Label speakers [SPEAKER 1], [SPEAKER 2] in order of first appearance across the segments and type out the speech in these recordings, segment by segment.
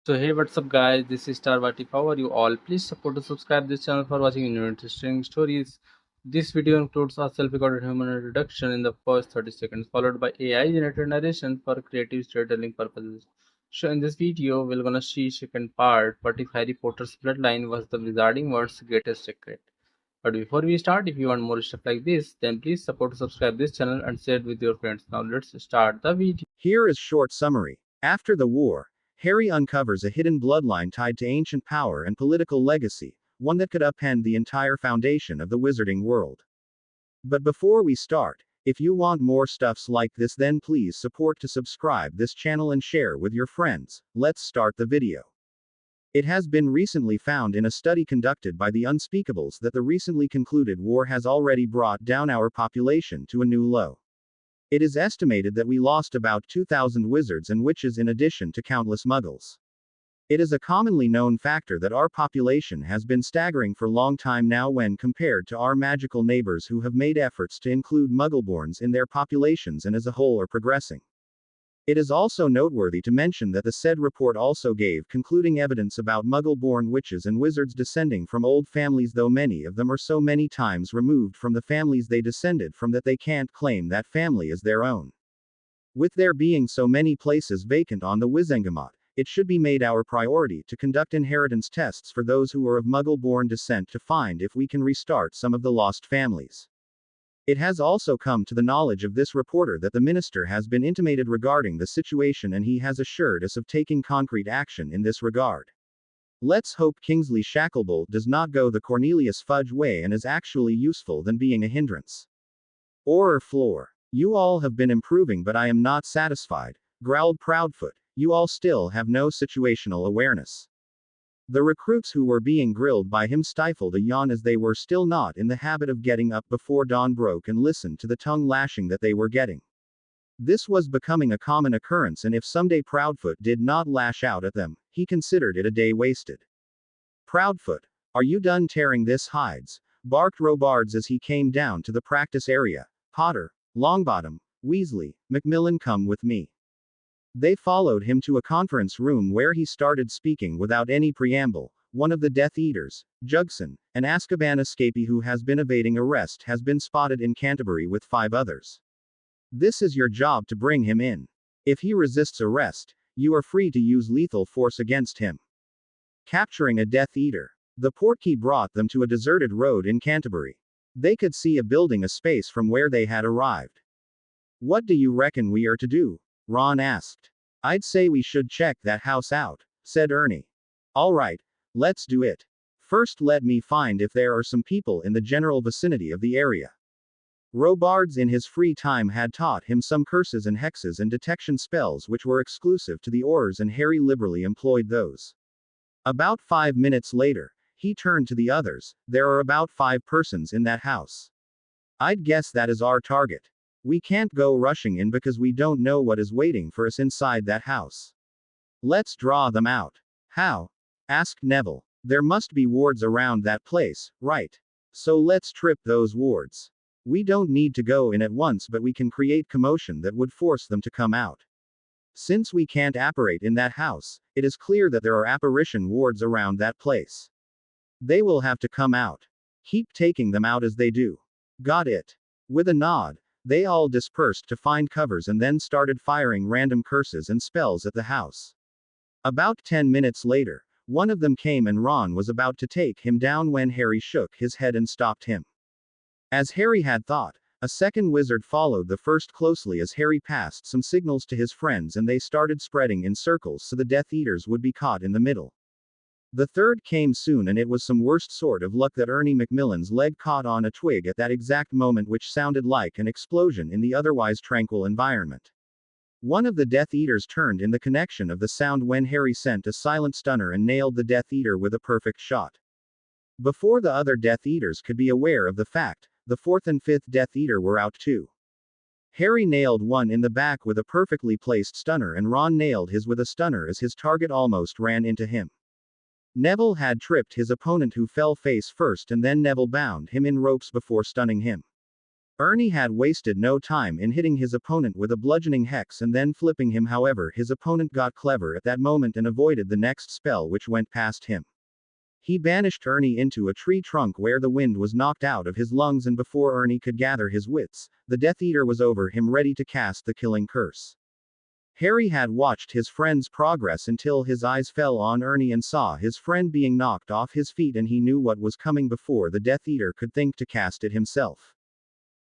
[SPEAKER 1] So hey, what's up guys, this is Starvati. How are you all? Please support to subscribe this channel for watching new interesting stories. This video includes a self-recorded human introduction in the first 30 seconds followed by AI generated narration for creative storytelling purposes. So in this video we're gonna see second part, what if Harry Potter's bloodline was the wizarding world's greatest secret. But before we start, if you want more stuff like this, then please support to subscribe this channel and share it with your friends. Now let's start the video.
[SPEAKER 2] Here is short summary. After the war, Harry uncovers a hidden bloodline tied to ancient power and political legacy, one that could upend the entire foundation of the wizarding world. But before we start, if you want more stuffs like this, then please support to subscribe this channel and share with your friends. Let's start the video. It has been recently found in a study conducted by the Unspeakables that the recently concluded war has already brought down our population to a new low. It is estimated that we lost about 2,000 wizards and witches in addition to countless muggles. It is a commonly known factor that our population has been staggering for a long time now when compared to our magical neighbors who have made efforts to include muggleborns in their populations and as a whole are progressing. It is also noteworthy to mention that the said report also gave concluding evidence about muggle-born witches and wizards descending from old families, though many of them are so many times removed from the families they descended from that they can't claim that family as their own. With there being so many places vacant on the Wizengamot, it should be made our priority to conduct inheritance tests for those who are of muggle-born descent to find if we can restart some of the lost families. It has also come to the knowledge of this reporter that the minister has been intimated regarding the situation and he has assured us of taking concrete action in this regard. Let's hope Kingsley Shacklebolt does not go the Cornelius Fudge way and is actually useful than being a hindrance. Or floor. You all have been improving, but I am not satisfied, growled Proudfoot. You all still have no situational awareness. The recruits who were being grilled by him stifled a yawn as they were still not in the habit of getting up before dawn broke and listened to the tongue lashing that they were getting. This was becoming a common occurrence, and if someday Proudfoot did not lash out at them, he considered it a day wasted. Proudfoot, are you done tearing this hides? Barked Robards as he came down to the practice area. Potter, Longbottom, Weasley, Macmillan, come with me. They followed him to a conference room where he started speaking without any preamble. One of the Death Eaters, Jugson, an Azkaban escapee who has been evading arrest, has been spotted in Canterbury with 5 others. This is your job to bring him in. If he resists arrest, you are free to use lethal force against him. Capturing a Death Eater. The portkey brought them to a deserted road in Canterbury. They could see a building a space from where they had arrived. What do you reckon we are to do? Ron asked. I'd say we should check that house out, said Ernie. All right, let's do it. First, let me find if there are some people in the general vicinity of the area. Robards in his free time had taught him some curses and hexes and detection spells which were exclusive to the Aurors, and Harry liberally employed those. About 5 minutes later, he turned to the others. There are about 5 persons in that house. I'd guess that is our target. We can't go rushing in because we don't know what is waiting for us inside that house. Let's draw them out. How? Asked Neville. There must be wards around that place, right? So let's trip those wards. We don't need to go in at once, but we can create commotion that would force them to come out. Since we can't apparate in that house, it is clear that there are apparition wards around that place. They will have to come out. Keep taking them out as they do. Got it. With a nod, they all dispersed to find covers and then started firing random curses and spells at the house. About 10 minutes later, one of them came and Ron was about to take him down when Harry shook his head and stopped him. As Harry had thought, a second wizard followed the first closely as Harry passed some signals to his friends and they started spreading in circles so the Death Eaters would be caught in the middle. The third came soon, and it was some worst sort of luck that Ernie Macmillan's leg caught on a twig at that exact moment, which sounded like an explosion in the otherwise tranquil environment. One of the Death Eaters turned in the connection of the sound when Harry sent a silent stunner and nailed the Death Eater with a perfect shot. Before the other Death Eaters could be aware of the fact, the 4th and 5th Death Eater were out too. Harry nailed one in the back with a perfectly placed stunner and Ron nailed his with a stunner as his target almost ran into him. Neville had tripped his opponent who fell face first, and then Neville bound him in ropes before stunning him. Ernie had wasted no time in hitting his opponent with a bludgeoning hex and then flipping him. However, his opponent got clever at that moment and avoided the next spell which went past him. He banished Ernie into a tree trunk where the wind was knocked out of his lungs, and before Ernie could gather his wits, the Death Eater was over him, ready to cast the killing curse. Harry had watched his friend's progress until his eyes fell on Ernie and saw his friend being knocked off his feet, and he knew what was coming before the Death Eater could think to cast it himself.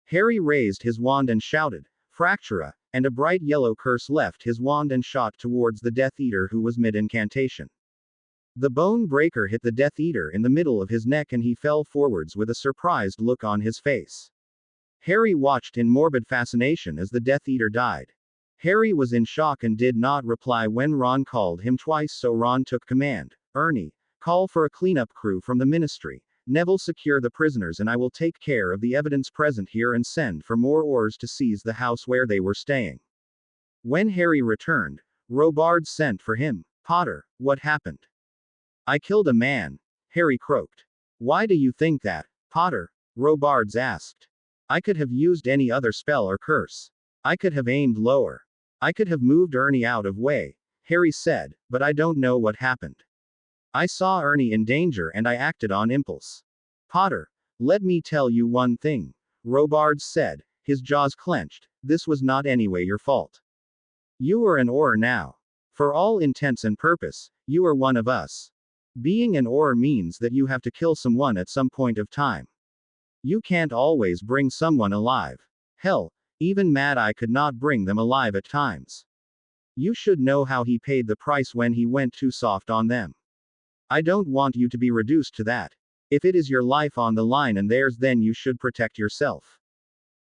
[SPEAKER 2] Harry raised his wand and shouted, "Fractura," and a bright yellow curse left his wand and shot towards the Death Eater, who was mid-incantation. The bone breaker hit the Death Eater in the middle of his neck and he fell forwards with a surprised look on his face. Harry watched in morbid fascination as the Death Eater died. Harry was in shock and did not reply when Ron called him twice, so Ron took command. "Ernie, call for a cleanup crew from the ministry. Neville, secure the prisoners and I will take care of the evidence present here and send for more oars to seize the house where they were staying." When Harry returned, Robards sent for him. "Potter, what happened?" "I killed a man," Harry croaked. "Why do you think that, Potter?" Robards asked. "I could have used any other spell or curse. I could have aimed lower. I could have moved Ernie out of way," Harry said, "but I don't know what happened. I saw Ernie in danger and I acted on impulse." "Potter, let me tell you one thing," Robards said, his jaws clenched. "This was not anyway your fault. You are an Auror now. For all intents and purpose, you are one of us. Being an Auror means that you have to kill someone at some point of time. You can't always bring someone alive. Hell, even Mad Eye could not bring them alive at times. You should know how he paid the price when he went too soft on them. I don't want you to be reduced to that. If it is your life on the line and theirs, then you should protect yourself.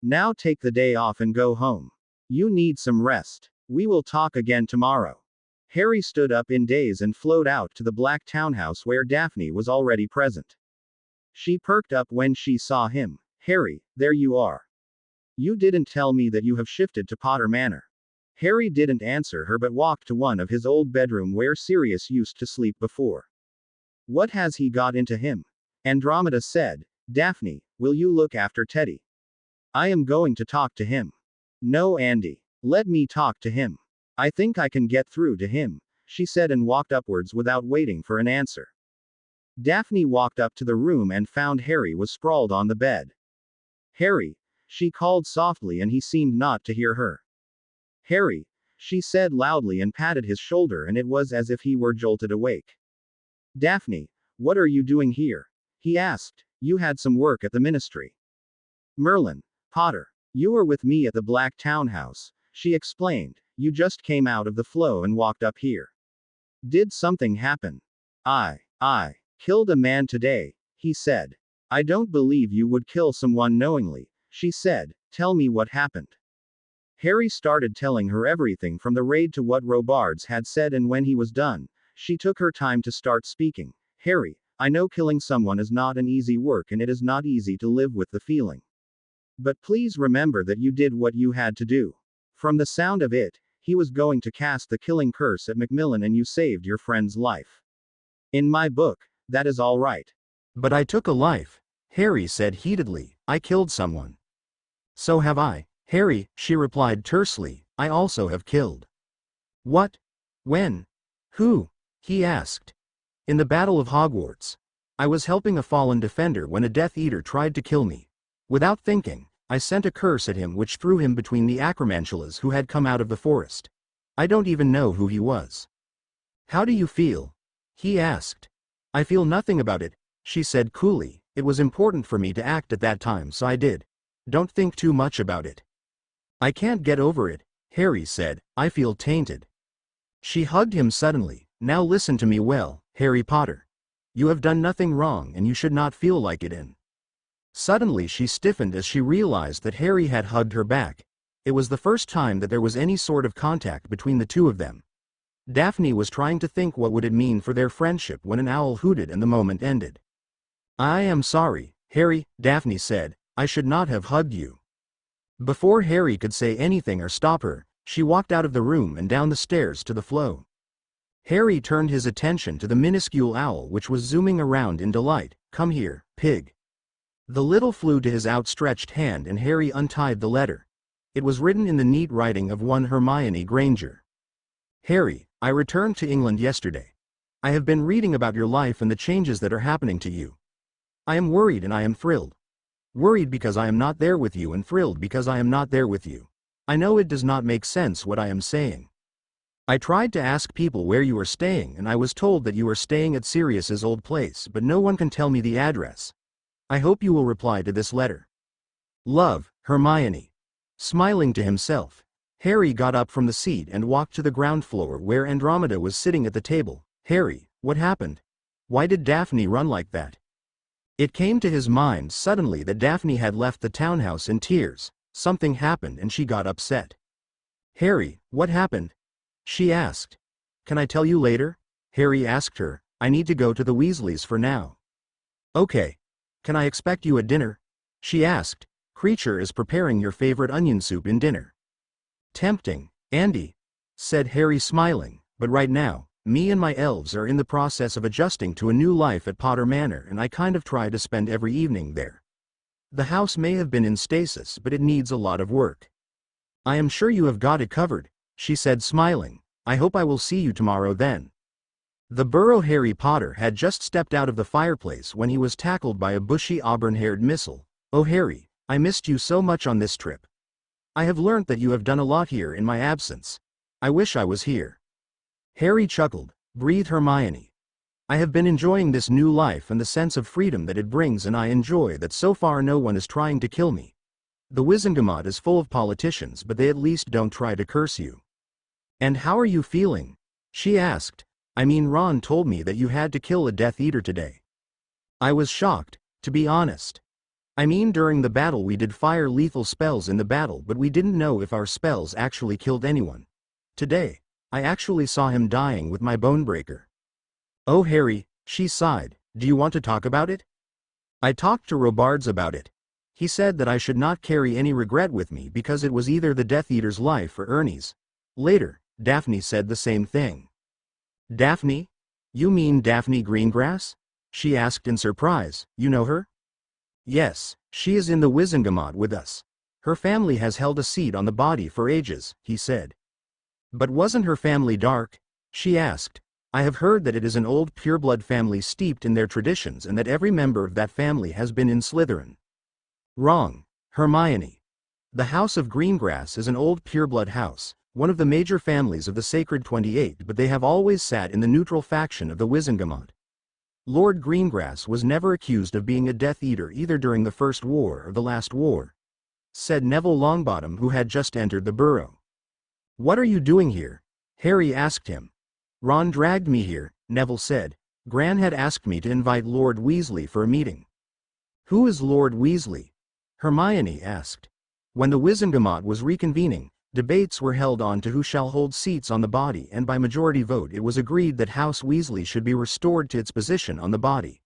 [SPEAKER 2] Now take the day off and go home. You need some rest. We will talk again tomorrow." Harry stood up in daze and flowed out to the black townhouse where Daphne was already present. She perked up when she saw him. "Harry, there you are. You didn't tell me that you have shifted to Potter Manor." Harry didn't answer her but walked to one of his old bedroom where Sirius used to sleep before. "What has he got into him?" Andromeda said. "Daphne, will you look after Teddy? I am going to talk to him." "No, Andy. Let me talk to him. I think I can get through to him," she said and walked upwards without waiting for an answer. Daphne walked up to the room and found Harry was sprawled on the bed. "Harry," she called softly and he seemed not to hear her. "Harry," she said loudly and patted his shoulder, and it was as if he were jolted awake. "Daphne, what are you doing here?" he asked. "You had some work at the ministry." "Merlin, Potter, you were with me at the Black Townhouse," she explained. "You just came out of the flow and walked up here. Did something happen?" I killed a man today," he said. "I don't believe you would kill someone knowingly," she said. "Tell me what happened." Harry started telling her everything from the raid to what Robards had said, and when he was done, she took her time to start speaking. "Harry, I know killing someone is not an easy work and it is not easy to live with the feeling. But please remember that you did what you had to do. From the sound of it, he was going to cast the killing curse at Macmillan and you saved your friend's life. In my book, that is all right."
[SPEAKER 3] "But I took a life," Harry said heatedly. "I killed someone." "So have I, Harry," she replied tersely. "I also have killed." "What? When? Who?" he asked. "In the Battle of Hogwarts. I was helping a fallen defender when a Death Eater tried to kill me. Without thinking, I sent a curse at him which threw him between the Acromantulas who had come out of the forest. I don't even know who he was." "How do you feel?" he asked. "I feel nothing about it," she said coolly. "It was important for me to act at that time, so I did. Don't think too much about it." "I can't get over it," Harry said. "I feel tainted." She hugged him suddenly. "Now listen to me well, Harry Potter. You have done nothing wrong and you should not feel like it in." Suddenly she stiffened as she realized that Harry had hugged her back. It was the first time that there was any sort of contact between the two of them. Daphne was trying to think what would it mean for their friendship when an owl hooted and the moment ended. "I am sorry, Harry," Daphne said. "I should not have hugged you." Before Harry could say anything or stop her, she walked out of the room and down the stairs to the flow. Harry turned his attention to the minuscule owl which was zooming around in delight. "Come here, pig." The little flew to his outstretched hand and Harry untied the letter. It was written in the neat writing of one Hermione Granger. Harry, I returned to England yesterday. I have been reading about your life and the changes that are happening to you. I am worried and I am thrilled. Worried because I am not there with you and thrilled because I am not there with you. I know it does not make sense what I am saying. I tried to ask people where you are staying and I was told that you are staying at Sirius's old place, but no one can tell me the address. I hope you will reply to this letter. Love, Hermione. Smiling to himself, Harry got up from the seat and walked to the ground floor where Andromeda was sitting at the table. Harry, what happened? Why did Daphne run like that? It came to his mind suddenly that Daphne had left the townhouse in tears. Something happened and she got upset. Harry, what happened? She asked. Can I tell you later? Harry asked her. I need to go to the Weasleys for now. Okay. Can I expect you at dinner? She asked. Creature is preparing your favorite onion soup in dinner. Tempting, Andy, said Harry smiling, but right now, me and my elves are in the process of adjusting to a new life at Potter Manor and I kind of try to spend every evening there. The house may have been in stasis, but it needs a lot of work. I am sure you have got it covered, she said smiling. I hope I will see you tomorrow then. The burro Harry Potter had just stepped out of the fireplace when he was tackled by a bushy auburn-haired missile. Oh Harry, I missed you so much on this trip. I have learnt that you have done a lot here in my absence. I wish I was here. Harry chuckled, breathed Hermione. I have been enjoying this new life and the sense of freedom that it brings, and I enjoy that so far no one is trying to kill me. The Wizengamot is full of politicians, but they at least don't try to curse you. And how are you feeling? She asked. I mean, Ron told me that you had to kill a Death Eater today. I was shocked, to be honest. I mean, during the battle we did fire lethal spells in the battle, but we didn't know if our spells actually killed anyone. Today, I actually saw him dying with my Bonebreaker. Oh Harry, she sighed, do you want to talk about it? I talked to Robards about it. He said that I should not carry any regret with me because it was either the Death Eater's life or Ernie's. Later, Daphne said the same thing. Daphne? You mean Daphne Greengrass? She asked in surprise. You know her? Yes, she is in the Wizengamot with us. Her family has held a seat on the body for ages, he said. But wasn't her family dark? She asked. I have heard that it is an old pureblood family steeped in their traditions and that every member of that family has been in Slytherin. Wrong, Hermione. The House of Greengrass is an old pureblood house, one of the major families of the Sacred 28, but they have always sat in the neutral faction of the Wizengamot. Lord Greengrass was never accused of being a Death Eater either during the First War or the Last War, said Neville Longbottom, who had just entered the burrow. What are you doing here? Harry asked him. Ron dragged me here, Neville said. Gran had asked me to invite Lord Weasley for a meeting. Who is Lord Weasley? Hermione asked. When the Wizengamot was reconvening, debates were held on to who shall hold seats on the body, and by majority vote it was agreed that House Weasley should be restored to its position on the body.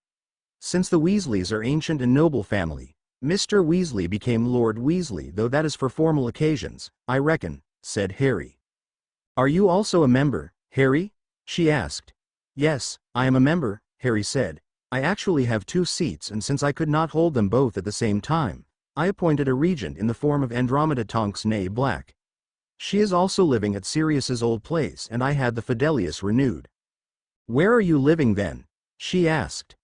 [SPEAKER 3] Since the Weasleys are ancient and noble family, Mr. Weasley became Lord Weasley, though that is for formal occasions, I reckon, said Harry. Are you also a member, Harry? She asked. Yes, I am a member, Harry said. I actually have 2 seats, and since I could not hold them both at the same time, I appointed a regent in the form of Andromeda Tonks née Black. She is also living at Sirius's old place, and I had the Fidelius renewed. Where are you living then? She asked.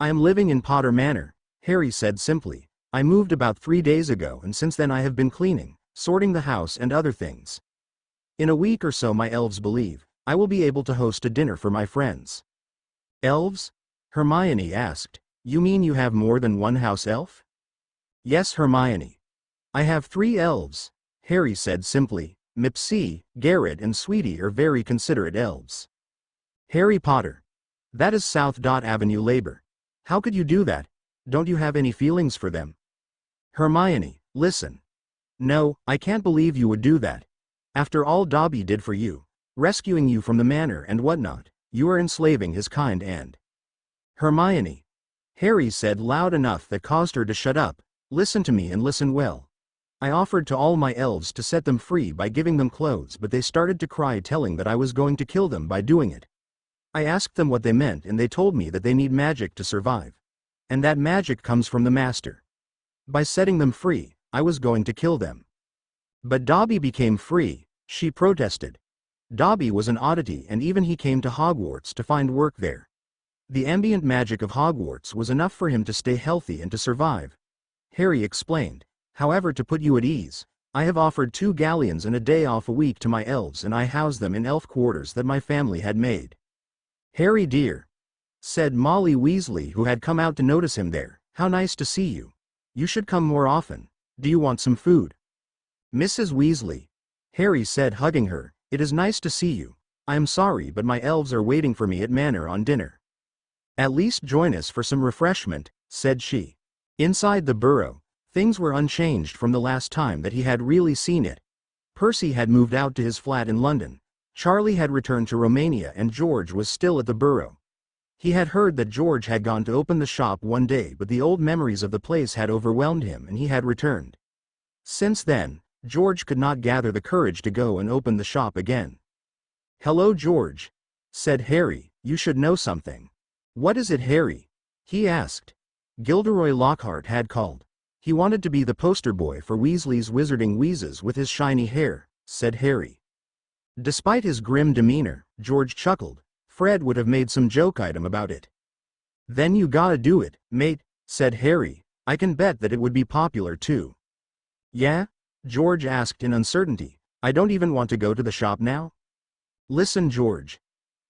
[SPEAKER 3] I am living in Potter Manor, Harry said simply. I moved about 3 days ago, and since then I have been cleaning, sorting the house and other things. In a week or so, my elves believe, I will be able to host a dinner for my friends. Elves? Hermione asked. You mean you have more than one house elf? Yes, Hermione. I have 3 elves, Harry said simply. Mipsy, Garrett and Sweetie are very considerate elves. Harry Potter. That is South Avenue labor. How could you do that? Don't you have any feelings for them? Hermione, listen. No, I can't believe you would do that. After all Dobby did for you, rescuing you from the manor and whatnot, you are enslaving his kind and... Hermione. Harry said loud enough that caused her to shut up. Listen to me and listen well. I offered to all my elves to set them free by giving them clothes, but they started to cry, telling that I was going to kill them by doing it. I asked them what they meant, and they told me that they need magic to survive. and that magic comes from the master. By setting them free, I was going to kill them. But Dobby became free, she protested. Dobby was an oddity and even he came to Hogwarts to find work there. The ambient magic of Hogwarts was enough for him to stay healthy and to survive. Harry explained. However, to put you at ease, I have offered 2 galleons and a day off a week to my elves and I house them in elf quarters that my family had made. Harry dear, said Molly Weasley who had come out to notice him there, how nice to see you. You should come more often. Do you want some food? Mrs. Weasley, Harry said hugging her, it is nice to see you. I am sorry but my elves are waiting for me at Manor on dinner. At least join us for some refreshment, said she. Inside the burrow, things were unchanged from the last time that he had really seen it. Percy had moved out to his flat in London. Charlie had returned to Romania and George was still at the burrow. He had heard that George had gone to open the shop one day but the old memories of the place had overwhelmed him and he had returned. Since then, George could not gather the courage to go and open the shop again. Hello George, said Harry, you should know something. What is it Harry? He asked. Gilderoy Lockhart had called. He wanted to be the poster boy for Weasley's Wizarding Wheezes with his shiny hair, said Harry. Despite his grim demeanor, George chuckled. Fred would have made some joke item about it. Then you gotta do it, mate, said Harry. I can bet that it would be popular too. Yeah? George asked in uncertainty. I don't even want to go to the shop now. Listen George,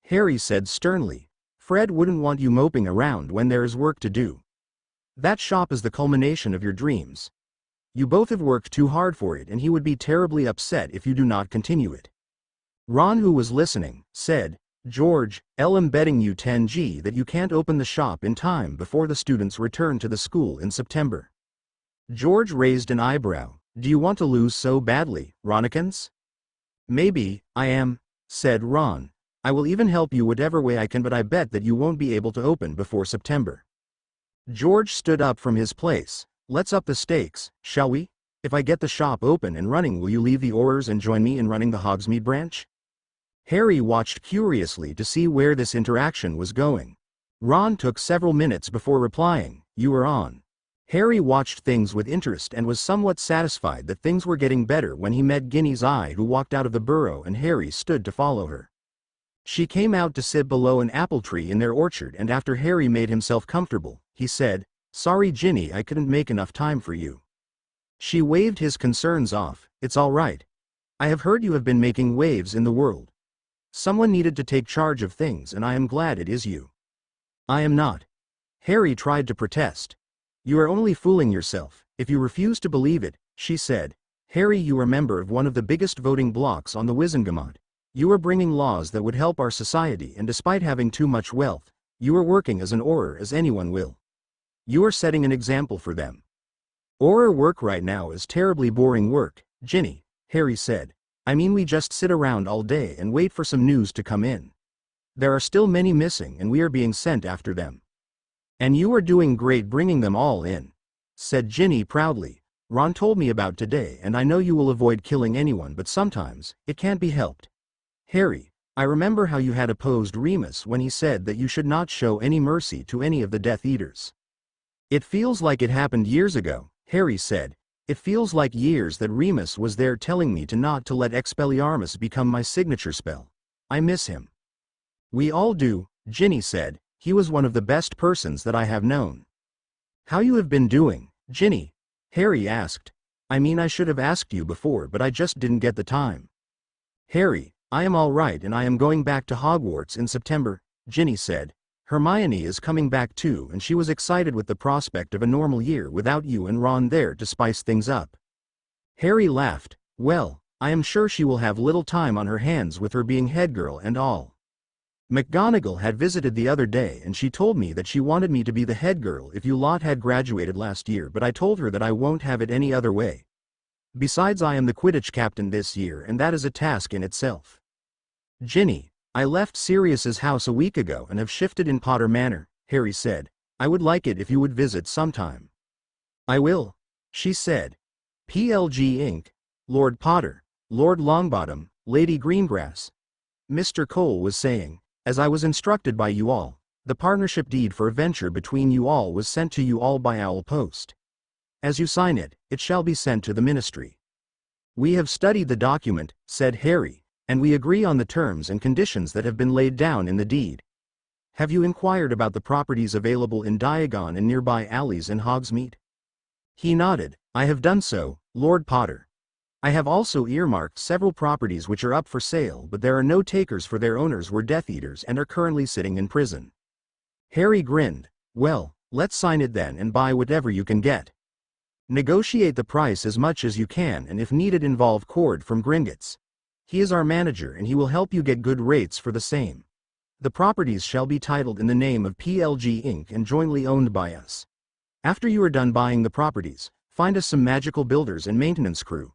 [SPEAKER 3] Harry said sternly. Fred wouldn't want you moping around when there is work to do. That shop is the culmination of your dreams. You both have worked too hard for it and he would be terribly upset if you do not continue it. Ron, who was listening, said, George, I'm betting you 10G that you can't open the shop in time before the students return to the school in September. George raised an eyebrow. Do you want to lose so badly, Ronikins? Maybe, I am, said Ron. I will even help you whatever way I can but I bet that you won't be able to open before September. George stood up from his place. Let's up the stakes, shall we? If I get the shop open and running, will you leave the Aurors and join me in running the Hogsmeade branch? Harry watched curiously to see where this interaction was going. Ron took several minutes before replying, you are on. Harry watched things with interest and was somewhat satisfied that things were getting better when he met Ginny's Eye, who walked out of the burrow and Harry stood to follow her. She came out to sit below an apple tree in their orchard and after Harry made himself comfortable, he said, Sorry Ginny, I couldn't make enough time for you. She waved his concerns off. It's all right. I have heard you have been making waves in the world. Someone needed to take charge of things and I am glad it is you. I am not. Harry tried to protest. You are only fooling yourself, if you refuse to believe it, she said. Harry, you are a member of one of the biggest voting blocks on the Wizengamot. You are bringing laws that would help our society and despite having too much wealth, you are working as an Auror as anyone will. You are setting an example for them. Auror work right now is terribly boring work, Ginny, Harry said. I mean we just sit around all day and wait for some news to come in. There are still many missing and we are being sent after them. And you are doing great bringing them all in, said Ginny proudly. Ron told me about today and I know you will avoid killing anyone but sometimes, it can't be helped. Harry, I remember how you had opposed Remus when he said that you should not show any mercy to any of the Death Eaters. It feels like it happened years ago, Harry said. It feels like years that Remus was there telling me to not to let Expelliarmus become my signature spell. I miss him. We all do, Ginny said. He was one of the best persons that I have known. How you have been doing, Ginny? Harry asked. I mean I should have asked you before but I just didn't get the time. Harry, I am all right and I am going back to Hogwarts in September, Ginny said. Hermione is coming back too and she was excited with the prospect of a normal year without you and Ron there to spice things up. Harry laughed. Well, I am sure she will have little time on her hands with her being head girl and all. McGonagall had visited the other day and she told me that she wanted me to be the head girl if you lot had graduated last year but I told her that I won't have it any other way. Besides I am the Quidditch captain this year and that is a task in itself. Ginny, I left Sirius's house a week ago and have shifted in Potter Manor, Harry said. I would like it if you would visit sometime. I will, she said. PLG Inc., Lord Potter, Lord Longbottom, Lady Greengrass. Mr. Cole was saying, as I was instructed by you all, The partnership deed for a venture between you all was sent to you all by owl post. As you sign it, it shall be sent to the ministry. We have studied the document, said Harry, and we agree on the terms and conditions that have been laid down in the deed. Have you inquired about the properties available in Diagon and nearby alleys in Hogsmeade? He nodded. I have done so, Lord Potter. I have also earmarked several properties which are up for sale, but there are no takers, for their owners were Death Eaters and are currently sitting in prison. Harry grinned. Well, let's sign it then and buy whatever you can get. Negotiate the price as much as you can, and if needed involve Cord from Gringotts. He is our manager and he will help you get good rates for the same. The properties shall be titled in the name of PLG Inc. and jointly owned by us. After you are done buying the properties, find us some magical builders and maintenance crew.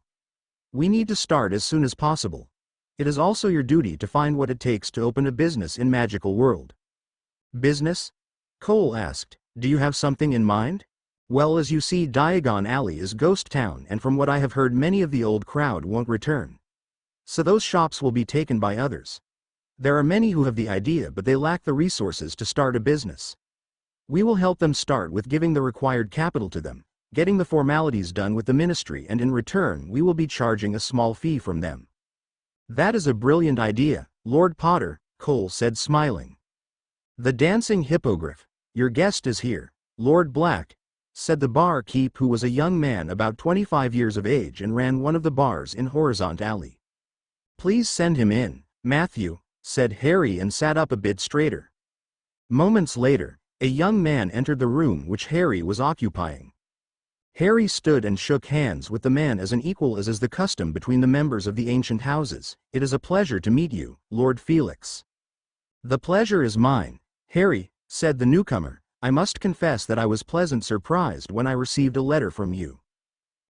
[SPEAKER 3] We need to start as soon as possible. It is also your duty to find what it takes to open a business in Magical World. Business? Cole asked. Do you have something in mind? Well, as you see, Diagon Alley is ghost town, and from what I have heard, many of the old crowd won't return. So those shops will be taken by others. There are many who have the idea, but they lack the resources to start a business. We will help them start with giving the required capital to them, getting the formalities done with the ministry, and in return we will be charging a small fee from them. That is a brilliant idea, Lord Potter, Cole said, smiling. The dancing hippogriff. Your guest is here, Lord Black, said the barkeep, who was a young man about 25 years of age and ran one of the bars in Horizont Alley. Please send him in, Matthew, said Harry, and sat up a bit straighter. Moments later, a young man entered the room which Harry was occupying. Harry stood and shook hands with the man as an equal, as is the custom between the members of the ancient houses. It is a pleasure to meet you, Lord Felix. The pleasure is mine, Harry, said the newcomer. I must confess that I was pleasantly surprised when I received a letter from you.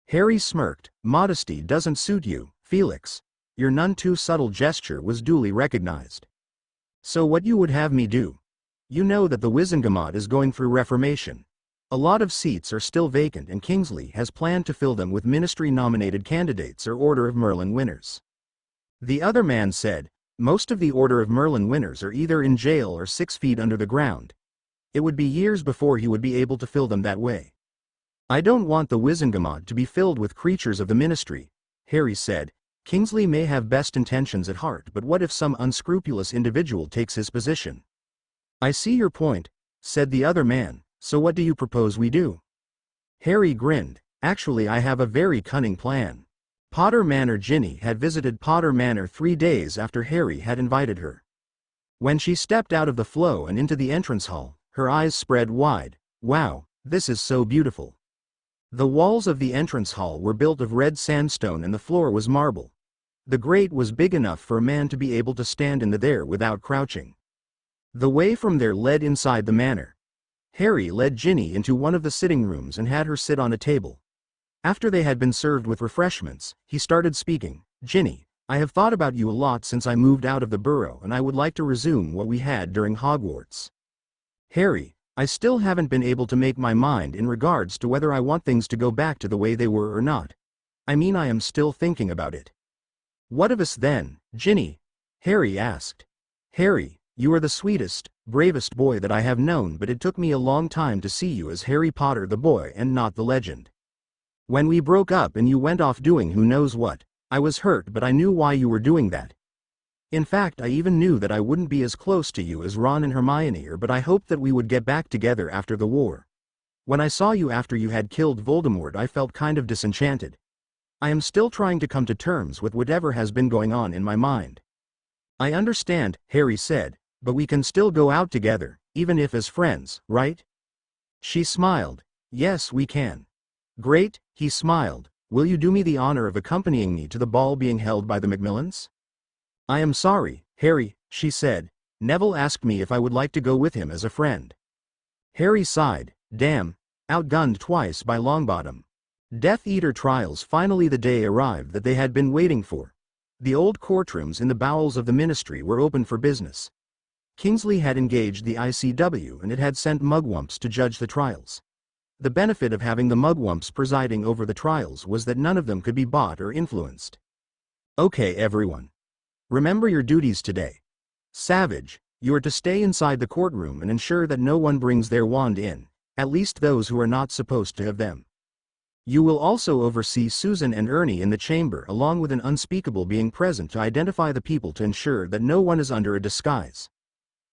[SPEAKER 3] Harry smirked. Modesty doesn't suit you, Felix. Your none too subtle gesture was duly recognized. So what you would have me do? You know that the Wizengamot is going through reformation. A lot of seats are still vacant, and Kingsley has planned to fill them with ministry-nominated candidates or Order of Merlin winners. The other man said, most of the Order of Merlin winners are either in jail or 6 feet under the ground. It would be years before he would be able to fill them that way. I don't want the Wizengamot to be filled with creatures of the ministry, Harry said. Kingsley may have best intentions at heart, but what if some unscrupulous individual takes his position? I see your point, said the other man. So what do you propose we do? Harry grinned. Actually, I have a very cunning plan. Potter Manor. Ginny had visited Potter Manor 3 days after Harry had invited her. When she stepped out of the flow and into the entrance hall, her eyes spread wide. Wow, this is so beautiful. The walls of the entrance hall were built of red sandstone and the floor was marble. The grate was big enough for a man to be able to stand in there without crouching. The way from there led inside the manor. Harry led Ginny into one of the sitting rooms and had her sit on a table. After they had been served with refreshments, he started speaking. Ginny, I have thought about you a lot since I moved out of the burrow, and I would like to resume what we had during Hogwarts. Harry, I still haven't been able to make my mind in regards to whether I want things to go back to the way they were or not. I mean, I am still thinking about it. What of us then, Ginny? Harry asked. Harry, you are the sweetest, bravest boy that I have known, but it took me a long time to see you as Harry Potter the boy and not the legend. When we broke up and you went off doing who knows what, I was hurt, but I knew why you were doing that. In fact, I even knew that I wouldn't be as close to you as Ron and Hermione are, but I hoped that we would get back together after the war. When I saw you after you had killed Voldemort, I felt kind of disenchanted. I am still trying to come to terms with whatever has been going on in my mind. I understand, Harry said, but we can still go out together, even if as friends, right? She smiled. Yes, we can. Great, he smiled. Will you do me the honor of accompanying me to the ball being held by the Macmillans? I am sorry, Harry, she said. Neville asked me if I would like to go with him as a friend. Harry sighed. Damn, outgunned twice by Longbottom. Death Eater trials. Finally the day arrived that they had been waiting for. The old courtrooms in the bowels of the ministry were open for business. Kingsley had engaged the ICW and it had sent mugwumps to judge the trials. The benefit of having the mugwumps presiding over the trials was that none of them could be bought or influenced. Okay everyone. Remember your duties today. Savage, You are to stay inside the courtroom and ensure that no one brings their wand in, at least those who are not supposed to have them. You will also oversee Susan and Ernie in the chamber along with an unspeakable being present to identify the people to ensure that no one is under a disguise.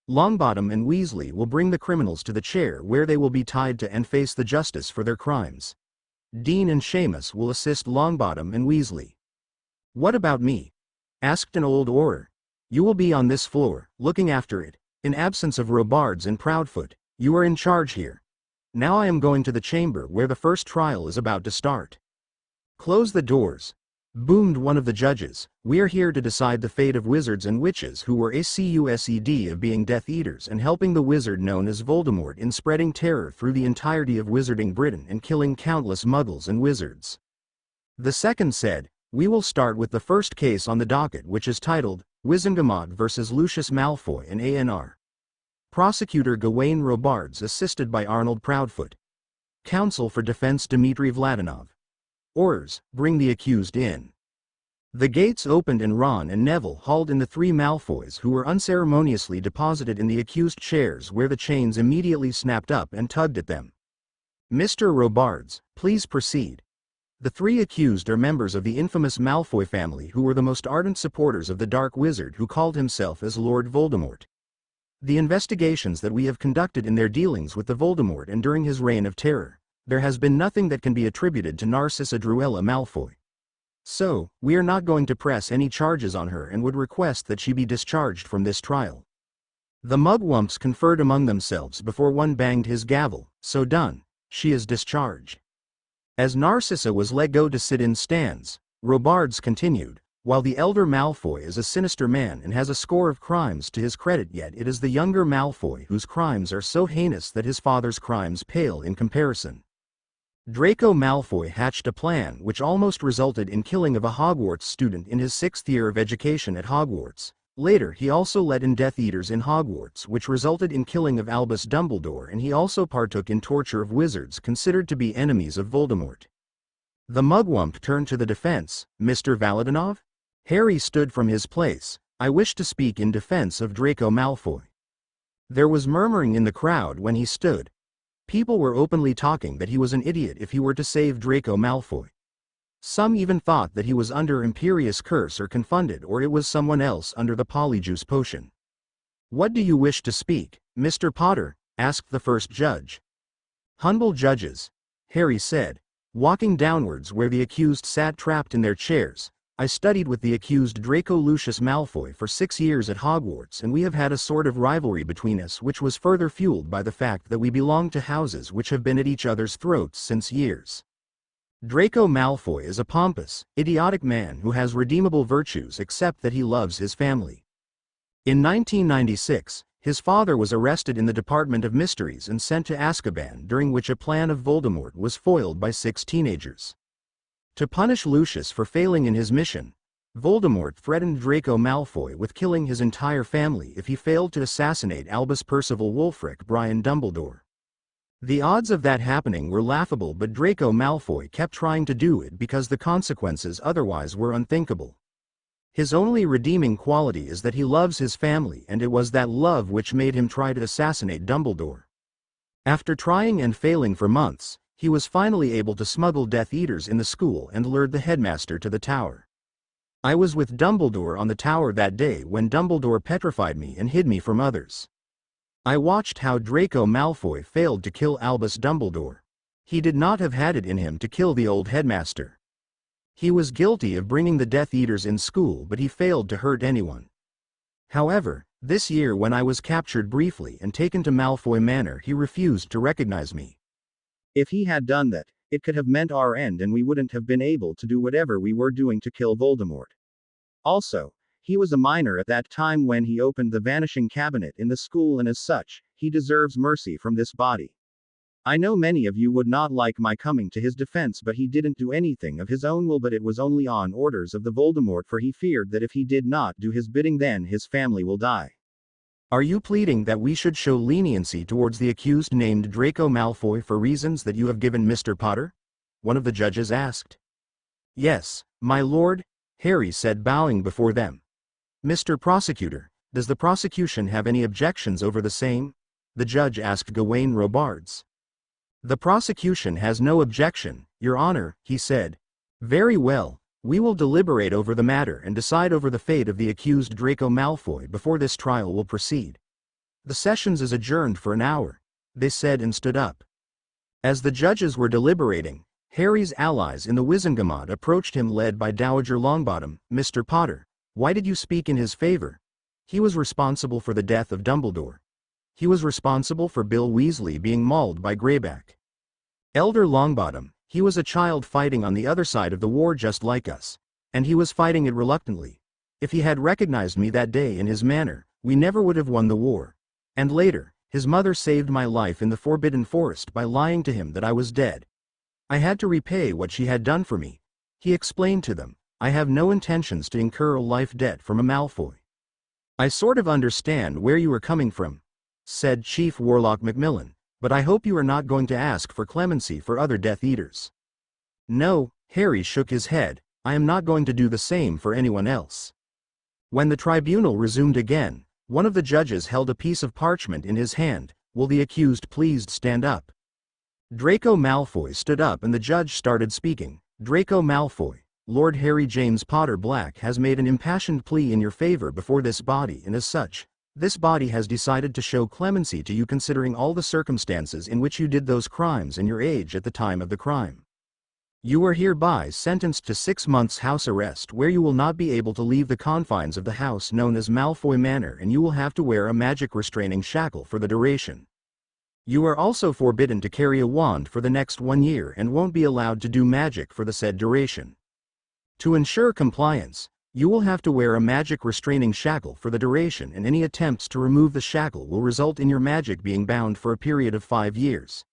[SPEAKER 3] Longbottom and Weasley will bring the criminals to the chair where they will be tied to and face the justice for their crimes. Dean and Seamus will assist Longbottom and Weasley. What about me? Asked an old Auror. You will be on this floor, looking after it. In absence of Robards and Proudfoot, you are in charge here. Now I am going to the chamber where the first trial is about to start. Close the doors, boomed one of the judges. We are here to decide the fate of wizards and witches who were accused of being Death Eaters and helping the wizard known as Voldemort in spreading terror through the entirety of Wizarding Britain and killing countless muggles and wizards. The second said, we will start with the first case on the docket, which is titled, Wizengamot vs. Lucius Malfoy and A.N.R. Prosecutor Gawain Robards assisted by Arnold Proudfoot. Counsel for Defense Dmitry Vladinov. Aurors, bring the accused in. The gates opened and Ron and Neville hauled in the three Malfoys who were unceremoniously deposited in the accused chairs where the chains immediately snapped up and tugged at them. Mr. Robards, please proceed. The three accused are members of the infamous Malfoy family who were the most ardent supporters of the Dark Wizard who called himself as Lord Voldemort. The investigations that we have conducted in their dealings with the Voldemort and during his reign of terror, there has been nothing that can be attributed to Narcissa Druella Malfoy. So, we are not going to press any charges on her and would request that she be discharged from this trial. The mugwumps conferred among themselves before one banged his gavel. So done, she is discharged. As Narcissa was let go to sit in stands, Robards continued, while the elder Malfoy is a sinister man and has a score of crimes to his credit, yet it is the younger Malfoy whose crimes are so heinous that his father's crimes pale in comparison. Draco Malfoy hatched a plan which almost resulted in killing of a Hogwarts student in his 6th year of education at Hogwarts. Later he also let in Death Eaters in Hogwarts, which resulted in killing of Albus Dumbledore, and he also partook in torture of wizards considered to be enemies of Voldemort. The mugwump turned to the defense. Mr. Valadinov? Harry stood from his place. I wish to speak in defense of Draco Malfoy. There was murmuring in the crowd when he stood. People were openly talking that he was an idiot if he were to save Draco Malfoy. Some even thought that he was under Imperious Curse or confounded, or it was someone else under the Polyjuice potion. What do you wish to speak, Mr. Potter? Asked the first judge. Humble judges, Harry said, walking downwards where the accused sat trapped in their chairs. I studied with the accused Draco Lucius Malfoy for 6 years at Hogwarts, and we have had a sort of rivalry between us which was further fueled by the fact that we belong to houses which have been at each other's throats since years. Draco Malfoy is a pompous, idiotic man who has redeemable virtues except that he loves his family. In 1996, his father was arrested in the Department of Mysteries and sent to Azkaban, during which a plan of Voldemort was foiled by 6 teenagers. To punish Lucius for failing in his mission, Voldemort threatened Draco Malfoy with killing his entire family if he failed to assassinate Albus Percival Wulfric Brian Dumbledore. The odds of that happening were laughable, but Draco Malfoy kept trying to do it because the consequences otherwise were unthinkable. His only redeeming quality is that he loves his family, and it was that love which made him try to assassinate Dumbledore. After trying and failing for months, he was finally able to smuggle Death Eaters in the school and lured the headmaster to the tower. I was with Dumbledore on the tower that day when Dumbledore petrified me and hid me from others. I watched how Draco Malfoy failed to kill Albus Dumbledore. He did not have had it in him to kill the old headmaster. He was guilty of bringing the Death Eaters in school, but he failed to hurt anyone. However, this year when I was captured briefly and taken to Malfoy Manor, he refused to recognize me.
[SPEAKER 2] If he had done that, it could have meant our end and we wouldn't have been able to do whatever we were doing to kill Voldemort. Also, he was a minor at that time when he opened the vanishing cabinet in the school, and as such, he deserves mercy from this body. I know many of you would not like my coming to his defense, but he didn't do anything of his own will, but it was only on orders of the Voldemort, for he feared that if he did not do his bidding then his family will die.
[SPEAKER 3] Are you pleading that we should show leniency towards the accused named Draco Malfoy for reasons that you have given Mr. Potter? One of the judges asked. Yes, my lord, Harry said, bowing before them. Mr. Prosecutor, Does the prosecution have any objections over the same? The judge asked Gawain Robards. The prosecution has no objection, Your Honor, he said. Very well, we will deliberate over the matter and decide over the fate of the accused Draco Malfoy before this trial will proceed. The sessions is adjourned for an hour, they said and stood up. As the judges were deliberating, Harry's allies in the Wizengamot approached him led by Dowager Longbottom. Mr. Potter, why did you speak in his favor? He was responsible for the death of Dumbledore. He was responsible for Bill Weasley being mauled by Greyback. Elder Longbottom, he was a child fighting on the other side of the war just like us. And he was fighting it reluctantly. If he had recognized me that day in his manner, we never would have won the war. And later, his mother saved my life in the Forbidden Forest by lying to him that I was dead. I had to repay what she had done for me. He explained to them, I have no intentions to incur a life debt from a Malfoy. I sort of understand where you are coming from, said Chief Warlock Macmillan, but I hope you are not going to ask for clemency for other Death Eaters. No, Harry shook his head, I am not going to do the same for anyone else. When the tribunal resumed again, one of the judges held a piece of parchment in his hand. Will the accused please stand up? Draco Malfoy stood up and the judge started speaking. Draco Malfoy, Lord Harry James Potter Black has made an impassioned plea in your favor before this body, and as such, this body has decided to show clemency to you considering all the circumstances in which you did those crimes and your age at the time of the crime. You are hereby sentenced to 6 months house arrest where you will not be able to leave the confines of the house known as Malfoy Manor, and you will have to wear a magic restraining shackle for the duration. You are also forbidden to carry a wand for the next 1 year and won't be allowed to do magic for the said duration. To ensure compliance, you will have to wear a magic restraining shackle for the duration, and any attempts to remove the shackle will result in your magic being bound for a period of 5 years.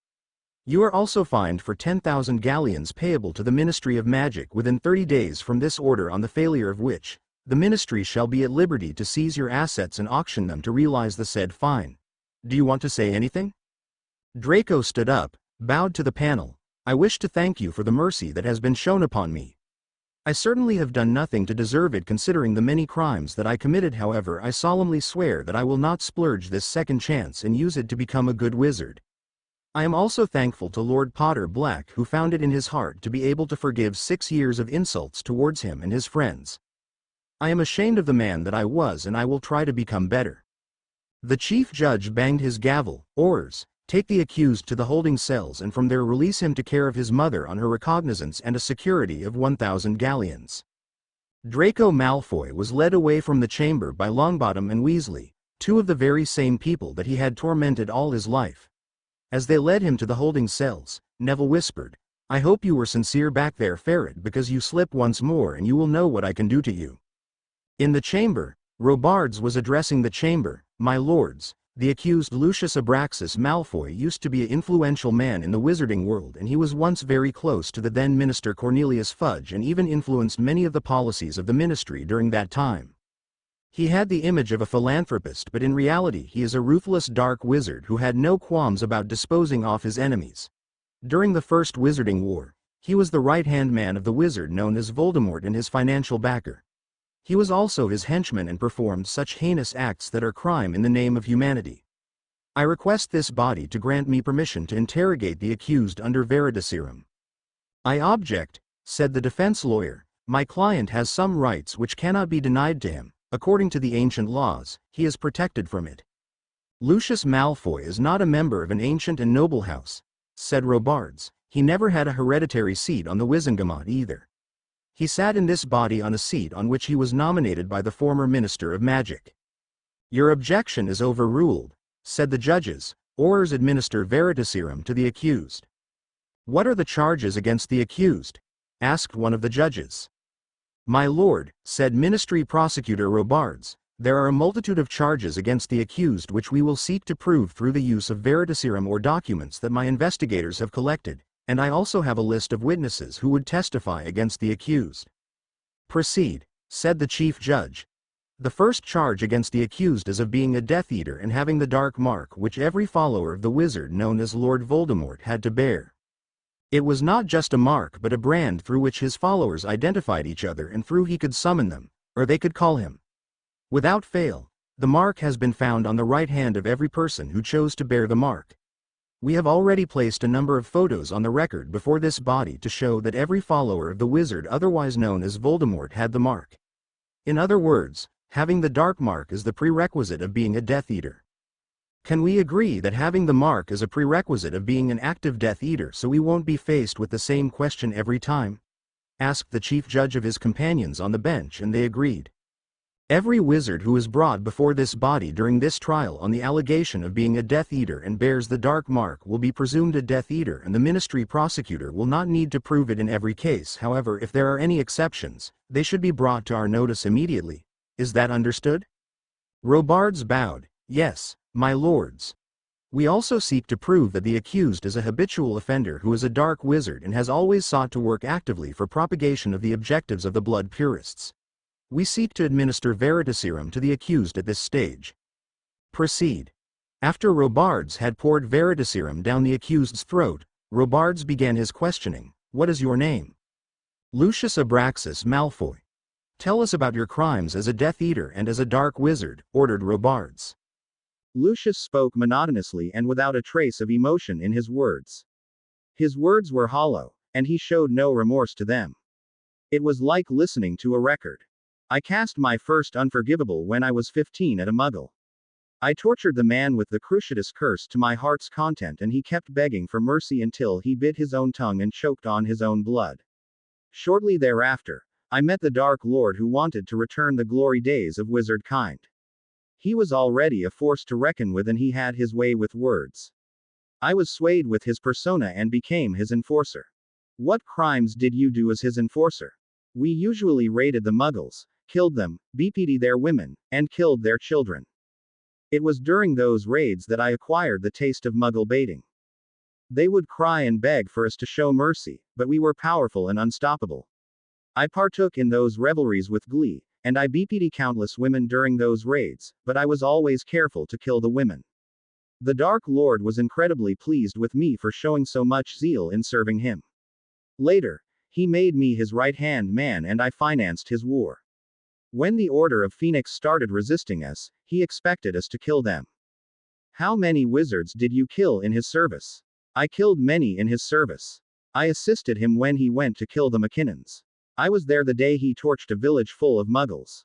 [SPEAKER 3] You are also fined for 10,000 galleons payable to the Ministry of Magic within 30 days from this order, on the failure of which, the Ministry shall be at liberty to seize your assets and auction them to realize the said fine. Do you want to say anything? Draco stood up, bowed to the panel. I wish to thank you for the mercy that has been shown upon me. I certainly have done nothing to deserve it considering the many crimes that I committed. However, I solemnly swear that I will not splurge this second chance and use it to become a good wizard. I am also thankful to Lord Potter Black, who found it in his heart to be able to forgive 6 years of insults towards him and his friends. I am ashamed of the man that I was, and I will try to become better. The chief judge banged his gavel. Orders, take the accused to the holding cells and from there release him to care of his mother on her recognizance and a security of 1,000 galleons. Draco Malfoy was led away from the chamber by Longbottom and Weasley, 2 of the very same people that he had tormented all his life. As they led him to the holding cells, Neville whispered, I hope you were sincere back there, Ferret, because you slip once more and you will know what I can do to you. In the chamber, Robards was addressing the chamber. My lords, the accused Lucius Abraxas Malfoy used to be an influential man in the wizarding world, and he was once very close to the then Minister Cornelius Fudge and even influenced many of the policies of the ministry during that time. He had the image of a philanthropist, but in reality he is a ruthless dark wizard who had no qualms about disposing off his enemies. During the First Wizarding War, he was the right-hand man of the wizard known as Voldemort and his financial backer. He was also his henchman and performed such heinous acts that are crime in the name of humanity. I request this body to grant me permission to interrogate the accused under Veritaserum. I object, said the defense lawyer. My client has some rights which cannot be denied to him. According to the ancient laws, he is protected from it. Lucius Malfoy is not a member of an ancient and noble house, said Robards. He never had a hereditary seat on the Wizengamot either. He sat in this body on a seat on which he was nominated by the former Minister of Magic. Your objection is overruled, said the judges. Orders administer Veritaserum to the accused. What are the charges against the accused? Asked one of the judges. My lord, said Ministry Prosecutor Robards, there are a multitude of charges against the accused which we will seek to prove through the use of Veritaserum or documents that my investigators have collected, and I also have a list of witnesses who would testify against the accused. Proceed, said the chief judge. The first charge against the accused is of being a Death Eater and having the dark mark which every follower of the wizard known as Lord Voldemort had to bear. It was not just a mark but a brand through which his followers identified each other and through he could summon them, or they could call him. Without fail, The mark has been found on the right hand of every person who chose to bear the mark. We have already placed a number of photos on the record before this body to show that every follower of the wizard otherwise known as Voldemort had the mark. In other words, having the dark mark is the prerequisite of being a Death Eater. Can we agree that having the mark is a prerequisite of being an active Death Eater so we won't be faced with the same question every time? Asked the chief judge of his companions on the bench, and they agreed. Every wizard who is brought before this body during this trial on the allegation of being a Death Eater and bears the dark mark will be presumed a Death Eater, and the ministry prosecutor will not need to prove it in every case. However, if there are any exceptions, they should be brought to our notice immediately. Is that understood? Robards bowed. Yes, my lords. We also seek to prove that the accused is a habitual offender who is a dark wizard and has always sought to work actively for propagation of the objectives of the blood purists. We seek to administer veritaserum to the accused at this stage. Proceed. After Robards had poured veritaserum down the accused's throat, Robards began his questioning. What is your name? Lucius Abraxas Malfoy. Tell us about your crimes as a Death Eater and as a dark wizard, ordered Robards.
[SPEAKER 2] Lucius spoke monotonously and without a trace of emotion in his words. His words were hollow, and he showed no remorse to them. It was like listening to a record. I cast my first unforgivable when I was 15 at a Muggle. I tortured the man with the Cruciatus curse to my heart's content, and he kept begging for mercy until he bit his own tongue and choked on his own blood. Shortly thereafter, I met the Dark Lord who wanted to return the glory days of wizard kind. He was already a force to reckon with, and he had his way with words. I was swayed with his persona and became his enforcer. What crimes did you do as his enforcer? We usually raided the Muggles, killed them, BP'd their women, and killed their children. It was during those raids that I acquired the taste of Muggle baiting. They would cry and beg for us to show mercy, but we were powerful and unstoppable. I partook in those revelries with glee, and I BP'd countless women during those raids, but I was always careful to kill the women. The Dark Lord was incredibly pleased with me for showing so much zeal in serving him. Later, he made me his right-hand man and I financed his war. When the Order of Phoenix started resisting us, he expected us to kill them. How many wizards did you kill in his service? I killed many in his service. I assisted him when he went to kill the McKinnons. I was there the day he torched a village full of Muggles.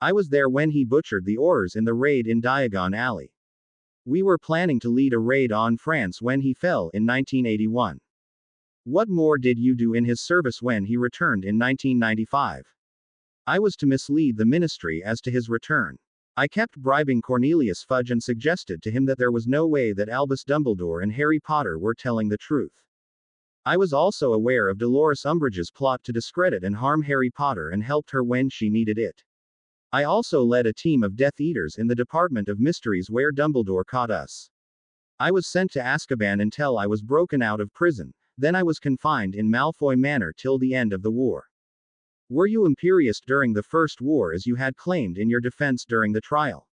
[SPEAKER 2] I was there when he butchered the Aurors in the raid in Diagon Alley. We were planning to lead a raid on France when he fell in 1981. What more did you do in his service when he returned in 1995? I was to mislead the ministry as to his return. I kept bribing Cornelius Fudge and suggested to him that there was no way that Albus Dumbledore and Harry Potter were telling the truth. I was also aware of Dolores Umbridge's plot to discredit and harm Harry Potter and helped her when she needed it. I also led a team of Death Eaters in the Department of Mysteries where Dumbledore caught us. I was sent to Azkaban until I was broken out of prison, then I was confined in Malfoy Manor till the end of the war. Were you imperious during the First War as you had claimed in your defense during the trial?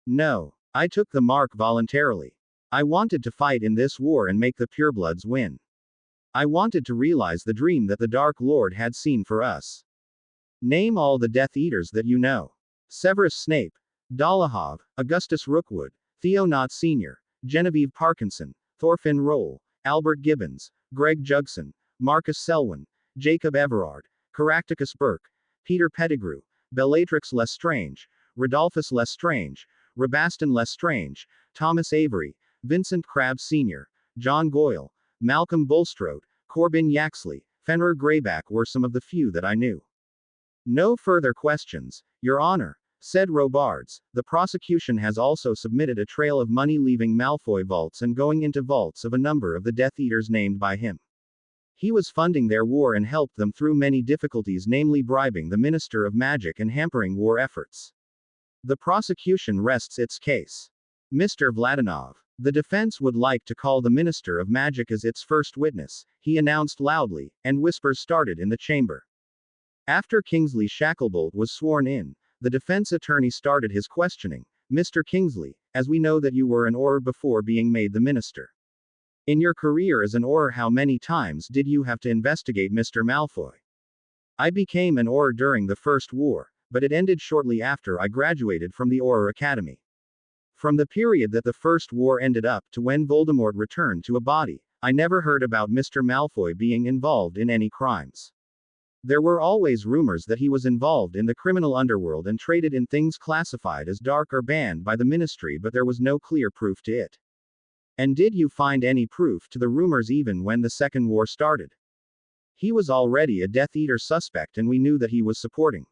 [SPEAKER 2] No. I took the mark voluntarily. I wanted to fight in this war and make the purebloods win. I wanted to realize the dream that the Dark Lord had seen for us. Name all the Death Eaters that you know. Severus Snape, Dolohov, Augustus Rookwood, Theo Knott Sr., Genevieve Parkinson, Thorfinn Roll, Albert Gibbons, Greg Jugson, Marcus Selwyn, Jacob Everard, Caractacus Burke, Peter Pettigrew, Bellatrix Lestrange, Rodolphus Lestrange, Rabaston Lestrange, Thomas Avery, Vincent Crabbe Sr., John Goyle, Malcolm Bulstrode, Corbin Yaxley, Fenrir Greyback were some of the few that I knew. No further questions, Your Honor, said Robards. The prosecution has also submitted a trail of money leaving Malfoy vaults and going into vaults of a number of the Death Eaters named by him. He was funding their war and helped them through many difficulties, namely bribing the Minister of Magic and hampering war efforts. The prosecution rests its case. Mr. Vladinov, the defense would like to call the Minister of Magic as its first witness, he announced loudly, and whispers started in the chamber. After Kingsley Shacklebolt was sworn in, the defense attorney started his questioning. Mr. Kingsley, as we know that you were an Auror before being made the minister. In your career as an Auror, how many times did you have to investigate Mr. Malfoy? I became an Auror during the First War, but it ended shortly after I graduated from the Auror Academy. From the period that the First War ended up to when Voldemort returned to a body, I never heard about Mr. Malfoy being involved in any crimes. There were always rumors that he was involved in the criminal underworld and traded in things classified as dark or banned by the Ministry, but there was no clear proof to it. And did you find any proof to the rumors even when the Second War started? He was already a Death Eater suspect and we knew that he was supporting.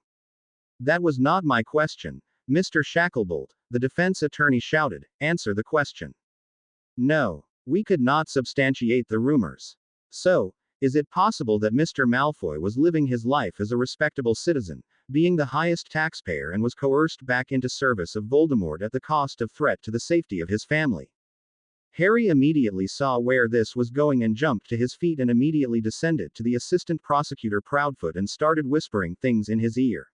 [SPEAKER 2] That was not my question, Mr. Shacklebolt, the defense attorney shouted. Answer the question. No. We could not substantiate the rumors. So, is it possible that Mr. Malfoy was living his life as a respectable citizen, being the highest taxpayer, and was coerced back into service of Voldemort at the cost of threat to the safety of his family? Harry immediately saw where this was going and jumped to his feet and immediately descended to the assistant prosecutor Proudfoot and started whispering things in his ear.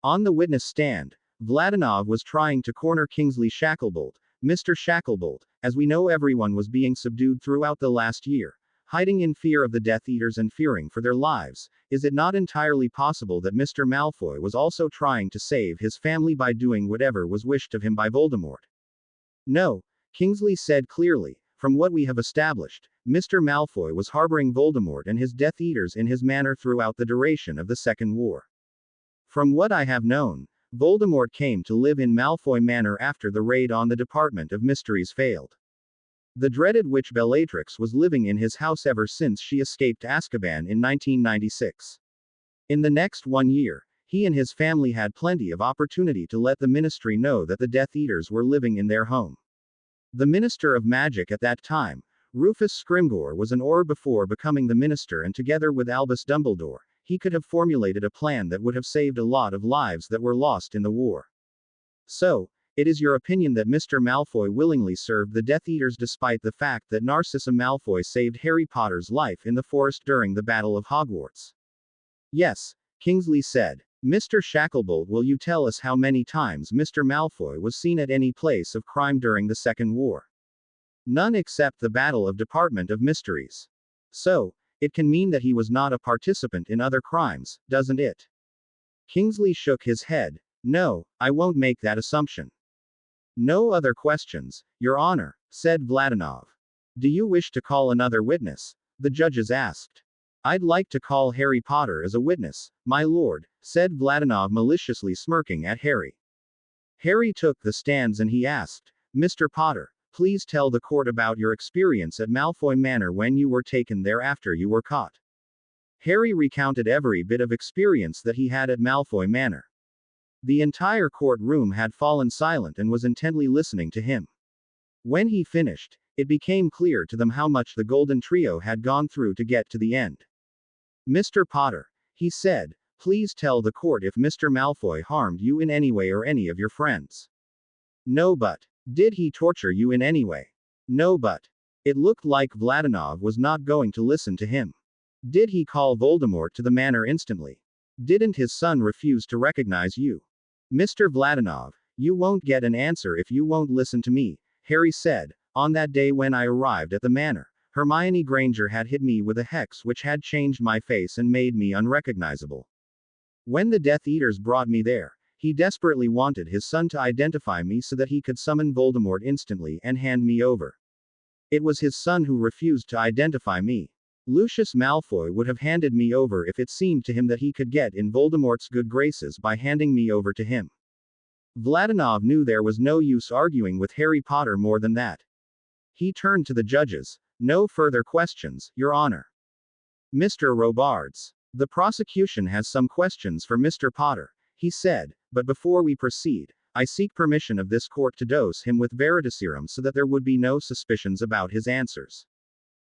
[SPEAKER 2] On the witness stand, Vladinov was trying to corner Kingsley Shacklebolt. Mr. Shacklebolt, as we know, everyone was being subdued throughout the last year, hiding in fear of the Death Eaters and fearing for their lives. Is it not entirely possible that Mr. Malfoy was also trying to save his family by doing whatever was wished of him by Voldemort? No, Kingsley said clearly. From what we have established, Mr. Malfoy was harboring Voldemort and his Death Eaters in his manor throughout the duration of the Second War. From what I have known, Voldemort came to live in Malfoy Manor after the raid on the Department of Mysteries failed. The dreaded witch Bellatrix was living in his house ever since she escaped Azkaban in 1996. In the next 1 year, he and his family had plenty of opportunity to let the Ministry know that the Death Eaters were living in their home. The Minister of Magic at that time, Rufus Scrimgeour, was an Auror before becoming the Minister, and together with Albus Dumbledore, he could have formulated a plan that would have saved a lot of lives that were lost in the war. So, it is your opinion that Mr. Malfoy willingly served the Death Eaters despite the fact that Narcissa Malfoy saved Harry Potter's life in the forest during the Battle of Hogwarts? Yes, Kingsley said. Mr. Shacklebolt, will you tell us how many times Mr. Malfoy was seen at any place of crime during the Second War? None except the Battle of Department of Mysteries. So, it can mean that he was not a participant in other crimes, doesn't it? Kingsley shook his head. No, I won't make that assumption. No other questions, Your Honor, said Vladinov. Do you wish to call another witness? The judges asked. I'd like to call Harry Potter as a witness, my lord, said Vladinov, maliciously smirking at Harry. Harry took the stands and he asked, Mr. Potter, please tell the court about your experience at Malfoy Manor when you were taken there after you were caught. Harry recounted every bit of experience that he had at Malfoy Manor. The entire courtroom had fallen silent and was intently listening to him. When he finished, it became clear to them how much the Golden Trio had gone through to get to the end. Mr. Potter, he said, please tell the court if Mr. Malfoy harmed you in any way or any of your friends. No, but did he torture you in any way? No, but it looked like Vladinov was not going to listen to him. Did he call Voldemort to the manor instantly? Didn't his son refuse to recognize you? Mr. Vladinov, you won't get an answer if you won't listen to me, Harry said. On that day when I arrived at the manor, Hermione Granger had hit me with a hex which had changed my face and made me unrecognizable. When the Death Eaters brought me there, he desperately wanted his son to identify me so that he could summon Voldemort instantly and hand me over. It was his son who refused to identify me. Lucius Malfoy would have handed me over if it seemed to him that he could get in Voldemort's good graces by handing me over to him. Vladinov knew there was no use arguing with Harry Potter more than that. He turned to the judges. No further questions, Your Honor. Mr. Robards. The prosecution has some questions for Mr. Potter, he said, but before we proceed, I seek permission of this court to dose him with Veritaserum so that there would be no suspicions about his answers.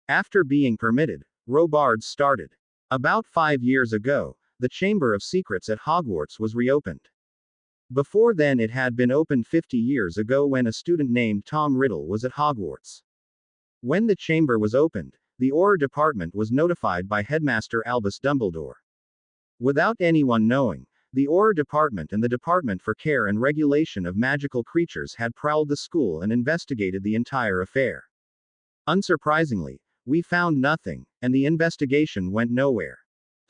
[SPEAKER 2] After being permitted, Robards started. About 5 years ago, the Chamber of Secrets at Hogwarts was reopened. Before then it had been opened 50 years ago when a student named Tom Riddle was at Hogwarts. When the chamber was opened, the Auror department was notified by Headmaster Albus Dumbledore. Without anyone knowing, the Auror department and the Department for Care and Regulation of Magical Creatures had prowled the school and investigated the entire affair. Unsurprisingly, we found nothing, and the investigation went nowhere.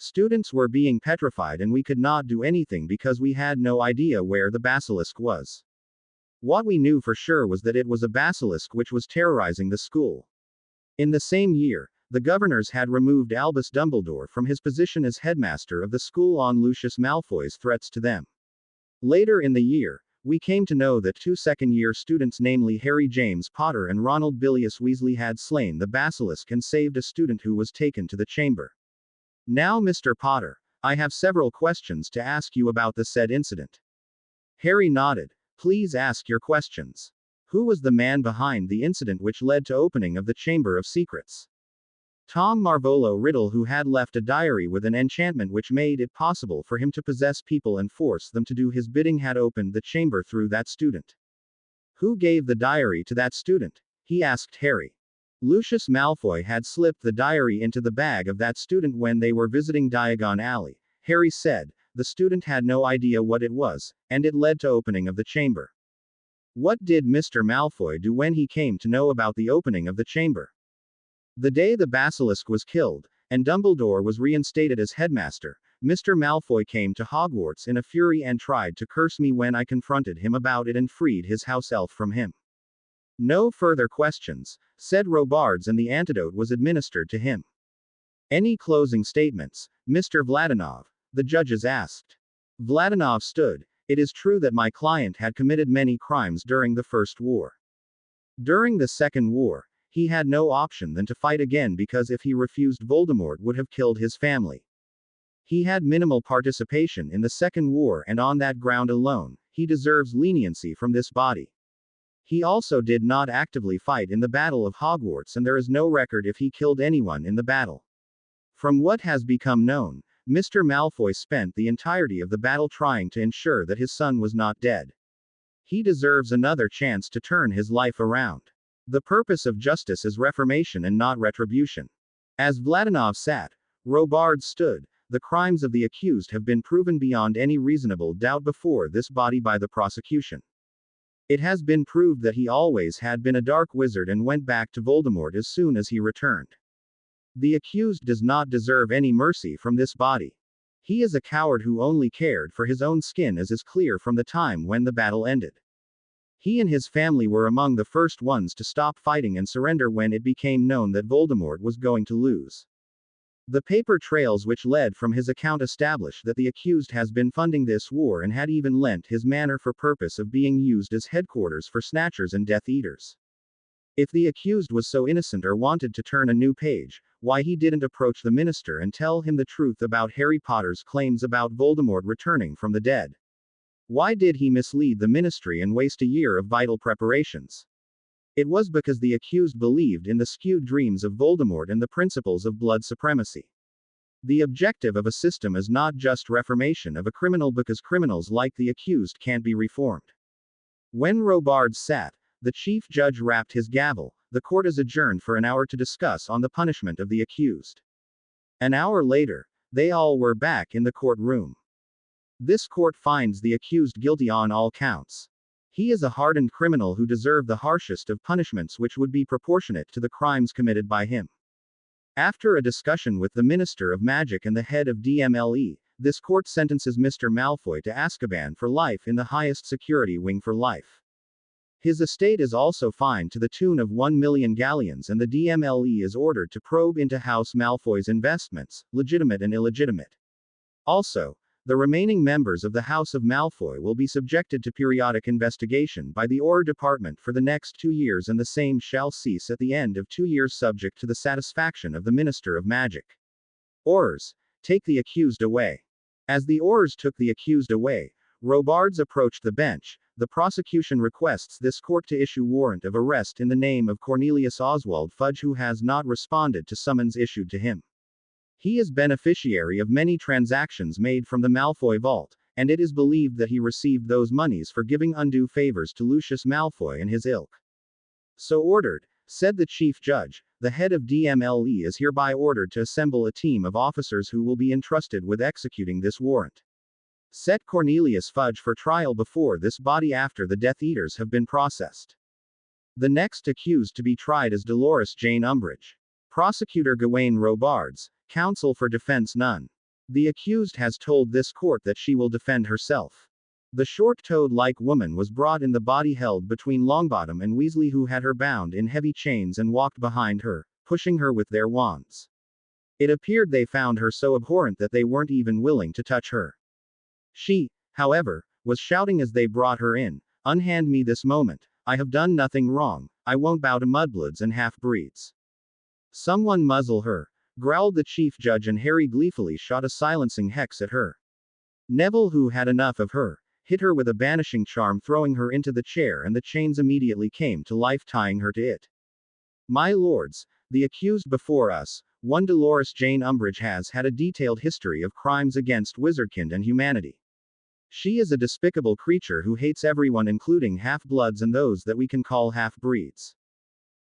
[SPEAKER 2] Students were being petrified and we could not do anything because we had no idea where the basilisk was. What we knew for sure was that it was a basilisk which was terrorizing the school. In the same year, the governors had removed Albus Dumbledore from his position as headmaster of the school on Lucius Malfoy's threats to them. Later in the year, we came to know that two second-year students, namely Harry James Potter and Ronald Bilius Weasley, had slain the basilisk and saved a student who was taken to the chamber. Now, Mr. Potter, I have several questions to ask you about the said incident. Harry nodded. Please ask your questions. Who was the man behind the incident which led to opening of the Chamber of Secrets? Tom Marvolo Riddle, who had left a diary with an enchantment which made it possible for him to possess people and force them to do his bidding, had opened the chamber through that student. Who gave the diary to that student? He asked Harry. Lucius Malfoy had slipped the diary into the bag of that student when they were visiting Diagon Alley, Harry said. The student had no idea what it was, and it led to opening of the chamber. What did Mr. Malfoy do when he came to know about the opening of the chamber? The day the basilisk was killed, and Dumbledore was reinstated as headmaster, Mr. Malfoy came to Hogwarts in a fury and tried to curse me when I confronted him about it and freed his house elf from him. No further questions, said Robards, and the antidote was administered to him. Any closing statements, Mr. Vladinov? The judges asked. Vladinov stood. It is true that my client had committed many crimes during the First War. During the Second War, he had no option than to fight again because if he refused, Voldemort would have killed his family. He had minimal participation in the Second War, and on that ground alone, he deserves leniency from this body. He also did not actively fight in the Battle of Hogwarts, and there is no record if he killed anyone in the battle. From what has become known, Mr. Malfoy spent the entirety of the battle trying to ensure that his son was not dead. He deserves another chance to turn his life around. The purpose of justice is reformation and not retribution. As Vladinov sat, Robards stood. The crimes of the accused have been proven beyond any reasonable doubt before this body by the prosecution. It has been proved that he always had been a dark wizard and went back to Voldemort as soon as he returned. The accused does not deserve any mercy from this body. He is a coward who only cared for his own skin, as is clear from the time when the battle ended. He and his family were among the first ones to stop fighting and surrender when it became known that Voldemort was going to lose. The paper trails which led from his account establish that the accused has been funding this war and had even lent his manor for purpose of being used as headquarters for Snatchers and Death Eaters. If the accused was so innocent or wanted to turn a new page, why he didn't approach the minister and tell him the truth about Harry Potter's claims about Voldemort returning from the dead? Why did he mislead the ministry and waste a year of vital preparations? It was because the accused believed in the skewed dreams of Voldemort and the principles of blood supremacy. The objective of a system is not just reformation of a criminal, because criminals like the accused can't be reformed. When Robards sat, the chief judge rapped his gavel. The court is adjourned for an hour to discuss on the punishment of the accused. An hour later, they all were back in the courtroom. This court finds the accused guilty on all counts. He is a hardened criminal who deserved the harshest of punishments, which would be proportionate to the crimes committed by him. After a discussion with the Minister of Magic and the head of DMLE, this court sentences Mr. Malfoy to Azkaban for life in the highest security wing for life. His estate is also fined to the tune of 1 million galleons, and the DMLE is ordered to probe into House Malfoy's investments, legitimate and illegitimate. Also, the remaining members of the House of Malfoy will be subjected to periodic investigation by the Auror Department for the next 2 years, and the same shall cease at the end of 2 years subject to the satisfaction of the Minister of Magic. Aurors, take the accused away. As the Aurors took the accused away, Robards approached the bench. The prosecution requests this court to issue warrant of arrest in the name of Cornelius Oswald Fudge, who has not responded to summons issued to him. He is beneficiary of many transactions made from the Malfoy vault, and it is believed that he received those monies for giving undue favors to Lucius Malfoy and his ilk. So ordered, said the chief judge. The head of DMLE is hereby ordered to assemble a team of officers who will be entrusted with executing this warrant. Set Cornelius Fudge for trial before this body after the Death Eaters have been processed. The next accused to be tried is Dolores Jane Umbridge. Prosecutor Gawain Robards. Counsel for defense none. The accused has told this court that she will defend herself. The short toad-like woman was brought in, the body held between Longbottom and Weasley, who had her bound in heavy chains and walked behind her, pushing her with their wands. It appeared they found her so abhorrent that they weren't even willing to touch her. She, however, was shouting as they brought her in, "Unhand me this moment. I have done nothing wrong. I won't bow to mudbloods and half-breeds." "Someone muzzle her," growled the chief judge, and Harry gleefully shot a silencing hex at her. Neville, who had enough of her, hit her with a banishing charm, throwing her into the chair, and the chains immediately came to life, tying her to it. "My lords, the accused before us, one Dolores Jane Umbridge, has had a detailed history of crimes against wizardkind and humanity. She is a despicable creature who hates everyone, including half-bloods and those that we can call half-breeds.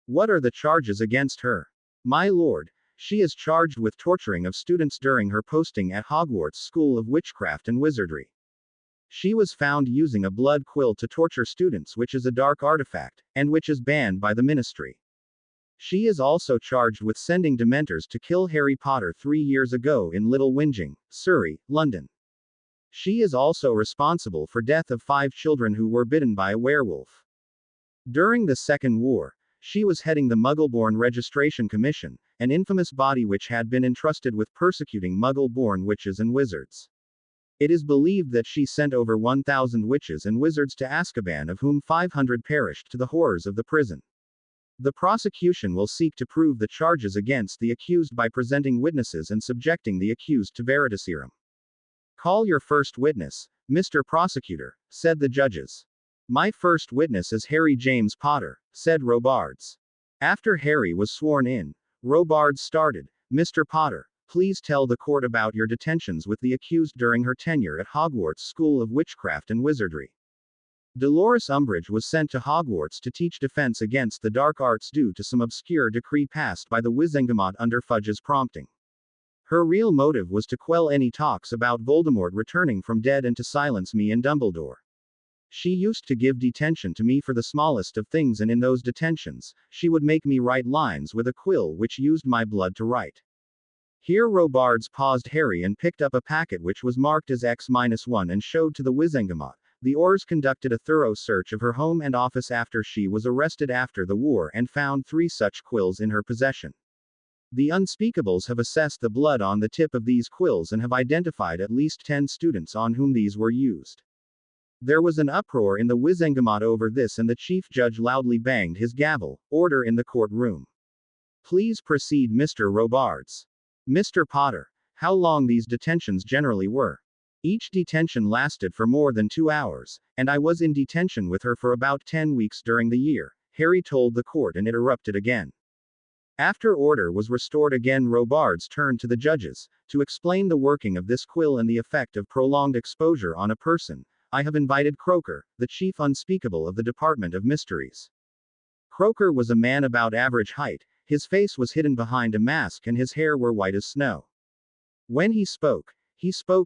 [SPEAKER 2] What are the charges against her? My lord, she is charged with torturing of students during her posting at Hogwarts School of Witchcraft and Wizardry. She was found using a blood quill to torture students, which is a dark artifact, and which is banned by the Ministry. She is also charged with sending Dementors to kill Harry Potter 3 years ago in Little Whinging, Surrey, London. She is also responsible for death of 5 children who were bitten by a werewolf. During the Second War, she was heading the Muggle-born Registration Commission, an infamous body which had been entrusted with persecuting Muggle-born witches and wizards. It is believed that she sent over 1,000 witches and wizards to Azkaban, of whom 500 perished to the horrors of the prison. The prosecution will seek to prove the charges against the accused by presenting witnesses and subjecting the accused to veritaserum. "Call your first witness, Mr. Prosecutor," said the judges. "My first witness is Harry James Potter," said Robards. After Harry was sworn in, Robards started, "Mr. Potter, please tell the court about your detentions with the accused during her tenure at Hogwarts School of Witchcraft and Wizardry." Dolores Umbridge was sent to Hogwarts to teach defense against the dark arts due to some obscure decree passed by the Wizengamot under Fudge's prompting. Her real motive was to quell any talks about Voldemort returning from dead and to silence me and Dumbledore. She used to give detention to me for the smallest of things, and in those detentions, she would make me write lines with a quill which used my blood to write. Here Robards paused Harry and picked up a packet which was marked as X-1 and showed to the Wizengamot. The Aurors conducted a thorough search of her home and office after she was arrested after the war and found 3 such quills in her possession. The Unspeakables have assessed the blood on the tip of these quills and have identified at least 10 students on whom these were used. There was an uproar in the Wizengamot over this, and the chief judge loudly banged his gavel. "Order in the courtroom. Please proceed, Mr. Robards." "Mr. Potter, how long these detentions generally were?" "Each detention lasted for more than 2 hours, and I was in detention with her for about 10 weeks during the year," Harry told the court, and it erupted again. After order was restored again, Robards turned to the judges. "To explain the working of this quill and the effect of prolonged exposure on a person, I have invited Croaker, the chief unspeakable of the Department of Mysteries." Croaker was a man about average height, his face was hidden behind a mask and his hair were white as snow. When he spoke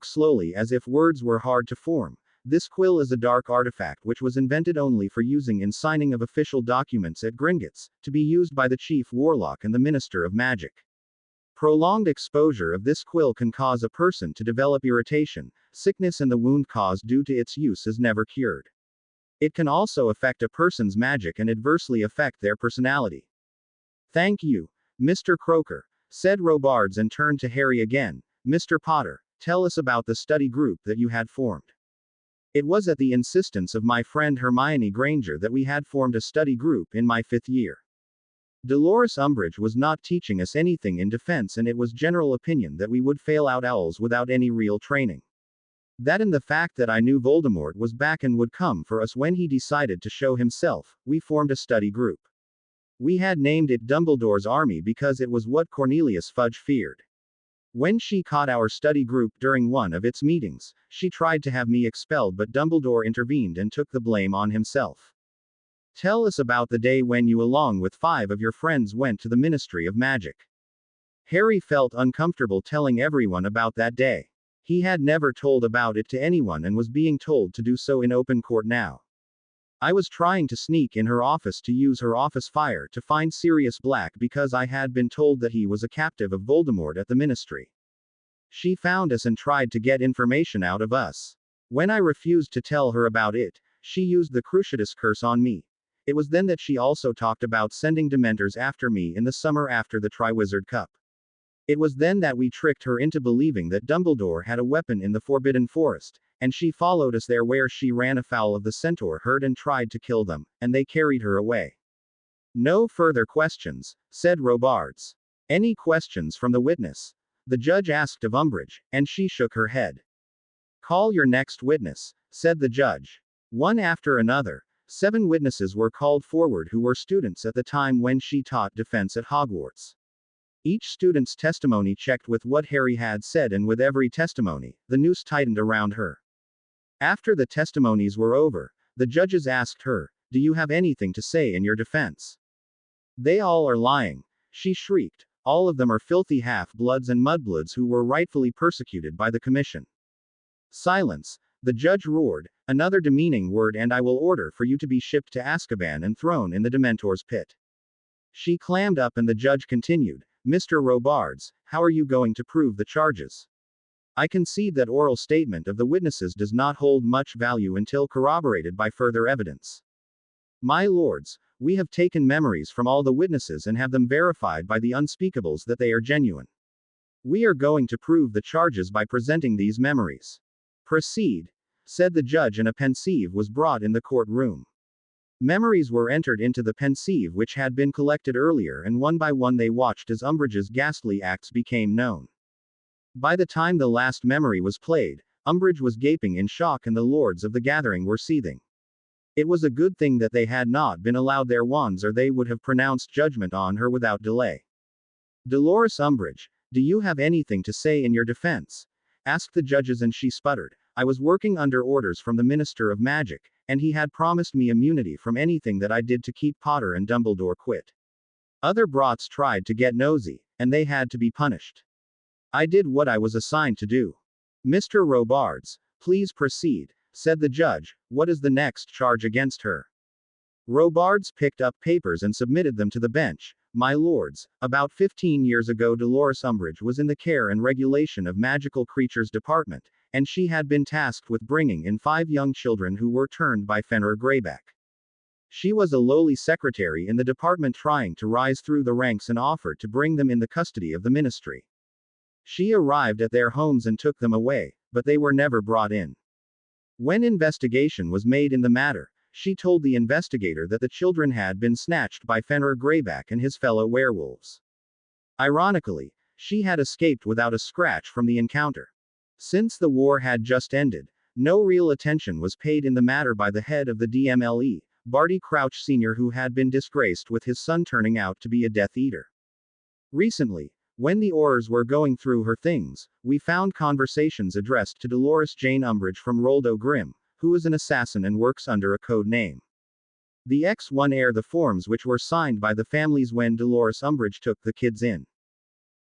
[SPEAKER 2] slowly as if words were hard to form. "This quill is a dark artifact which was invented only for using in signing of official documents at Gringotts, to be used by the chief warlock and the Minister of Magic. Prolonged exposure of this quill can cause a person to develop irritation, sickness, and the wound caused due to its use is never cured. It can also affect a person's magic and adversely affect their personality." "Thank you, Mr. Croaker," said Robards, and turned to Harry again. "Mr. Potter, tell us about the study group that you had formed." "It was at the insistence of my friend Hermione Granger that we had formed a study group in my 5th year. Dolores Umbridge was not teaching us anything in defense, and it was general opinion that we would fail out owls without any real training. That and the fact that I knew Voldemort was back and would come for us when he decided to show himself, we formed a study group. We had named it Dumbledore's Army because it was what Cornelius Fudge feared. When she caught our study group during one of its meetings, she tried to have me expelled, but Dumbledore intervened and took the blame on himself." "Tell us about the day when you, along with 5 of your friends, went to the Ministry of Magic." Harry felt uncomfortable telling everyone about that day. He had never told about it to anyone and was being told to do so in open court now. "I was trying to sneak in her office to use her office fire to find Sirius Black because I had been told that he was a captive of Voldemort at the Ministry. She found us and tried to get information out of us. When I refused to tell her about it, she used the Cruciatus curse on me. It was then that she also talked about sending Dementors after me in the summer after the Triwizard Cup. It was then that we tricked her into believing that Dumbledore had a weapon in the Forbidden Forest, and she followed us there where she ran afoul of the centaur herd and tried to kill them, and they carried her away. No further questions, said Robards. Any questions from the witness? The judge asked of Umbridge, and she shook her head. Call your next witness, said the judge. One after another, 7 witnesses were called forward who were students at the time when she taught defense at Hogwarts. Each student's testimony checked with what Harry had said, and with every testimony, the noose tightened around her. After the testimonies were over, the judges asked her, "Do you have anything to say in your defense?" "They all are lying," she shrieked. "All of them are filthy half-bloods and mudbloods who were rightfully persecuted by the commission." "Silence," the judge roared, "another demeaning word and I will order for you to be shipped to Azkaban and thrown in the Dementor's pit." She clammed up and the judge continued, "Mr. Robards, how are you going to prove the charges? I concede that oral statement of the witnesses does not hold much value until corroborated by further evidence. My lords, we have taken memories from all the witnesses and have them verified by the unspeakables that they are genuine. We are going to prove the charges by presenting these memories." "Proceed," said the judge, and a pensieve was brought in the courtroom. Memories were entered into the pensieve which had been collected earlier, and one by one they watched as Umbridge's ghastly acts became known. By the time the last memory was played, Umbridge was gaping in shock and the lords of the gathering were seething. It was a good thing that they had not been allowed their wands, or they would have pronounced judgment on her without delay. "Dolores Umbridge, do you have anything to say in your defense?" asked the judges, and she sputtered, "I was working under orders from the Minister of Magic, and he had promised me immunity from anything that I did to keep Potter and Dumbledore quit. Other brats tried to get nosy, and they had to be punished. I did what I was assigned to do." "Mr. Robards, please proceed," said the judge. "What is the next charge against her?" Robards picked up papers and submitted them to the bench. "My lords, about 15 years ago Dolores Umbridge was in the Care and Regulation of Magical Creatures Department, and she had been tasked with bringing in 5 young children who were turned by Fenrir Greyback. She was a lowly secretary in the department trying to rise through the ranks and offered to bring them in the custody of the ministry. She arrived at their homes and took them away, but they were never brought in. When investigation was made in the matter, she told the investigator that the children had been snatched by Fenrir Greyback and his fellow werewolves. Ironically, she had escaped without a scratch from the encounter. Since the war had just ended, no real attention was paid in the matter by the head of the DMLE, Barty Crouch Sr., who had been disgraced with his son turning out to be a Death Eater. Recently, when the Aurors were going through her things, we found conversations addressed to Dolores Jane Umbridge from Roldo Grimm, who is an assassin and works under a code name. The X1 are the forms which were signed by the families when Dolores Umbridge took the kids in.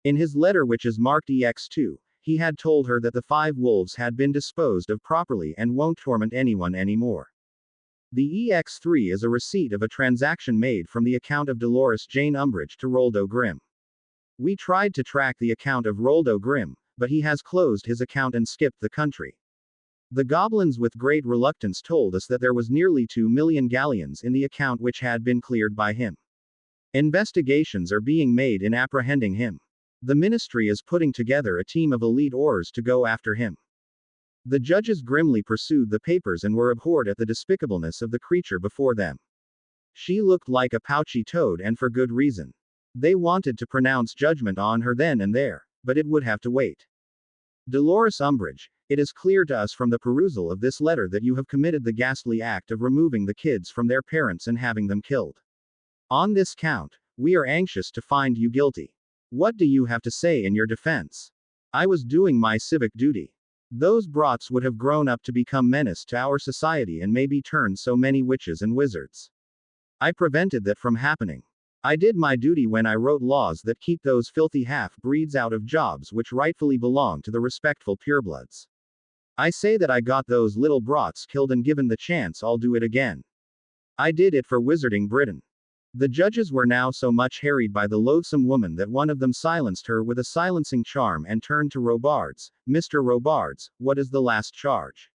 [SPEAKER 2] In his letter, which is marked EX2, he had told her that the 5 wolves had been disposed of properly and won't torment anyone anymore. The EX3 is a receipt of a transaction made from the account of Dolores Jane Umbridge to Roldo Grimm. We tried to track the account of Roldo Grimm, but he has closed his account and skipped the country. The goblins with great reluctance told us that there was nearly 2 million galleons in the account which had been cleared by him. Investigations are being made in apprehending him. The ministry is putting together a team of elite Aurors to go after him. The judges grimly pursued the papers and were abhorred at the despicableness of the creature before them. She looked like a pouchy toad, and for good reason. They wanted to pronounce judgment on her then and there, but it would have to wait. Dolores Umbridge, it is clear to us from the perusal of this letter that you have committed the ghastly act of removing the kids from their parents and having them killed. On this count, we are anxious to find you guilty. What do you have to say in your defense? I was doing my civic duty. Those brats would have grown up to become menace to our society and maybe turn so many witches and wizards. I prevented that from happening. I did my duty when I wrote laws that keep those filthy half-breeds out of jobs which rightfully belong to the respectful purebloods. I say that I got those little brats killed, and given the chance I'll do it again. I did it for Wizarding Britain. The judges were now so much harried by the loathsome woman that one of them silenced her with a silencing charm and turned to Robards. Mr. Robards, what is the last charge?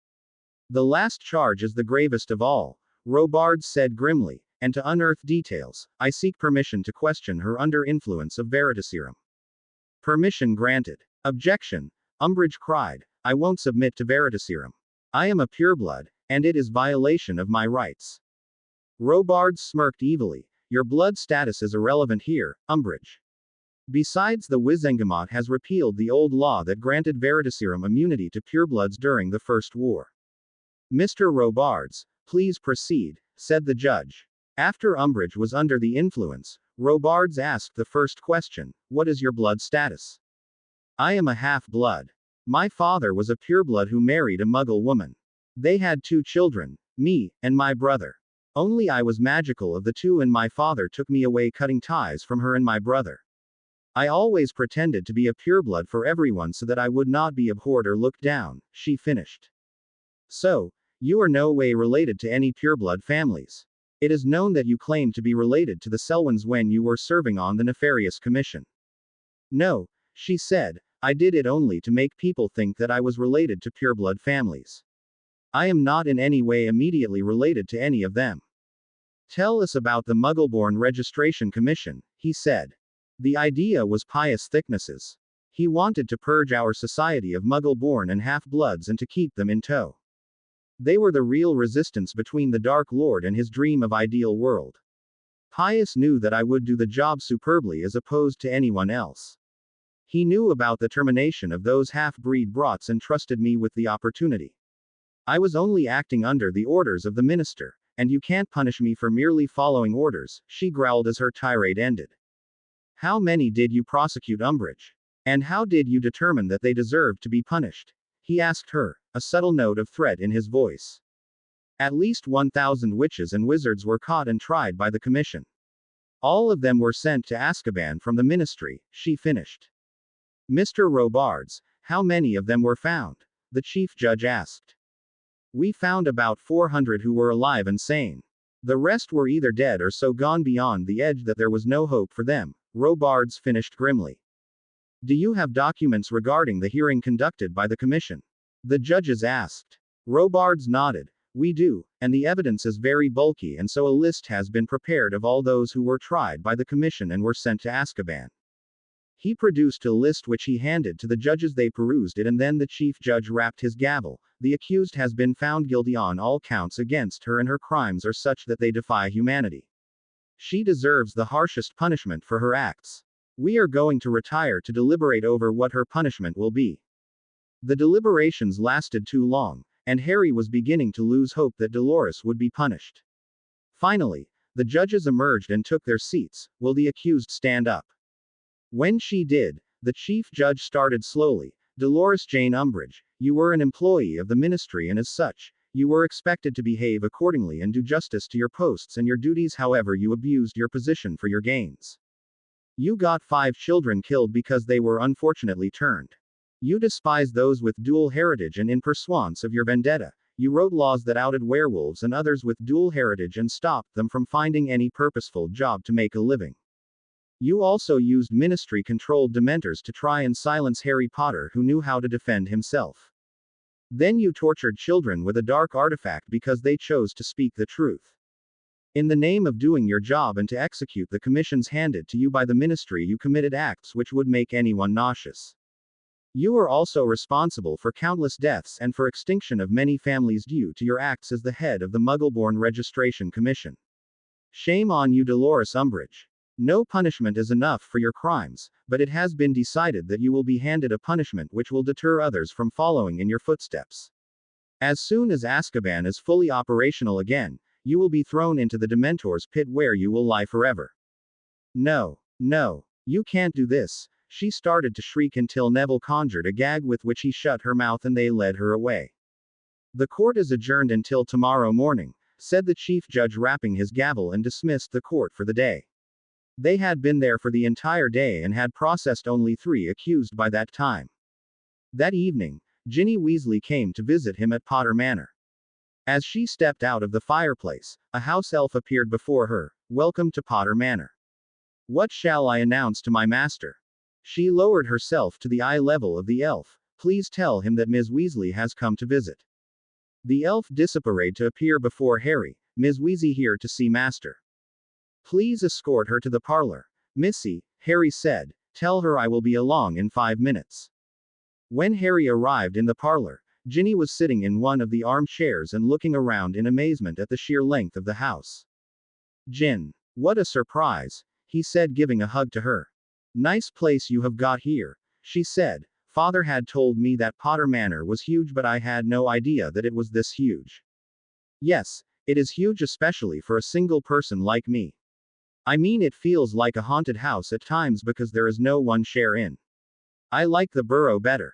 [SPEAKER 2] The last charge is the gravest of all, Robards said grimly, and to unearth details, I seek permission to question her under influence of Veritaserum. Permission granted. Objection, Umbridge cried, I won't submit to Veritaserum. I am a pureblood, and it is violation of my rights. Robards smirked evilly, your blood status is irrelevant here, Umbridge. Besides, the Wizengamot has repealed the old law that granted Veritaserum immunity to purebloods during the First War. Mr. Robards, please proceed, said the judge. After Umbridge was under the influence, Robards asked the first question, what is your blood status? I am a half-blood. My father was a pureblood who married a Muggle woman. They had 2 children, me, and my brother. Only I was magical of the 2 and my father took me away cutting ties from her and my brother. I always pretended to be a pureblood for everyone so that I would not be abhorred or looked down, she finished. So, you are no way related to any pureblood families. It is known that you claimed to be related to the Selwyns when you were serving on the Nefarious Commission. No, she said, I did it only to make people think that I was related to pureblood families. I am not in any way immediately related to any of them. Tell us about the Muggleborn Registration Commission, he said. The idea was Pius Thicknesses. He wanted to purge our society of Muggle-born and half-bloods and to keep them in tow. They were the real resistance between the Dark Lord and his dream of ideal world. Pius knew that I would do the job superbly as opposed to anyone else. He knew about the termination of those half-breed brats and trusted me with the opportunity. I was only acting under the orders of the minister, and you can't punish me for merely following orders, she growled as her tirade ended. How many did you prosecute, Umbridge? And how did you determine that they deserved to be punished? He asked her, a subtle note of threat in his voice. At least 1,000 witches and wizards were caught and tried by the commission. All of them were sent to Azkaban from the ministry, she finished. Mr. Robards, how many of them were found? The chief judge asked. We found about 400 who were alive and sane. The rest were either dead or so gone beyond the edge that there was no hope for them, Robards finished grimly. Do you have documents regarding the hearing conducted by the commission? The judges asked. Robards nodded. We do, and the evidence is very bulky, and so a list has been prepared of all those who were tried by the commission and were sent to Azkaban. He produced a list which he handed to the judges. They perused it, and then the chief judge rapped his gavel. The accused has been found guilty on all counts against her, and her crimes are such that they defy humanity. She deserves the harshest punishment for her acts. We are going to retire to deliberate over what her punishment will be. The deliberations lasted too long, and Harry was beginning to lose hope that Dolores would be punished. Finally, the judges emerged and took their seats. Will the accused stand up? When she did, the chief judge started slowly. Dolores Jane Umbridge, you were an employee of the ministry, and as such, you were expected to behave accordingly and do justice to your posts and your duties. However, you abused your position for your gains. You got 5 children killed because they were unfortunately turned. You despised those with dual heritage, and in pursuance of your vendetta, you wrote laws that outed werewolves and others with dual heritage and stopped them from finding any purposeful job to make a living. You also used ministry-controlled dementors to try and silence Harry Potter, who knew how to defend himself. Then you tortured children with a dark artifact because they chose to speak the truth. In the name of doing your job and to execute the commissions handed to you by the ministry, you committed acts which would make anyone nauseous. You are also responsible for countless deaths and for extinction of many families due to your acts as the head of the Muggleborn Registration Commission. Shame on you, Dolores Umbridge. No punishment is enough for your crimes, but it has been decided that you will be handed a punishment which will deter others from following in your footsteps. As soon as Azkaban is fully operational again, you will be thrown into the Dementor's pit where you will lie forever. No, no, you can't do this, she started to shriek until Neville conjured a gag with which he shut her mouth and they led her away. The court is adjourned until tomorrow morning, said the chief judge, rapping his gavel, and dismissed the court for the day. They had been there for the entire day and had processed only 3 accused by that time. That evening, Ginny Weasley came to visit him at Potter Manor. As she stepped out of the fireplace, a house elf appeared before her. Welcome to Potter Manor. What shall I announce to my master? She lowered herself to the eye level of the elf. Please tell him that Ms. Weasley has come to visit. The elf disappeared to appear before Harry. Ms. Weasley here to see master. Please escort her to the parlor. Missy, Harry said. Tell her I will be along in 5 minutes. When Harry arrived in the parlor, Ginny was sitting in one of the armchairs and looking around in amazement at the sheer length of the house. Gin, what a surprise, he said, giving a hug to her. Nice place you have got here, she said. Father had told me that Potter Manor was huge, but I had no idea that it was this huge. Yes, it is huge, especially for a single person like me. I mean, it feels like a haunted house at times because there is no one share in. I like the burrow better.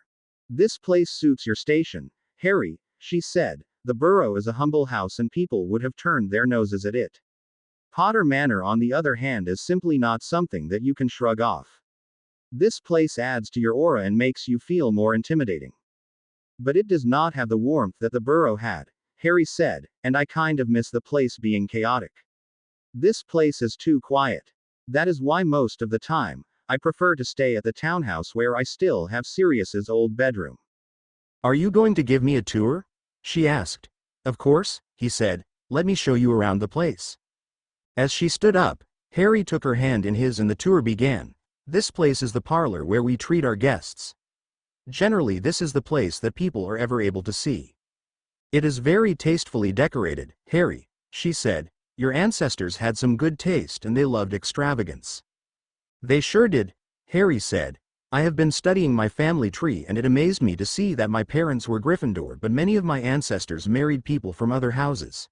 [SPEAKER 2] This place suits your station, Harry, she said. The burrow is a humble house and people would have turned their noses at it. Potter Manor, on the other hand, is simply not something that you can shrug off. This place adds to your aura and makes you feel more intimidating. But it does not have the warmth that the burrow had, Harry said, and I kind of miss the place being chaotic. This place is too quiet. That is why most of the time, I prefer to stay at the townhouse where I still have Sirius's old bedroom.
[SPEAKER 3] Are you going to give me a tour? She asked. Of course, he said. Let me show you around the place. As she stood up, Harry took her hand in his and the tour began. This place is the parlor where we treat our guests. Generally, this is the place that people are ever able to see. It is very tastefully decorated, Harry, she said. Your ancestors had some good taste and they loved extravagance. They sure did, Harry said. I have been studying my family tree and it amazed me to see that my parents were Gryffindor, but many of my ancestors married people from other houses.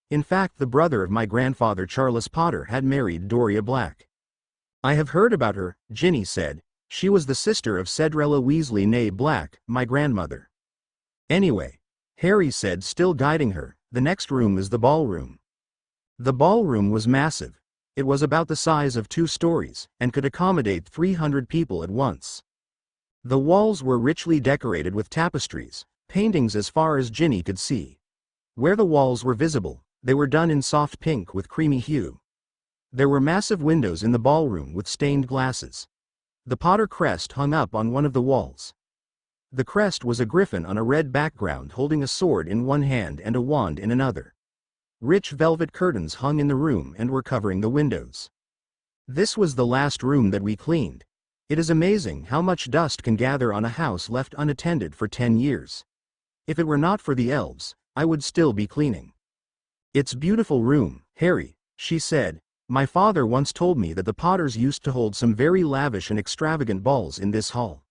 [SPEAKER 3] In fact, the brother of my grandfather Charles Potter had married Doria Black. I have heard about her, Ginny said. She was the sister of Cedrella Weasley née Black, my grandmother. Anyway, Harry said, still guiding her, the next room is the ballroom. The ballroom was massive. It was about the size of 2 stories, and could accommodate 300 people at once. The walls were richly decorated with tapestries, paintings as far as Ginny could see. Where the walls were visible, they were done in soft pink with creamy hue. There were massive windows in the ballroom with stained glasses. The Potter crest hung up on one of the walls. The crest was a griffin on a red background holding a sword in one hand and a wand in another. Rich velvet curtains hung in the room and were covering the windows. This was the last room that we cleaned. It is amazing how much dust can gather on a house left unattended for 10 years. If it were not for the elves, I would still be cleaning. It's a beautiful room, Harry, she said. My father once told me that the Potters used to hold some very lavish and extravagant balls in this hall.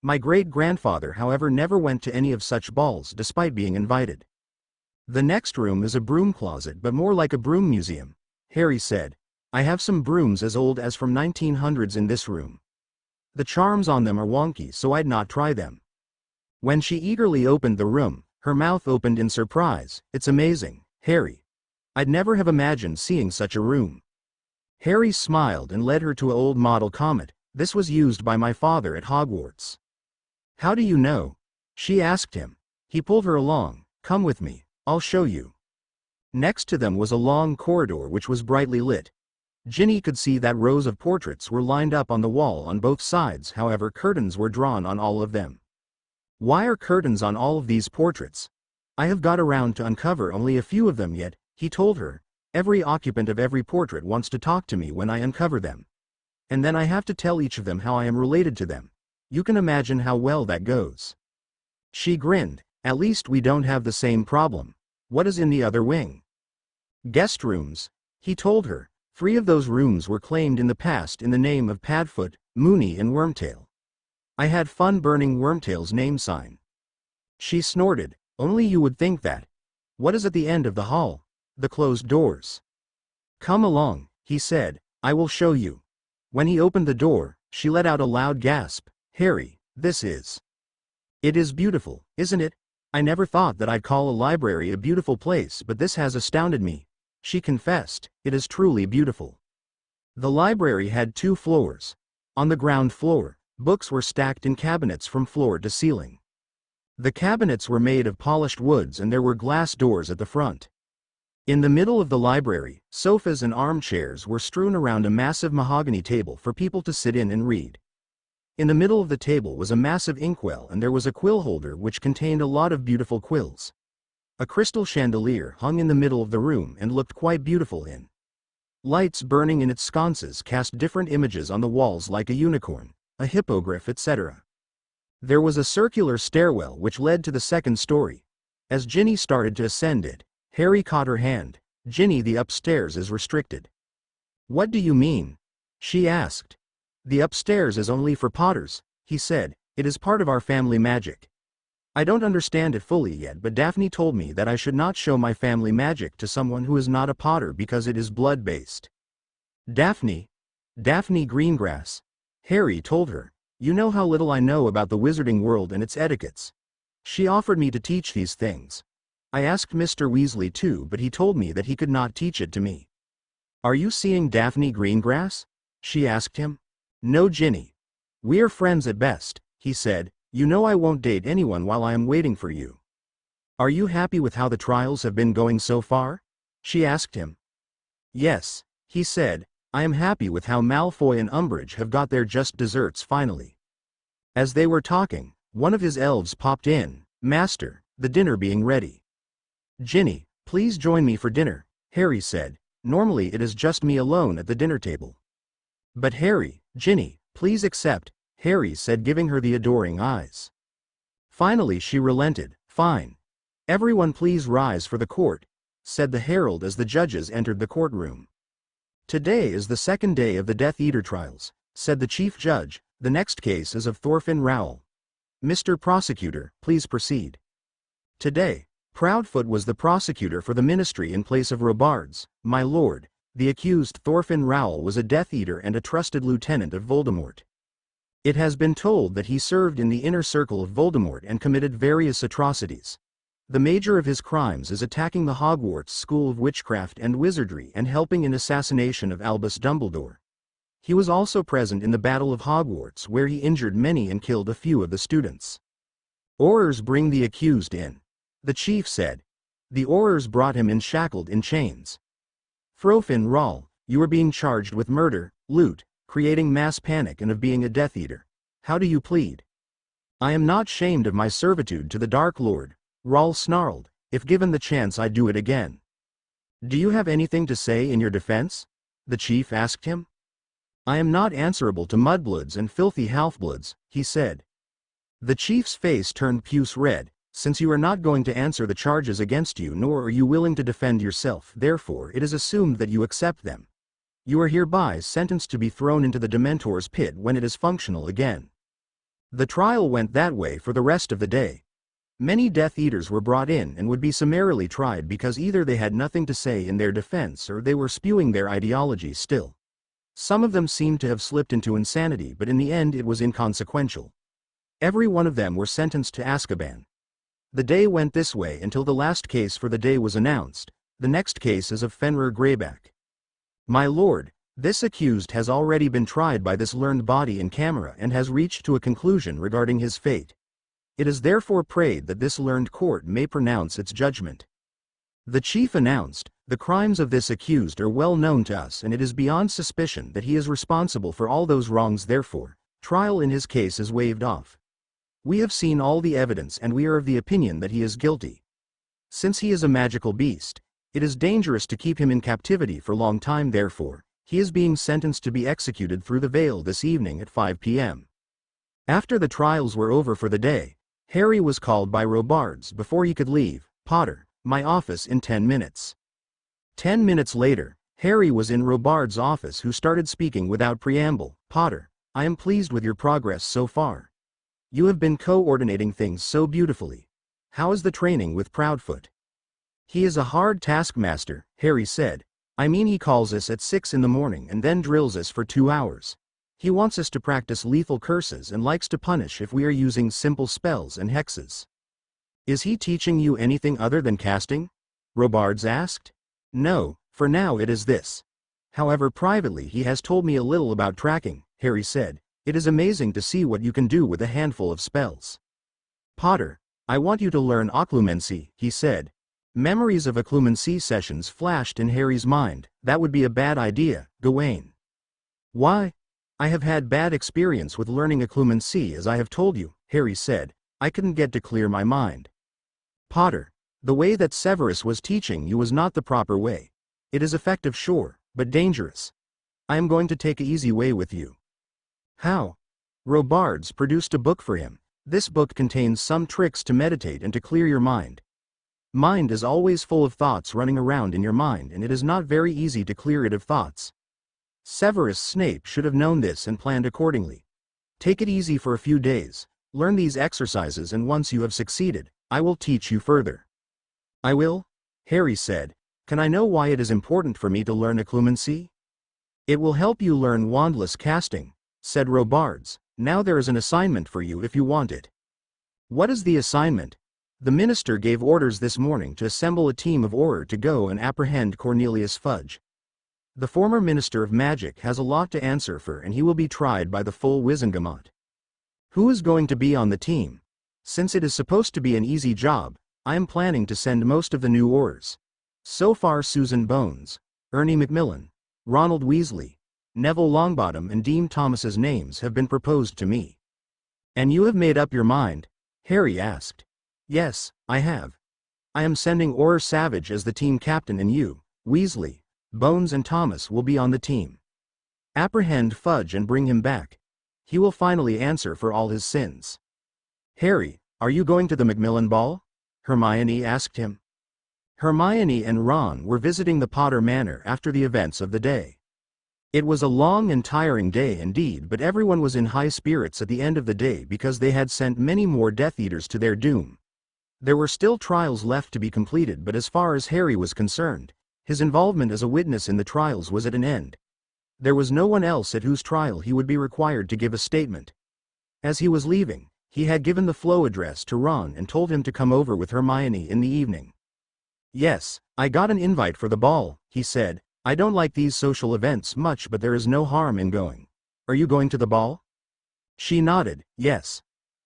[SPEAKER 3] My great-grandfather, however, never went to any of such balls despite being invited. The next room is a broom closet, but more like a broom museum, Harry said. I have some brooms as old as from 1900s in this room. The charms on them are wonky, so I'd not try them. When she eagerly opened the room, her mouth opened in surprise. It's amazing, Harry. I'd never have imagined seeing such a room. Harry smiled and led her to an old model comet. This was used by my father at Hogwarts. How do you know? She asked him. He pulled her along. Come with me, I'll show you. Next to them was a long corridor which was brightly lit. Ginny could see that rows of portraits were lined up on the wall on both sides, however curtains were drawn on all of them. Why are curtains on all of these portraits? I have got around to uncover only a few of them yet, he told her. Every occupant of every portrait wants to talk to me when I uncover them. And then I have to tell each of them how I am related to them. You can imagine how well that goes. She grinned. At least we don't have the same problem. What is in the other wing? Guest rooms, he told her. 3 of those rooms were claimed in the past in the name of Padfoot, Moony and Wormtail. I had fun burning Wormtail's name sign. She snorted. Only you would think that. What is at the end of the hall? The closed doors. Come along, he said. I will show you. When he opened the door, she let out a loud gasp. Harry, this is. It is beautiful, isn't it? I never thought that I'd call a library a beautiful place, but this has astounded me. She confessed. It is truly beautiful. The library had 2 floors. On the ground floor, books were stacked in cabinets from floor to ceiling. The cabinets were made of polished woods and there were glass doors at the front. In the middle of the library, sofas and armchairs were strewn around a massive mahogany table for people to sit in and read. In the middle of the table was a massive inkwell and there was a quill holder which contained a lot of beautiful quills. A crystal chandelier hung in the middle of the room and looked quite beautiful in. Lights burning in its sconces cast different images on the walls like a unicorn, a hippogriff, etc. There was a circular stairwell which led to the second story. As Ginny started to ascend it, Harry caught her hand. "Ginny, the upstairs is restricted." "What do you mean?" she asked. "The upstairs is only for Potters," he said. "It is part of our family magic. I don't understand it fully yet, but Daphne told me that I should not show my family magic to someone who is not a Potter because it is blood-based." "Daphne? Daphne Greengrass," Harry told her. "You know how little I know about the wizarding world and its etiquettes. She offered me to teach these things. I asked Mr. Weasley too, but he told me that he could not teach it to me." "Are you seeing Daphne Greengrass?" she asked him. "No, Ginny. We are friends at best," he said. "You know I won't date anyone while I am waiting for you." "Are you happy with how the trials have been going so far?" she asked him. "Yes," he said, "I am happy with how Malfoy and Umbridge have got their just desserts finally." As they were talking, one of his elves popped in. "Master, the dinner being ready." "Ginny, please join me for dinner," Harry said. "Normally it is just me alone at the dinner table." "But Harry, Ginny, please accept," Harry said, giving her the adoring eyes. Finally she relented. "Fine. Everyone please rise for the court," said the herald as the judges entered the courtroom. "Today is the second day of the Death Eater trials," said the chief judge. "The next case is of Thorfinn Rowell. Mr. Prosecutor, please proceed." Today, Proudfoot was the prosecutor for the ministry in place of Robards. "My lord, the accused Thorfinn Rowell was a Death Eater and a trusted lieutenant of Voldemort. It has been told that he served in the inner circle of Voldemort and committed various atrocities. The major of his crimes is attacking the Hogwarts School of Witchcraft and Wizardry and helping in assassination of Albus Dumbledore. He was also present in the Battle of Hogwarts where he injured many and killed a few of the students." "Aurors, bring the accused in," the chief said. The Aurors brought him in shackled in chains. "Thorfinn Rowell, you are being charged with murder, loot, creating mass panic and of being a Death Eater. How do you plead?" "I am not ashamed of my servitude to the Dark Lord," Rowell snarled. "If given the chance I'd do it again." "Do you have anything to say in your defense?" the chief asked him. "I am not answerable to mudbloods and filthy half-bloods," he said. The chief's face turned puce red. "Since you are not going to answer the charges against you nor are you willing to defend yourself, therefore it is assumed that you accept them. You are hereby sentenced to be thrown into the Dementor's pit when it is functional again." The trial went that way for the rest of the day. Many Death Eaters were brought in and would be summarily tried because either they had nothing to say in their defense or they were spewing their ideology still. Some of them seemed to have slipped into insanity, but in the end it was inconsequential. Every one of them were sentenced to Azkaban. The day went this way until the last case for the day was announced. The next case is of Fenrir Greyback. "My lord, this accused has already been tried by this learned body in camera and has reached to a conclusion regarding his fate. It is therefore prayed that this learned court may pronounce its judgment." The chief announced, "The crimes of this accused are well known to us and it is beyond suspicion that he is responsible for all those wrongs, therefore, trial in his case is waived off. We have seen all the evidence and we are of the opinion that he is guilty. Since he is a magical beast, it is dangerous to keep him in captivity for long time, therefore, he is being sentenced to be executed through the veil this evening at 5 p.m. After the trials were over for the day, Harry was called by Robards before he could leave. "Potter, my office in 10 minutes. 10 minutes later, Harry was in Robards' office, who started speaking without preamble. "Potter, I am pleased with your progress so far. You have been coordinating things so beautifully. How is the training with Proudfoot?" "He is a hard taskmaster," Harry said. "I mean, he calls us at 6 in the morning and then drills us for 2 hours. He wants us to practice lethal curses and likes to punish if we are using simple spells and hexes." "Is he teaching you anything other than casting?" Robards asked. "No, for now it is this. However, privately he has told me a little about tracking," Harry said. "It is amazing to see what you can do with a handful of spells." "Potter, I want you to learn occlumency, he said. Memories of occlumency sessions flashed in Harry's mind. That would be a bad idea, Gawain. Why? I have had bad experience with learning occlumency, as I have told you, Harry said. I couldn't get to clear my mind. Potter, the way that Severus was teaching you was not the proper way. It is effective, sure, but dangerous. I am going to take an easy way with you. How? Robards produced a book for him. This book contains some tricks to meditate and to clear your mind. Mind is always full of thoughts running around in your mind, and it is not very easy to clear it of thoughts. Severus Snape should have known this and planned accordingly. Take it easy for a few days, learn these exercises, and once you have succeeded, I will teach you further. I will? Harry said. Can I know why it is important for me to learn occlumency? It will help you learn wandless casting, said Robards. Now there is an assignment for you if you want it. What is the assignment? The minister gave orders this morning to assemble a team of Auror to go and apprehend Cornelius Fudge. The former Minister of Magic has a lot to answer for, and he will be tried by the full Wizengamot. Who is going to be on the team? Since it is supposed to be an easy job, I am planning to send most of the new Aurors. So far Susan Bones, Ernie Macmillan, Ronald Weasley, Neville Longbottom and Dean Thomas's names have been proposed to me. And you have made up your mind? Harry asked. Yes, I have. I am sending Auror Savage as the team captain, and you, Weasley, Bones and Thomas will be on the team. Apprehend Fudge and bring him back. He will finally answer for all his sins. Harry, are you going to the Macmillan ball? Hermione asked him. Hermione and Ron were visiting the Potter Manor after the events of the day. It was a long and tiring day indeed, but everyone was in high spirits at the end of the day because they had sent many more Death Eaters to their doom. There were still trials left to be completed, but as far as Harry was concerned, his involvement as a witness in the trials was at an end. There was no one else at whose trial he would be required to give a statement. As he was leaving, he had given the flow address to Ron and told him to come over with Hermione in the evening. Yes, I got an invite for the ball, he said. I don't like these social events much, but there is no harm in going. Are you going to the ball? She nodded, yes.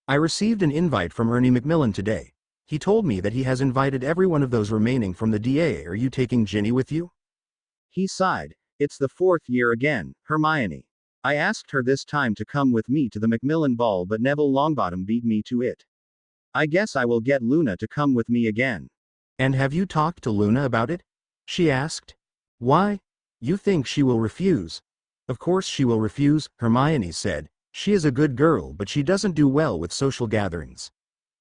[SPEAKER 3] I received an invite from Ernie Macmillan today. He told me that he has invited every one of those remaining from the DA. Are you taking Ginny with you?
[SPEAKER 2] He sighed. It's the fourth year again, Hermione. I asked her this time to come with me to the Macmillan ball, but Neville Longbottom beat me to it. I guess I will get Luna to come with me again.
[SPEAKER 3] And have you talked to Luna about it? She asked. Why? You think she will refuse? Of course she will refuse, Hermione said. She is a good girl, but she doesn't do well with social gatherings.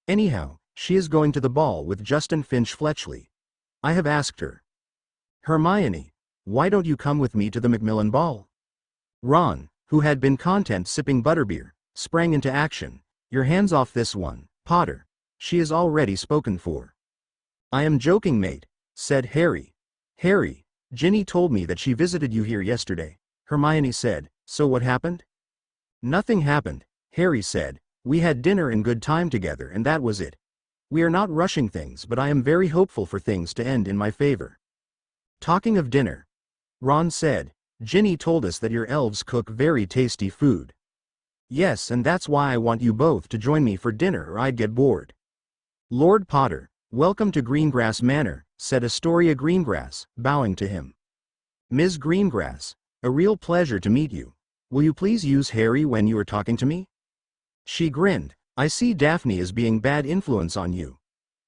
[SPEAKER 3] Anyhow, she is going to the ball with Justin Finch Fletchley. I have asked her. Hermione, why don't you come with me to the Macmillan ball? Ron, who had been content sipping butterbeer, sprang into action. Your hands off this one, Potter. She is already spoken for. I am joking, mate, said Harry. Harry, Ginny told me that she visited you here yesterday, Hermione said. So what happened? Nothing happened, Harry said. We had dinner and good time together, and that was it. We are not rushing things, but I am very hopeful for things to end in my favor. Talking of dinner, Ron said, Ginny told us that your elves cook very tasty food. Yes, and that's why I want you both to join me for dinner, or I'd get bored. Lord Potter, welcome to Greengrass Manor, said Astoria Greengrass, bowing to him. Ms. Greengrass, a real pleasure to meet you. Will you please use Harry when you are talking to me? She grinned. I see Daphne is being bad influence on you.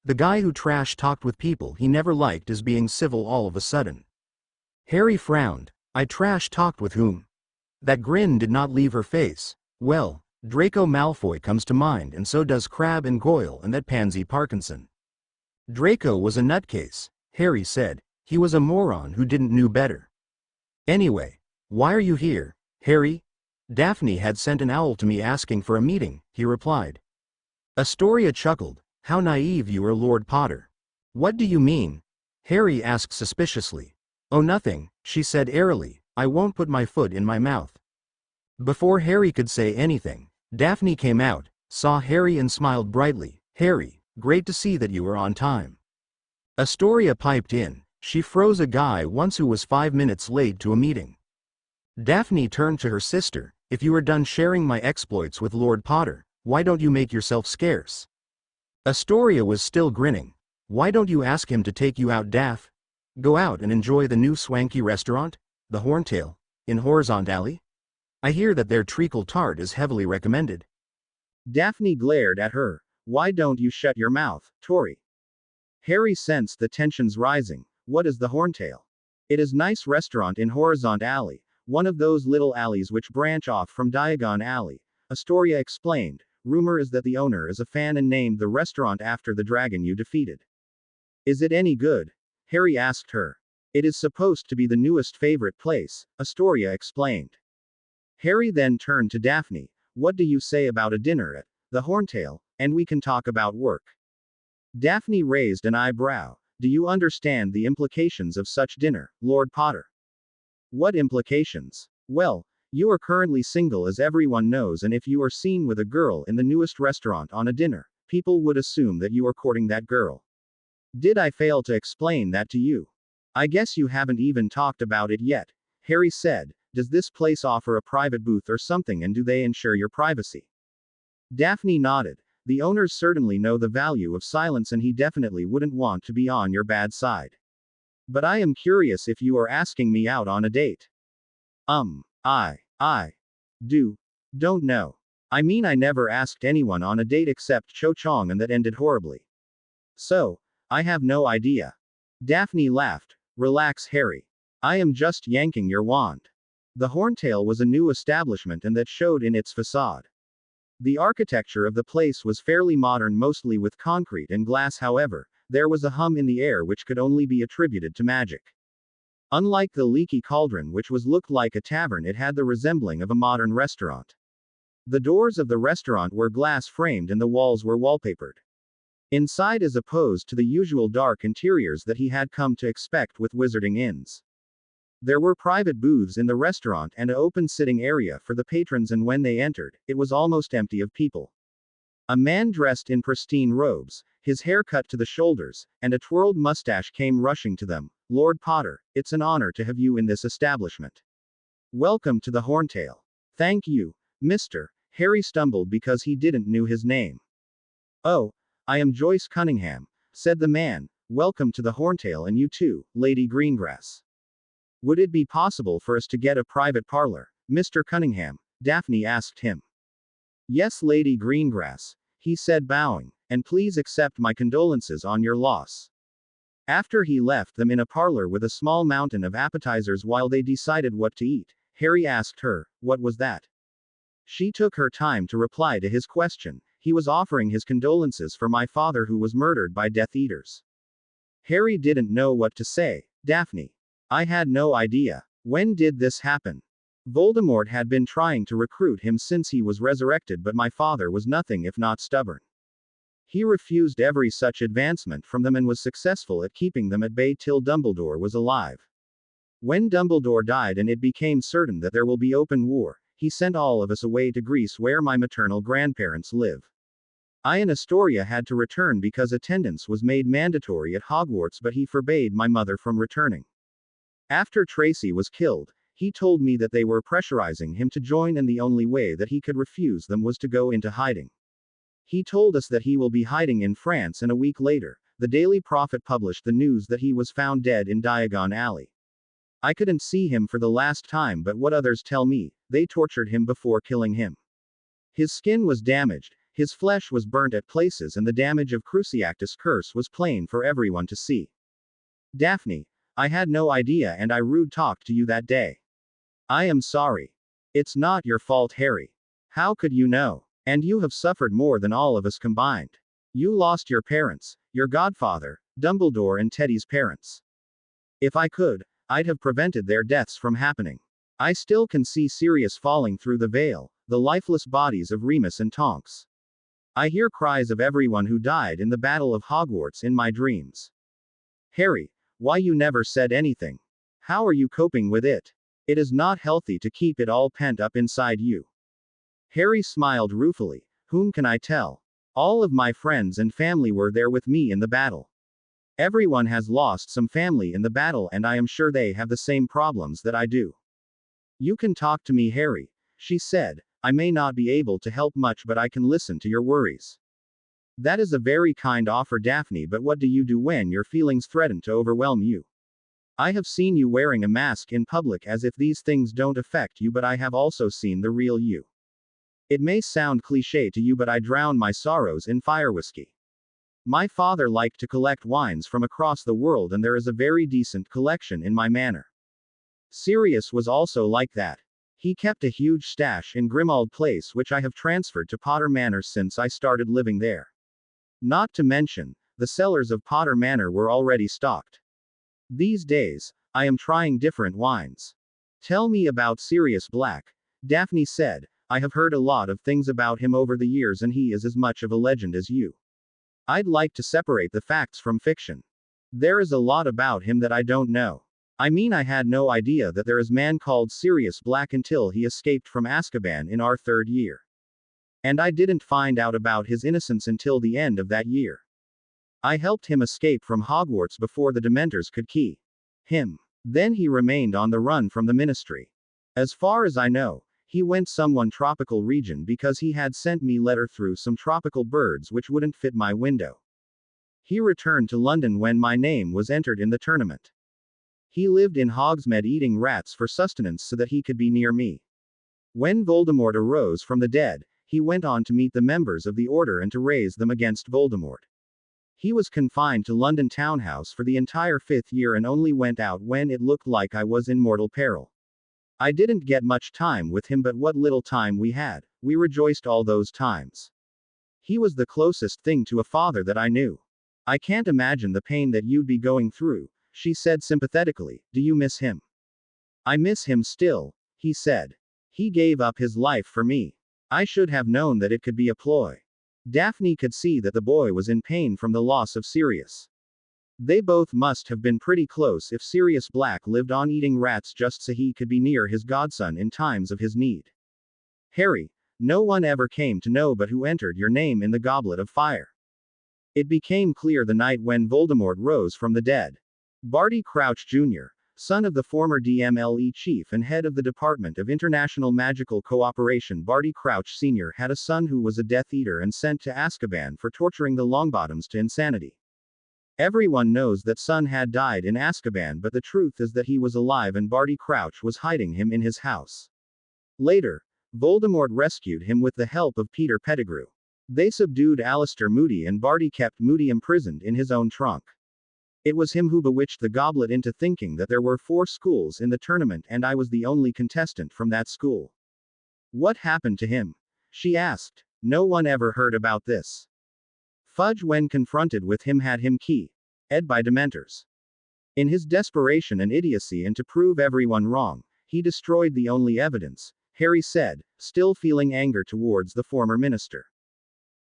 [SPEAKER 3] The guy who trash-talked with people he never liked is being civil all of a sudden. Harry frowned. I trash-talked with whom? That grin did not leave her face. Well, Draco Malfoy comes to mind, and so does Crabbe and Goyle and that pansy Parkinson. Draco was a nutcase, Harry said. He was a moron who didn't know better. Anyway, why are you here, Harry? Daphne had sent an owl to me asking for a meeting, he replied. Astoria chuckled. How naive you are, Lord Potter. What do you mean? Harry asked suspiciously. Oh, nothing, she said airily. I won't put my foot in my mouth. Before Harry could say anything, Daphne came out, saw Harry and smiled brightly. Harry, great to see that you were on time. Astoria piped in. She froze a guy once who was 5 minutes late to a meeting. Daphne turned to her sister. If you are done sharing my exploits with Lord Potter, why don't you make yourself scarce? Astoria was still grinning. Why don't you ask him to take you out, Daff? Go out and enjoy the new swanky restaurant, the Horntail, in Horizont Alley? I hear that their treacle tart is heavily recommended.
[SPEAKER 2] Daphne glared at her. Why don't you shut your mouth, Tori? Harry sensed the tensions rising. What is the Horntail? It is nice restaurant in Horizont Alley, one of those little alleys which branch off from Diagon Alley, Astoria explained. Rumor is that the owner is a fan and named the restaurant after the dragon you defeated. Is it any good? Harry asked her. It is supposed to be the newest favorite place, Astoria explained. Harry then turned to Daphne. What do you say about a dinner at the Horntail, and we can talk about work? Daphne raised an eyebrow. Do you understand the implications of such dinner, Lord Potter? What implications? Well, you are currently single as everyone knows, and if you are seen with a girl in the newest restaurant on a dinner, people would assume that you are courting that girl. Did I fail to explain that to you? I guess you haven't even talked about it yet, Harry said. Does this place offer a private booth or something, and do they ensure your privacy? Daphne nodded. The owners certainly know the value of silence, and he definitely wouldn't want to be on your bad side. But I am curious if you are asking me out on a date. I don't know. I mean, I never asked anyone on a date except Cho Chong, and that ended horribly. So, I have no idea. Daphne laughed. Relax, Harry. I am just yanking your wand. The Horntail was a new establishment, and that showed in its facade. The architecture of the place was fairly modern, mostly with concrete and glass. However, there was a hum in the air which could only be attributed to magic. Unlike the leaky cauldron, which looked like a tavern, it had the resembling of a modern restaurant. The doors of the restaurant were glass framed and the walls were wallpapered. Inside, as opposed to the usual dark interiors that he had come to expect with wizarding inns. There were private booths in the restaurant and an open sitting area for the patrons, and when they entered, it was almost empty of people. A man dressed in pristine robes, his hair cut to the shoulders, and a twirled mustache came rushing to them. Lord Potter, it's an honor to have you in this establishment. Welcome to the Horntail. Thank you, Mr. Harry stumbled because he didn't know his name. Oh, I am Joyce Cunningham, said the man. Welcome to the Horntail, and you too, Lady Greengrass. Would it be possible for us to get a private parlor, Mr. Cunningham? Daphne asked him. Yes, Lady Greengrass, he said, bowing, and please accept my condolences on your loss. After he left them in a parlor with a small mountain of appetizers while they decided what to eat, Harry asked her, what was that? She took her time to reply to his question. He was offering his condolences for my father, who was murdered by Death Eaters. Harry didn't know what to say. Daphne. I had no idea. When did this happen? Voldemort had been trying to recruit him since he was resurrected, but my father was nothing if not stubborn. He refused every such advancement from them and was successful at keeping them at bay till Dumbledore was alive. When Dumbledore died and it became certain that there will be open war, he sent all of us away to Greece, where my maternal grandparents live. I and Astoria had to return because attendance was made mandatory at Hogwarts, but he forbade my mother from returning. After Tracy was killed, he told me that they were pressurizing him to join, and the only way that he could refuse them was to go into hiding. He told us that he will be hiding in France, and a week later, the Daily Prophet published the news that he was found dead in Diagon Alley. I couldn't see him for the last time, but what others tell me, they tortured him before killing him. His skin was damaged, his flesh was burnt at places, and the damage of Cruciatus' curse was plain for everyone to see. Daphne, I had no idea, and I rude talked to you that day. I am sorry. It's not your fault, Harry. How could you know? And you have suffered more than all of us combined. You lost your parents, your godfather, Dumbledore, and Teddy's parents. If I could, I'd have prevented their deaths from happening. I still can see Sirius falling through the veil, the lifeless bodies of Remus and Tonks. I hear cries of everyone who died in the Battle of Hogwarts in my dreams. Harry, why you never said anything? How are you coping with it? It is not healthy to keep it all pent up inside you. Harry smiled ruefully. Whom can I tell? All of my friends and family were there with me in the battle. Everyone has lost some family in the battle, and I am sure they have the same problems that I do. You can talk to me, Harry, she said. I may not be able to help much, but I can listen to your worries. That is a very kind offer, Daphne, but what do you do when your feelings threaten to overwhelm you? I have seen you wearing a mask in public as if these things don't affect you, but I have also seen the real you. It may sound cliche to you, but I drown my sorrows in fire whiskey. My father liked to collect wines from across the world, and there is a very decent collection in my manor. Sirius was also like that. He kept a huge stash in Grimald Place, which I have transferred to Potter Manor since I started living there. Not to mention, the cellars of Potter Manor were already stocked. These days, I am trying different wines. Tell me about Sirius Black, Daphne said. I have heard a lot of things about him over the years, and he is as much of a legend as you. I'd like to separate the facts from fiction. There is a lot about him that I don't know. I mean, I had no idea that there is a man called Sirius Black until he escaped from Azkaban in our 3rd year. And I didn't find out about his innocence until the end of that year. I helped him escape from Hogwarts before the Dementors could key him. Then he remained on the run from the Ministry. As far as I know, he went someone tropical region because he had sent me letter through some tropical birds which wouldn't fit my window. He returned to London when my name was entered in the tournament. He lived in Hogsmeade eating rats for sustenance so that he could be near me. When Voldemort arose from the dead, he went on to meet the members of the Order and to raise them against Voldemort. He was confined to London Townhouse for the entire 5th year and only went out when it looked like I was in mortal peril. I didn't get much time with him, but what little time we had, we rejoiced all those times. He was the closest thing to a father that I knew. I can't imagine the pain that you'd be going through, she said sympathetically. Do you miss him? I miss him still, he said. He gave up his life for me. I should have known that it could be a ploy. Daphne could see that the boy was in pain from the loss of Sirius. They both must have been pretty close if Sirius Black lived on eating rats just so he could be near his godson in times of his need. Harry, no one ever came to know but who entered your name in the Goblet of Fire. It became clear the night when Voldemort rose from the dead. Barty Crouch Jr., son of the former DMLE chief and head of the Department of International Magical Cooperation, Barty Crouch Sr. had a son who was a Death Eater and sent to Azkaban for torturing the Longbottoms to insanity. Everyone knows that son had died in Azkaban, but the truth is that he was alive and Barty Crouch was hiding him in his house. Later, Voldemort rescued him with the help of Peter Pettigrew. They subdued Alistair Moody and Barty kept Moody imprisoned in his own trunk. It was him who bewitched the goblet into thinking that there were 4 schools in the tournament and I was the only contestant from that school. What happened to him? She asked. No one ever heard about this. Fudge, when confronted with him, had him keyed by Dementors. In his desperation and idiocy and to prove everyone wrong, he destroyed the only evidence, Harry said, still feeling anger towards the former minister.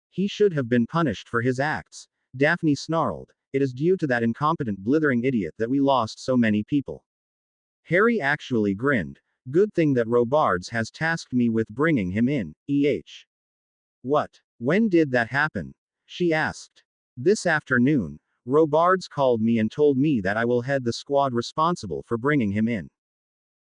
[SPEAKER 2] He should have been punished for his acts, Daphne snarled. It is due to that incompetent blithering idiot that we lost so many people. Harry actually grinned. Good thing that Robards has tasked me with bringing him in, What? When did that happen? She asked. This afternoon, Robards called me and told me that I will head the squad responsible for bringing him in.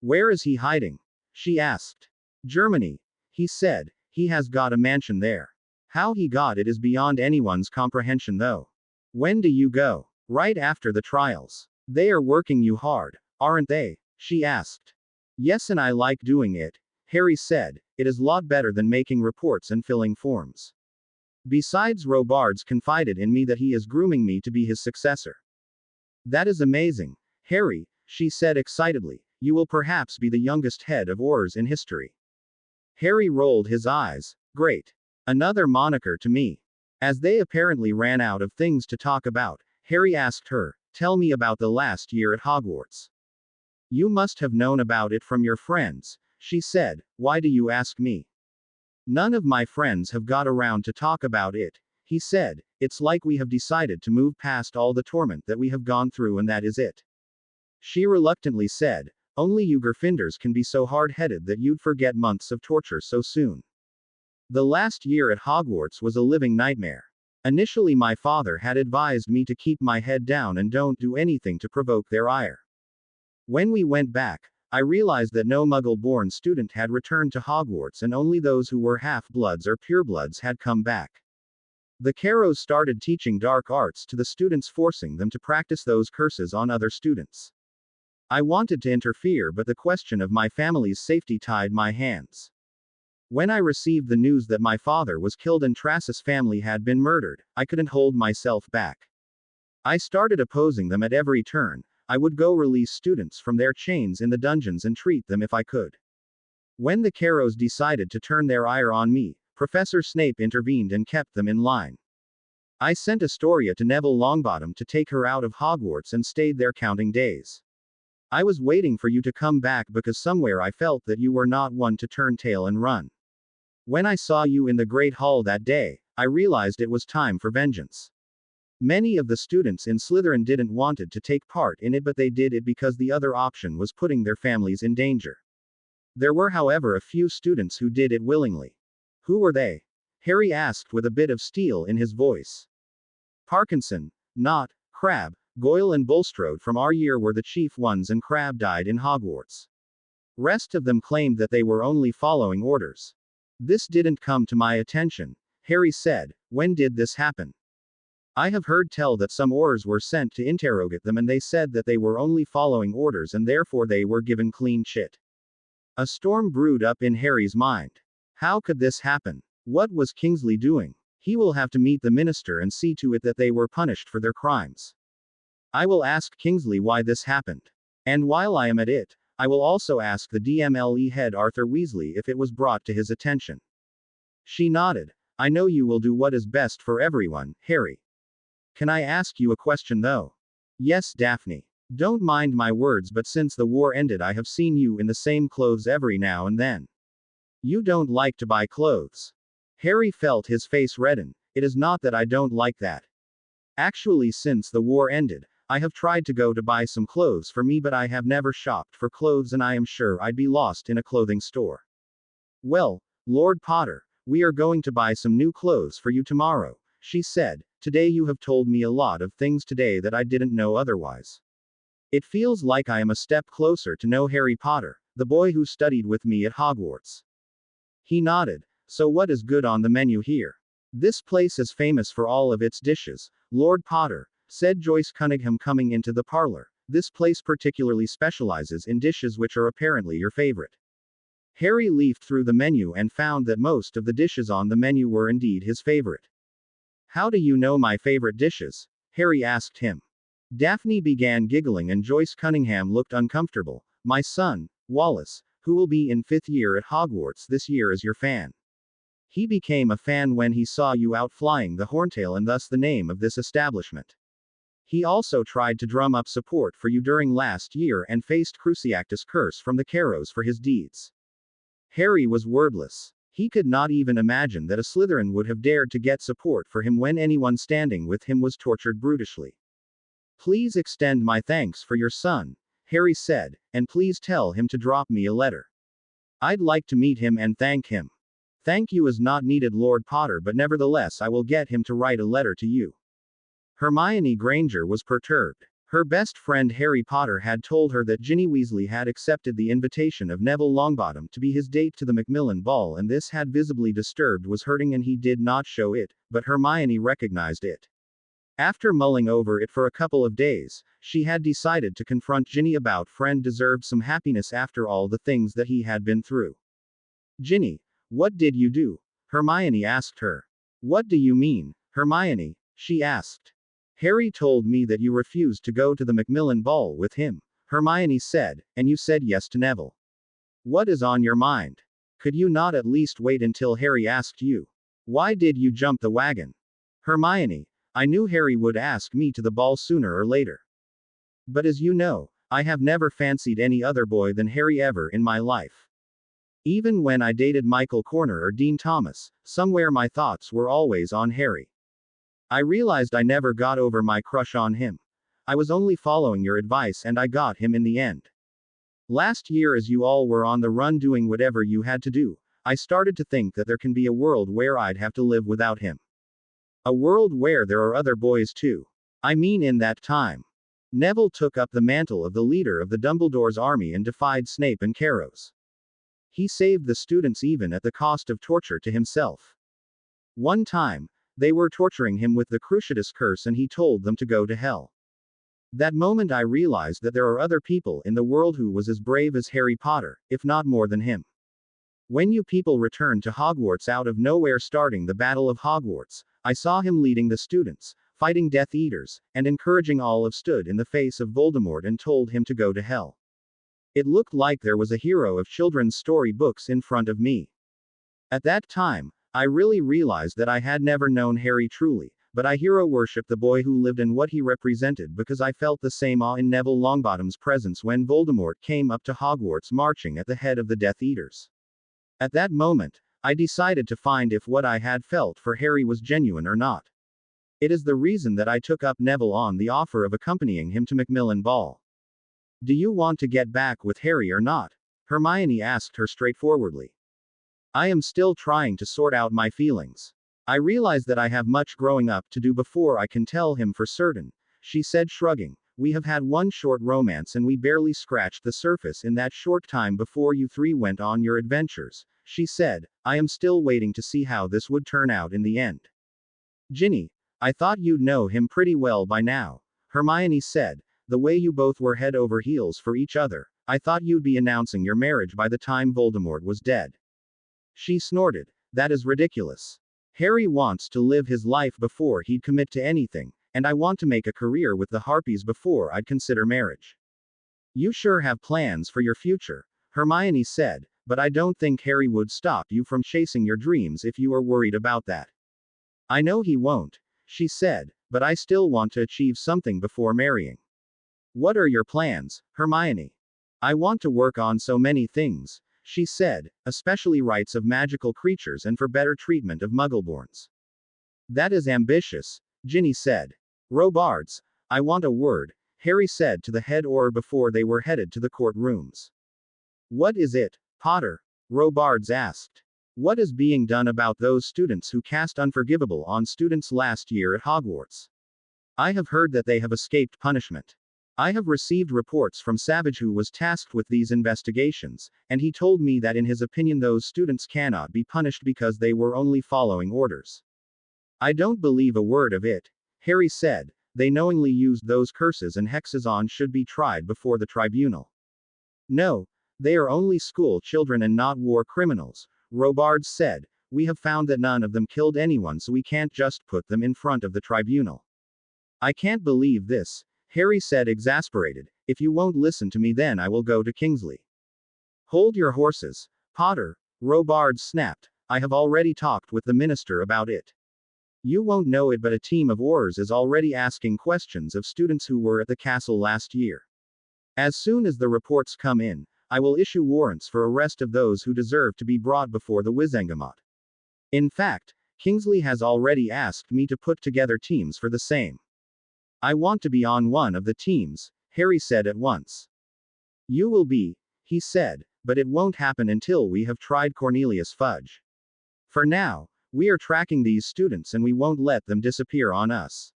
[SPEAKER 2] Where is he hiding? She asked. Germany. He said, he has got a mansion there. How he got it is beyond anyone's comprehension though. When do you go? Right after the trials. They are working you hard, aren't they? She asked. Yes, and I like doing it, Harry said. It is a lot better than making reports and filling forms. Besides, Robards confided in me that he is grooming me to be his successor. That is amazing, Harry, she said excitedly. You will perhaps be the youngest head of Aurors in history. Harry rolled his eyes. Great. Another moniker to me. As they apparently ran out of things to talk about, Harry asked her, tell me about the last year at Hogwarts. You must have known about it from your friends, she said. Why do you ask me? None of my friends have got around to talk about it, he said. It's like we have decided to move past all the torment that we have gone through and that is it. She reluctantly said, only you Gryffindors can be so hard-headed that you'd forget months of torture so soon. The last year at Hogwarts was a living nightmare. Initially my father had advised me to keep my head down and don't do anything to provoke their ire. When we went back, I realized that no Muggle-born student had returned to Hogwarts and only those who were half-bloods or purebloods had come back. The Caros started teaching dark arts to the students, forcing them to practice those curses on other students. I wanted to interfere, but the question of my family's safety tied my hands. When I received the news that my father was killed and Tracis' family had been murdered, I couldn't hold myself back. I started opposing them at every turn. I would go release students from their chains in the dungeons and treat them if I could. When the Caros decided to turn their ire on me, Professor Snape intervened and kept them in line. I sent Astoria to Neville Longbottom to take her out of Hogwarts and stayed there counting days. I was waiting for you to come back because somewhere I felt that you were not one to turn tail and run. When I saw you in the Great Hall that day, I realized it was time for vengeance. Many of the students in Slytherin didn't wanted to take part in it, but they did it because the other option was putting their families in danger. There were, however, a few students who did it willingly. Who were they? Harry asked with a bit of steel in his voice. Parkinson, Knott, Crabbe, Goyle and Bulstrode from our year were the chief ones, and Crabbe died in Hogwarts. Rest of them claimed that they were only following orders. This didn't come to my attention, Harry said. When did this happen? I have heard tell that some Aurors were sent to interrogate them, and they said that they were only following orders and therefore they were given clean shit. A storm brewed up in Harry's mind. How could this happen? What was Kingsley doing? He will have to meet the minister and see to it that they were punished for their crimes. I will ask Kingsley why this happened. And while I am at it, I will also ask the DMLE head Arthur Weasley if it was brought to his attention. She nodded. I know you will do what is best for everyone, Harry. Can I ask you a question though? Yes, Daphne. Don't mind my words, but since the war ended I have seen you in the same clothes every now and then. You don't like to buy clothes. Harry felt his face redden. It is not that I don't like that. Actually, since the war ended, I have tried to go to buy some clothes for me, but I have never shopped for clothes and I am sure I'd be lost in a clothing store. Well, Lord Potter, we are going to buy some new clothes for you tomorrow, she said. Today you have told me a lot of things today that I didn't know otherwise. It feels like I am a step closer to know Harry Potter, the boy who studied with me at Hogwarts. He nodded. So what is good on the menu here? This place is famous for all of its dishes, Lord Potter, said Joyce Cunningham coming into the parlor. This place particularly specializes in dishes which are apparently your favorite. Harry leafed through the menu and found that most of the dishes on the menu were indeed his favorite. How do you know my favorite dishes? Harry asked him. Daphne began giggling and Joyce Cunningham looked uncomfortable. My son, Wallace, who will be in 5th year at Hogwarts this year, is your fan. He became a fan when he saw you out flying the Horntail and thus the name of this establishment. He also tried to drum up support for you during last year and faced Cruciatus curse from the Caros for his deeds. Harry was wordless. He could not even imagine that a Slytherin would have dared to get support for him when anyone standing with him was tortured brutally. Please extend my thanks for your son, Harry said, and please tell him to drop me a letter. I'd like to meet him and thank him. Thank you is not needed, Lord Potter, but nevertheless I will get him to write a letter to you. Hermione Granger was perturbed. Her best friend Harry Potter had told her that Ginny Weasley had accepted the invitation of Neville Longbottom to be his date to the Macmillan ball, and this had visibly disturbed was hurting and he did not show it, but Hermione recognized it. After mulling over it for a couple of days, she had decided to confront Ginny about friend deserved some happiness after all the things that he had been through. Ginny, what did you do? Hermione asked her. What do you mean, Hermione? She asked. Harry told me that you refused to go to the Macmillan ball with him, Hermione said, and you said yes to Neville. What is on your mind? Could you not at least wait until Harry asked you? Why did you jump the wagon? Hermione, I knew Harry would ask me to the ball sooner or later. But as you know, I have never fancied any other boy than Harry ever in my life. Even when I dated Michael Corner or Dean Thomas, somewhere my thoughts were always on Harry. I realized I never got over my crush on him. I was only following your advice and I got him in the end. Last year, as you all were on the run doing whatever you had to do, I started to think that there can be a world where I'd have to live without him. A world where there are other boys too. I mean, in that time, Neville took up the mantle of the leader of the Dumbledore's army and defied Snape and Caros. He saved the students even at the cost of torture to himself. One time, They were torturing him with the Cruciatus curse and he told them to go to hell. That moment I realized that there are other people in the world who was as brave as Harry Potter, if not more than him. When you people returned to Hogwarts out of nowhere starting the Battle of Hogwarts, I saw him leading the students, fighting Death Eaters, and encouraging all of stood in the face of Voldemort and told him to go to hell. It looked like there was a hero of children's story books in front of me. At that time, I really realized that I had never known Harry truly, but I hero worshipped the boy who lived and what he represented because I felt the same awe in Neville Longbottom's presence when Voldemort came up to Hogwarts marching at the head of the Death Eaters. At that moment, I decided to find if what I had felt for Harry was genuine or not. It is the reason that I took up Neville on the offer of accompanying him to Macmillan Ball. Do you want to get back with Harry or not? Hermione asked her straightforwardly. I am still trying to sort out my feelings. I realize that I have much growing up to do before I can tell him for certain, she said shrugging. We have had one short romance and we barely scratched the surface in that short time before you three went on your adventures, she said. I am still waiting to see how this would turn out in the end. Ginny, I thought you'd know him pretty well by now, Hermione said. The way you both were head over heels for each other, I thought you'd be announcing your marriage by the time Voldemort was dead. She snorted. That is ridiculous. Harry wants to live his life before he'd commit to anything, and I want to make a career with the Harpies before I'd consider marriage. You sure have plans for your future, Hermione said, but I don't think Harry would stop you from chasing your dreams if you are worried about that. I know he won't, she said, but I still want to achieve something before marrying. What are your plans, Hermione? I want to work on so many things, she said, especially rights of magical creatures and for better treatment of Muggleborns. That is ambitious, Ginny said. Robards, I want a word, Harry said to the head Auror before they were headed to the courtrooms. What is it, Potter? Robards asked. What is being done about those students who cast unforgivable on students last year at Hogwarts? I have heard that they have escaped punishment. I have received reports from Savage who was tasked with these investigations, and he told me that in his opinion those students cannot be punished because they were only following orders. I don't believe a word of it, Harry said. They knowingly used those curses and hexes and should be tried before the tribunal. No, they are only school children and not war criminals, Robards said. We have found that none of them killed anyone, so we can't just put them in front of the tribunal. I can't believe this, Harry said exasperated. If you won't listen to me then I will go to Kingsley. Hold your horses, Potter, Robards snapped. I have already talked with the minister about it. You won't know it, but a team of Aurors is already asking questions of students who were at the castle last year. As soon as the reports come in, I will issue warrants for arrest of those who deserve to be brought before the Wizengamot. In fact, Kingsley has already asked me to put together teams for the same. I want to be on one of the teams, Harry said at once. You will be, he said, but it won't happen until we have tried Cornelius Fudge. For now, we are tracking these students and we won't let them disappear on us.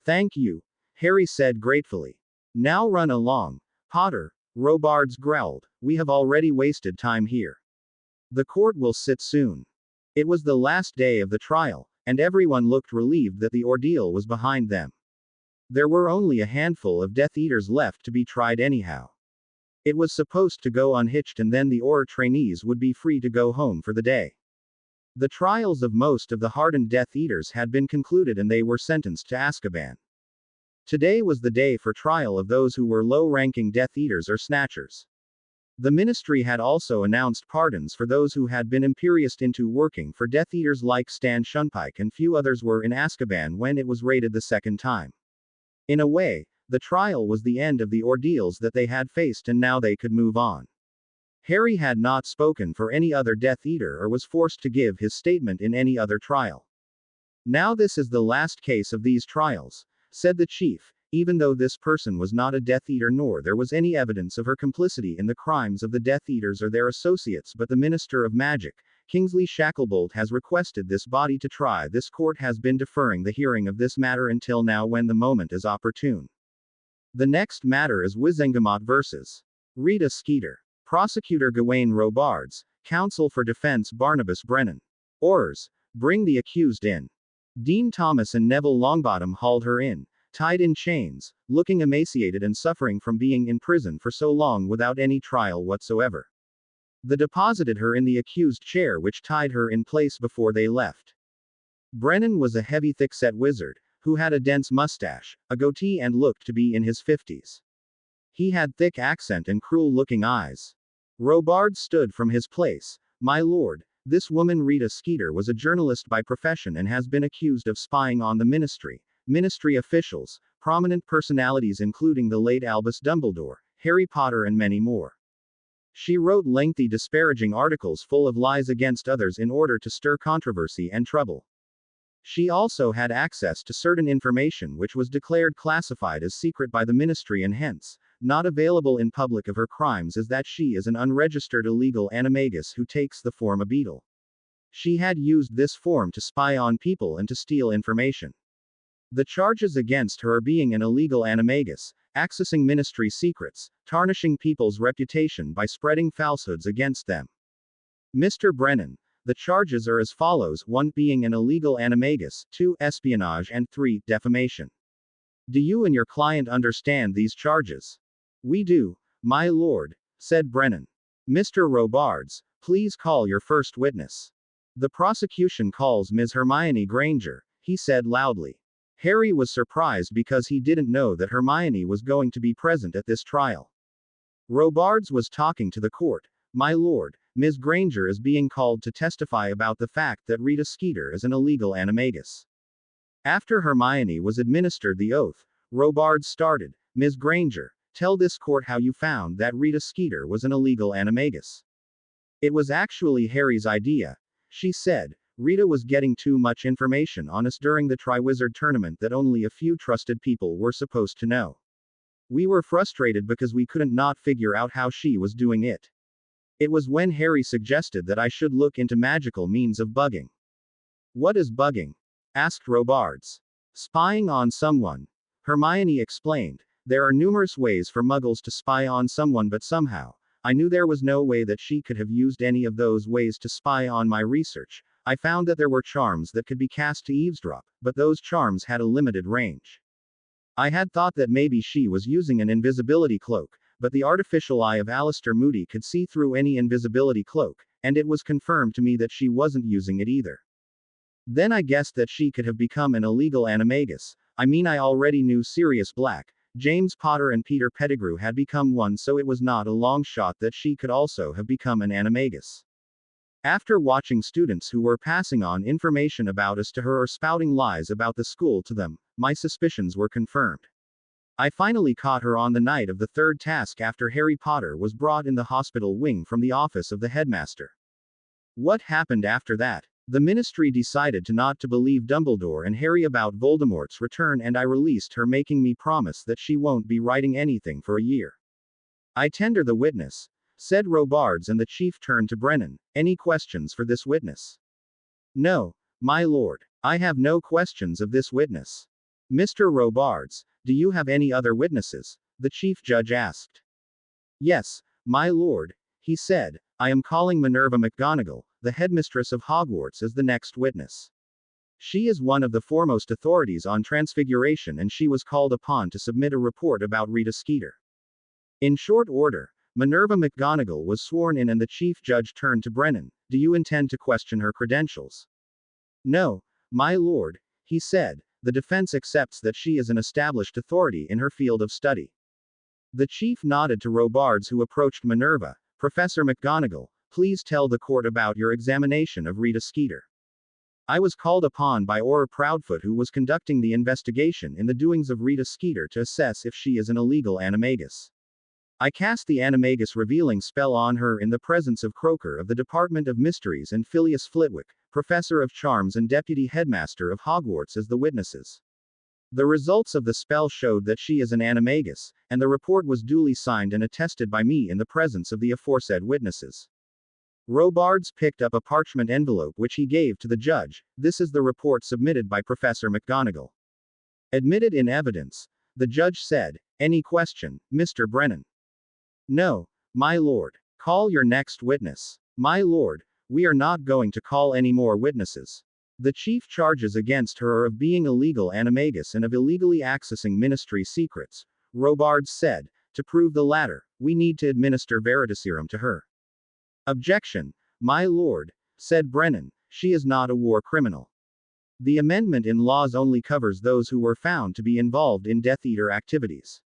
[SPEAKER 2] Thank you, Harry said gratefully. Now run along, Potter, Robards growled. We have already wasted time here. The court will sit soon. It was the last day of the trial, and everyone looked relieved that the ordeal was behind them. There were only a handful of Death Eaters left to be tried anyhow. It was supposed to go unhitched and then the Auror trainees would be free to go home for the day. The trials of most of the hardened Death Eaters had been concluded and they were sentenced to Azkaban. Today was the day for trial of those who were low-ranking Death Eaters or Snatchers. The ministry had also announced pardons for those who had been imperioused into working for Death Eaters like Stan Shunpike, and few others were in Azkaban when it was raided the second time. In a way, the trial was the end of the ordeals that they had faced and now they could move on. Harry had not spoken for any other Death Eater or was forced to give his statement in any other trial. Now this is the last case of these trials, said the chief, even though this person was not a Death Eater nor there was any evidence of her complicity in the crimes of the Death Eaters or their associates, but the Minister of Magic, Kingsley Shacklebolt, has requested this body to try. This court has been deferring the hearing of this matter until now when the moment is opportune. The next matter is Wizengamot vs. Rita Skeeter. Prosecutor Gawain Robards, Counsel for Defense Barnabas Brennan. Aurors, bring the accused in. Dean Thomas and Neville Longbottom hauled her in, tied in chains, looking emaciated and suffering from being in prison for so long without any trial whatsoever. They deposited her in the accused chair which tied her in place before they left. Brennan was a heavy thick-set wizard, who had a dense mustache, a goatee and looked to be in his 50s. He had thick accent and cruel-looking eyes. Robards stood from his place. My lord, this woman Rita Skeeter was a journalist by profession and has been accused of spying on the ministry officials, prominent personalities including the late Albus Dumbledore, Harry Potter and many more. She wrote lengthy disparaging articles full of lies against others in order to stir controversy and trouble. She also had access to certain information which was declared classified as secret by the ministry and hence, not available in public. Of her crimes is that she is an unregistered illegal animagus who takes the form of beetle. She had used this form to spy on people and to steal information. The charges against her are being an illegal animagus, accessing ministry secrets, tarnishing people's reputation by spreading falsehoods against them. Mr. Brennan, the charges are as follows: 1. Being an illegal animagus, 2. Espionage and 3. Defamation. Do you and your client understand these charges? We do, my lord, said Brennan. Mr. Robards, please call your first witness. The prosecution calls Ms. Hermione Granger, he said loudly. Harry was surprised because he didn't know that Hermione was going to be present at this trial. Robards was talking to the court. My lord, Ms. Granger is being called to testify about the fact that Rita Skeeter is an illegal animagus. After Hermione was administered the oath, Robards started. Ms. Granger, tell this court how you found that Rita Skeeter was an illegal animagus. It was actually Harry's idea, she said. Rita was getting too much information on us during the Triwizard tournament that only a few trusted people were supposed to know. We were frustrated because we couldn't not figure out how she was doing it. It was when Harry suggested that I should look into magical means of bugging. What is bugging? Asked Robards. Spying on someone. Hermione explained. There are numerous ways for muggles to spy on someone, but somehow, I knew there was no way that she could have used any of those ways to spy on my research. I found that there were charms that could be cast to eavesdrop, but those charms had a limited range. I had thought that maybe she was using an invisibility cloak, but the artificial eye of Alistair Moody could see through any invisibility cloak, and it was confirmed to me that she wasn't using it either. Then I guessed that she could have become an illegal animagus. I mean, I already knew Sirius Black, James Potter and Peter Pettigrew had become one, so it was not a long shot that she could also have become an animagus. After watching students who were passing on information about us to her or spouting lies about the school to them, my suspicions were confirmed. I finally caught her on the night of the third task after Harry Potter was brought in the hospital wing from the office of the headmaster. What happened after that? The ministry decided to not to believe Dumbledore and Harry about Voldemort's return, and I released her, making me promise that she won't be writing anything for a year. I tender the witness, said Robards, and the chief turned to Brennan. Any questions for this witness? No, my lord. I have no questions of this witness. Mr. Robards, do you have any other witnesses? The chief judge asked. Yes, my lord, he said. I am calling Minerva McGonagall, the headmistress of Hogwarts, as the next witness. She is one of the foremost authorities on transfiguration, and she was called upon to submit a report about Rita Skeeter. In short order, Minerva McGonagall was sworn in, and the chief judge turned to Brennan. Do you intend to question her credentials? No, my lord, he said. The defense accepts that she is an established authority in her field of study. The chief nodded to Robards, who approached Minerva. Professor McGonagall, please tell the court about your examination of Rita Skeeter. I was called upon by Auror Proudfoot, who was conducting the investigation in the doings of Rita Skeeter, to assess if she is an illegal animagus. I cast the animagus revealing spell on her in the presence of Croaker of the Department of Mysteries and Phileas Flitwick, Professor of Charms and Deputy Headmaster of Hogwarts, as the witnesses. The results of the spell showed that she is an animagus, and the report was duly signed and attested by me in the presence of the aforesaid witnesses. Robards picked up a parchment envelope which he gave to the judge. This is the report submitted by Professor McGonagall. Admitted in evidence, the judge said. Any question, Mr. Brennan? No, my lord. Call your next witness. My lord, we are not going to call any more witnesses. The chief charges against her are of being illegal animagus and of illegally accessing ministry secrets, Robards said. To prove the latter, we need to administer veritaserum to her. Objection, my lord, said Brennan, she is not a war criminal. The amendment in laws only covers those who were found to be involved in Death Eater activities.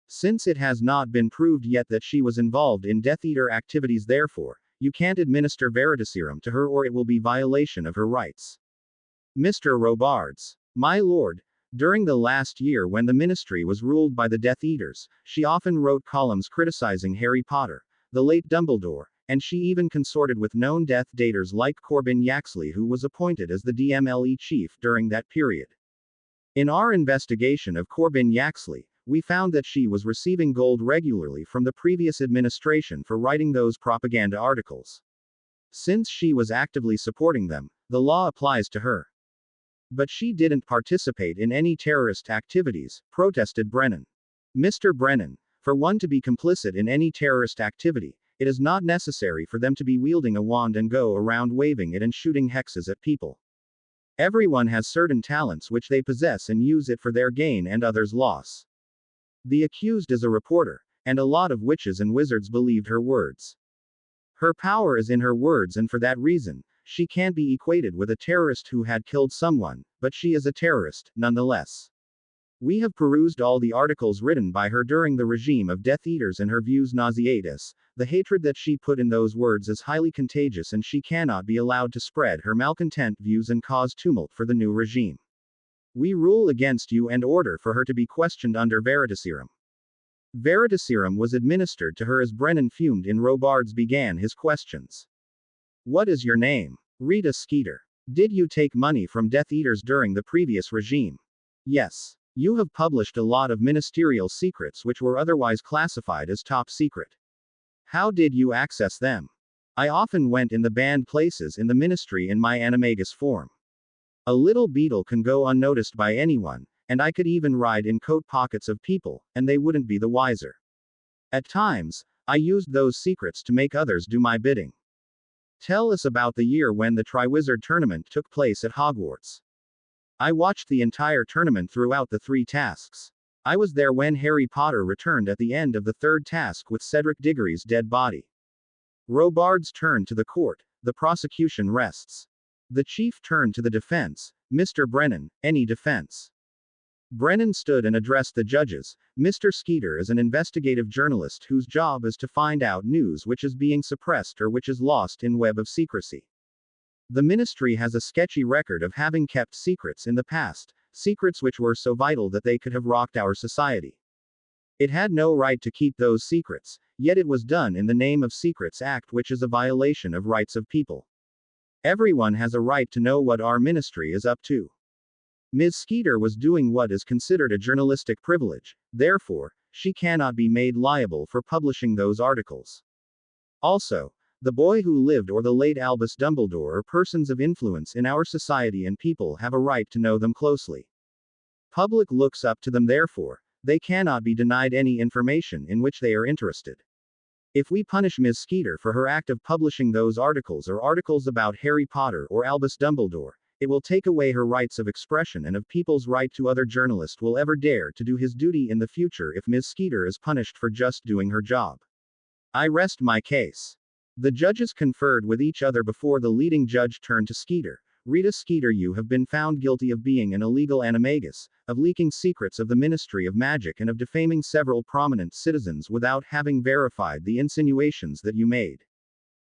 [SPEAKER 2] Since it has not been proved yet that she was involved in Death Eater activities, therefore, you can't administer veritaserum to her or it will be violation of her rights. Mr. Robards, my lord, during the last year when the ministry was ruled by the Death Eaters, she often wrote columns criticizing Harry Potter, the late Dumbledore, and she even consorted with known Death Daters like Corbin Yaxley, who was appointed as the DMLE chief during that period. In our investigation of Corbin Yaxley, we found that she was receiving gold regularly from the previous administration for writing those propaganda articles. Since she was actively supporting them, the law applies to her. But she didn't participate in any terrorist activities, protested Brennan. Mr. Brennan, for one to be complicit in any terrorist activity, it is not necessary for them to be wielding a wand and go around waving it and shooting hexes at people. Everyone has certain talents which they possess and use it for their gain and others' loss. The accused is a reporter, and a lot of witches and wizards believed her words. Her power is in her words, and for that reason, she can't be equated with a terrorist who had killed someone, but she is a terrorist, nonetheless. We have perused all the articles written by her during the regime of Death Eaters, and her views nauseate us. The hatred that she put in those words is highly contagious, and she cannot be allowed to spread her malcontent views and cause tumult for the new regime. We rule against you and order for her to be questioned under veritaserum. Veritaserum was administered to her as Brennan fumed in Robards began his questions. What is your name? Rita Skeeter. Did you take money from Death Eaters during the previous regime? Yes. You have published a lot of ministerial secrets which were otherwise classified as top secret. How did you access them? I often went in the banned places in the ministry in my animagus form. A little beetle can go unnoticed by anyone, and I could even ride in coat pockets of people, and they wouldn't be the wiser. At times, I used those secrets to make others do my bidding. Tell us about the year when the Triwizard tournament took place at Hogwarts. I watched the entire tournament throughout the 3 tasks. I was there when Harry Potter returned at the end of the 3rd task with Cedric Diggory's dead body. Robards turned to the court, the prosecution rests. The chief turned to the defense, Mr. Brennan, any defense? Brennan stood and addressed the judges. Mr. Skeeter is an investigative journalist whose job is to find out news which is being suppressed or which is lost in web of secrecy. The ministry has a sketchy record of having kept secrets in the past, secrets which were so vital that they could have rocked our society. It had no right to keep those secrets, yet it was done in the Name of Secrets Act, which is a violation of rights of people. Everyone has a right to know what our ministry is up to. Ms. Skeeter was doing what is considered a journalistic privilege, therefore, she cannot be made liable for publishing those articles. Also, the boy who lived or the late Albus Dumbledore are persons of influence in our society and people have a right to know them closely. Public looks up to them, therefore, they cannot be denied any information in which they are interested. If we punish Ms. Skeeter for her act of publishing those articles or articles about Harry Potter or Albus Dumbledore, it will take away her rights of expression and of people's right to other journalist will ever dare to do his duty in the future if Ms. Skeeter is punished for just doing her job. I rest my case. The judges conferred with each other before the leading judge turned to Skeeter. Rita Skeeter, you have been found guilty of being an illegal animagus, of leaking secrets of the Ministry of Magic, and of defaming several prominent citizens without having verified the insinuations that you made.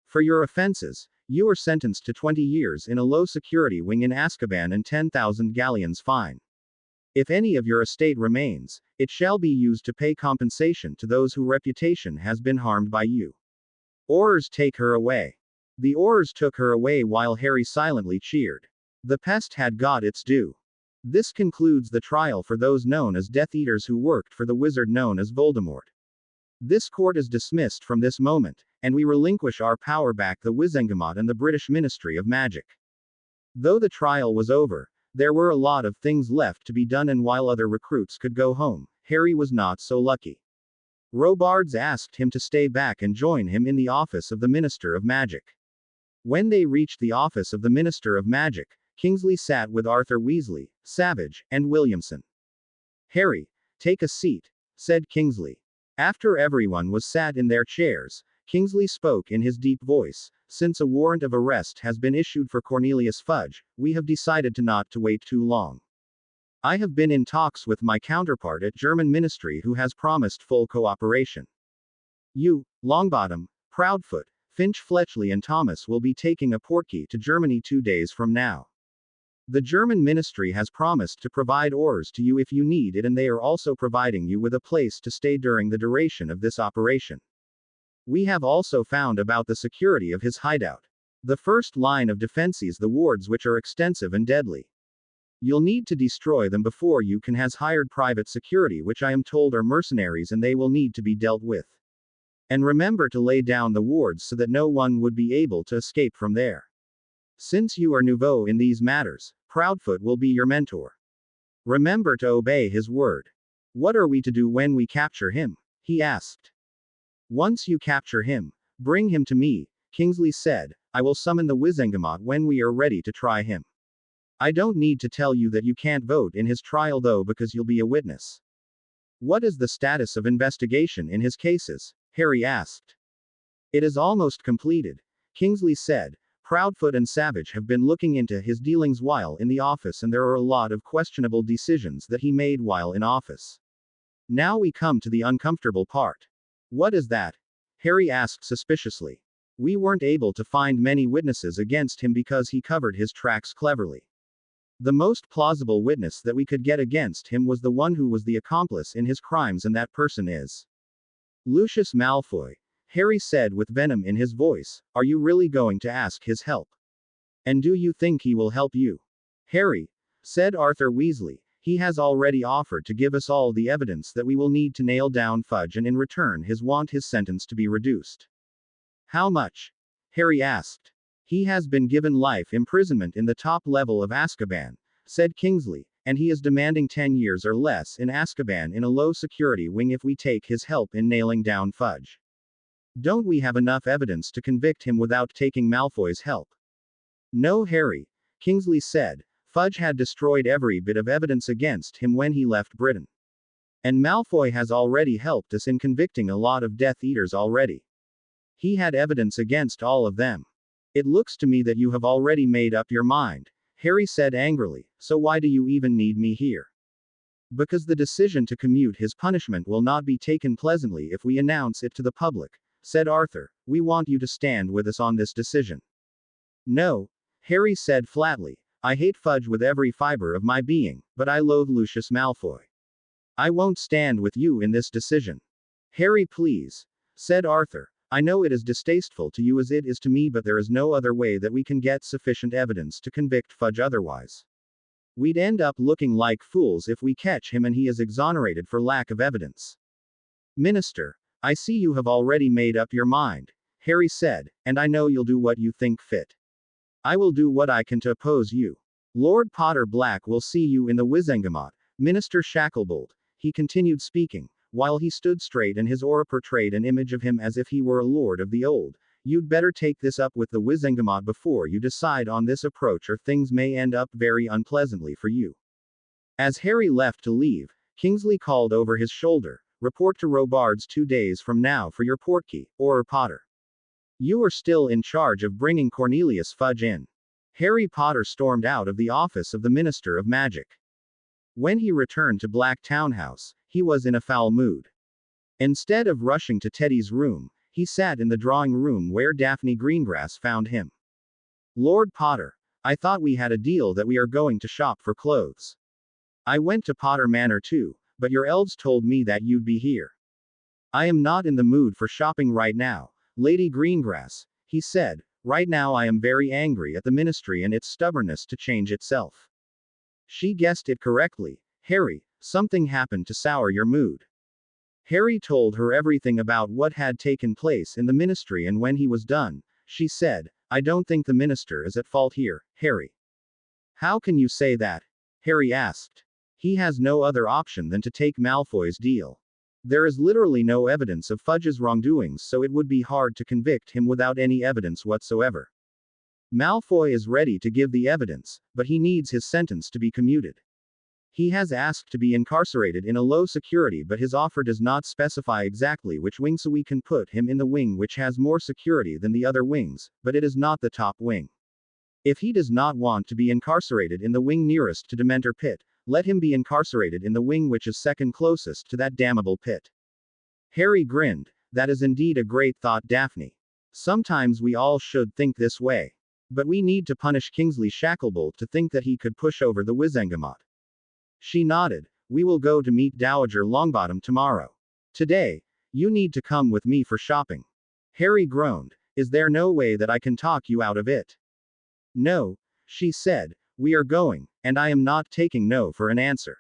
[SPEAKER 2] For your offenses, you are sentenced to 20 years in a low-security wing in Azkaban and 10,000 galleons fine. If any of your estate remains, it shall be used to pay compensation to those whose reputation has been harmed by you. Aurors, take her away. The Aurors took her away while Harry silently cheered. The pest had got its due. This concludes the trial for those known as Death Eaters who worked for the wizard known as Voldemort. This court is dismissed from this moment, and we relinquish our power back the Wizengamot and the British Ministry of Magic. Though the trial was over, there were a lot of things left to be done, and while other recruits could go home, Harry was not so lucky. Robards asked him to stay back and join him in the office of the Minister of Magic. When they reached the office of the Minister of Magic, Kingsley sat with Arthur Weasley, Savage, and Williamson. Harry, take a seat, said Kingsley. After everyone was sat in their chairs, Kingsley spoke in his deep voice. Since a warrant of arrest has been issued for Cornelius Fudge, we have decided to not to wait too long. I have been in talks with my counterpart at German Ministry who has promised full cooperation. You, Longbottom, Proudfoot, Finch Fletchley and Thomas will be taking a portkey to Germany 2 days from now. The German Ministry has promised to provide oars to you if you need it, and they are also providing you with a place to stay during the duration of this operation. We have also found about the security of his hideout. The first line of defense is the wards, which are extensive and deadly. You'll need to destroy them before you can has hired private security, which I am told are mercenaries, and they will need to be dealt with. And remember to lay down the wards so that no one would be able to escape from there. Since you are nouveau in these matters, Proudfoot will be your mentor. Remember to obey his word. What are we to do when we capture him? He asked. Once you capture him, bring him to me, Kingsley said. I will summon the Wizengamot when we are ready to try him. I don't need to tell you that you can't vote in his trial though, because you'll be a witness. What is the status of investigation in his cases? Harry asked. It is almost completed, Kingsley said. Proudfoot and Savage have been looking into his dealings while in the office, and there are a lot of questionable decisions that he made while in office. Now we come to the uncomfortable part. What is that? Harry asked suspiciously. We weren't able to find many witnesses against him because he covered his tracks cleverly. The most plausible witness that we could get against him was the one who was the accomplice in his crimes, and that person is Lucius Malfoy, Harry said with venom in his voice. Are you really going to ask his help? And do you think he will help you? Harry, said Arthur Weasley, he has already offered to give us all the evidence that we will need to nail down Fudge, and in return his sentence to be reduced. How much? Harry asked. He has been given life imprisonment in the top level of Azkaban, said Kingsley, and he is demanding 10 years or less in Azkaban in a low security wing if we take his help in nailing down Fudge. Don't we have enough evidence to convict him without taking Malfoy's help? No, Harry, Kingsley said. Fudge had destroyed every bit of evidence against him when he left Britain. And Malfoy has already helped us in convicting a lot of Death Eaters already. He had evidence against all of them. It looks to me that you have already made up your mind, Harry said angrily, so why do you even need me here? Because the decision to commute his punishment will not be taken pleasantly if we announce it to the public, said Arthur. We want you to stand with us on this decision. No, Harry said flatly. I hate Fudge with every fiber of my being, but I loathe Lucius Malfoy. I won't stand with you in this decision. Harry, please, said Arthur. I know it is distasteful to you as it is to me, but there is no other way that we can get sufficient evidence to convict Fudge otherwise. We'd end up looking like fools if we catch him and he is exonerated for lack of evidence. Minister, I see you have already made up your mind, Harry said, and I know you'll do what you think fit. I will do what I can to oppose you. Lord Potter Black will see you in the Wizengamot, Minister Shacklebolt, he continued speaking, while he stood straight and his aura portrayed an image of him as if he were a lord of the old. You'd better take this up with the Wizengamot before you decide on this approach, or things may end up very unpleasantly for you. As Harry left to leave, Kingsley called over his shoulder, report to Robards 2 days from now for your portkey, or Potter. You are still in charge of bringing Cornelius Fudge in. Harry Potter stormed out of the office of the Minister of Magic. When he returned to Black Townhouse, he was in a foul mood. Instead of rushing to Teddy's room, he sat in the drawing room where Daphne Greengrass found him. Lord Potter, I thought we had a deal that we are going to shop for clothes. I went to Potter Manor too, but your elves told me that you'd be here. I am not in the mood for shopping right now, Lady Greengrass, he said. Right now I am very angry at the ministry and its stubbornness to change itself. She guessed it correctly. Harry, something happened to sour your mood. Harry told her everything about what had taken place in the ministry, and when he was done, she said, I don't think the minister is at fault here, Harry. How can you say that? Harry asked. He has no other option than to take Malfoy's deal. There is literally no evidence of Fudge's wrongdoings, so it would be hard to convict him without any evidence whatsoever. Malfoy is ready to give the evidence, but he needs his sentence to be commuted. He has asked to be incarcerated in a low security, but his offer does not specify exactly which wing, so we can put him in the wing which has more security than the other wings, but it is not the top wing. If he does not want to be incarcerated in the wing nearest to Dementor Pit, let him be incarcerated in the wing which is second closest to that damnable pit. Harry grinned. That is indeed a great thought, Daphne. Sometimes we all should think this way. But we need to punish Kingsley Shacklebolt to think that he could push over the Wizengamot. She nodded. We will go to meet Dowager Longbottom tomorrow. Today, you need to come with me for shopping. Harry groaned. Is there no way that I can talk you out of it? No, she said. We are going, and I am not taking no for an answer.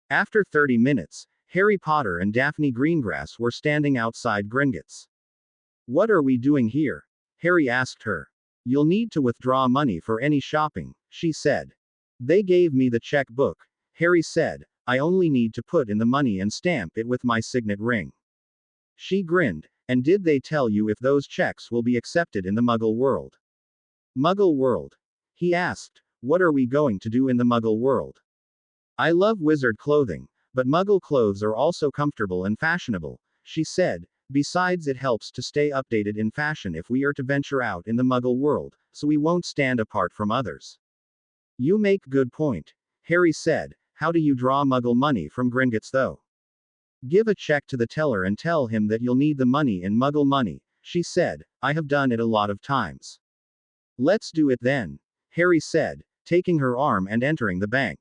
[SPEAKER 2] After 30 minutes, Harry Potter and Daphne Greengrass were standing outside Gringotts. What are we doing here? Harry asked her. You'll need to withdraw money for any shopping, she said. They gave me the checkbook, Harry said. I only need to put in the money and stamp it with my signet ring. She grinned. And did they tell you if those checks will be accepted in the Muggle world? Muggle world? He asked. What are we going to do in the Muggle world? I love wizard clothing, but Muggle clothes are also comfortable and fashionable, she said. Besides, it helps to stay updated in fashion if we are to venture out in the Muggle world, so we won't stand apart from others. You make good point, Harry said. How do you draw Muggle money from Gringotts though? Give a check to the teller and tell him that you'll need the money in Muggle money, she said. I have done it a lot of times. Let's do it then, Harry said, taking her arm and entering the bank.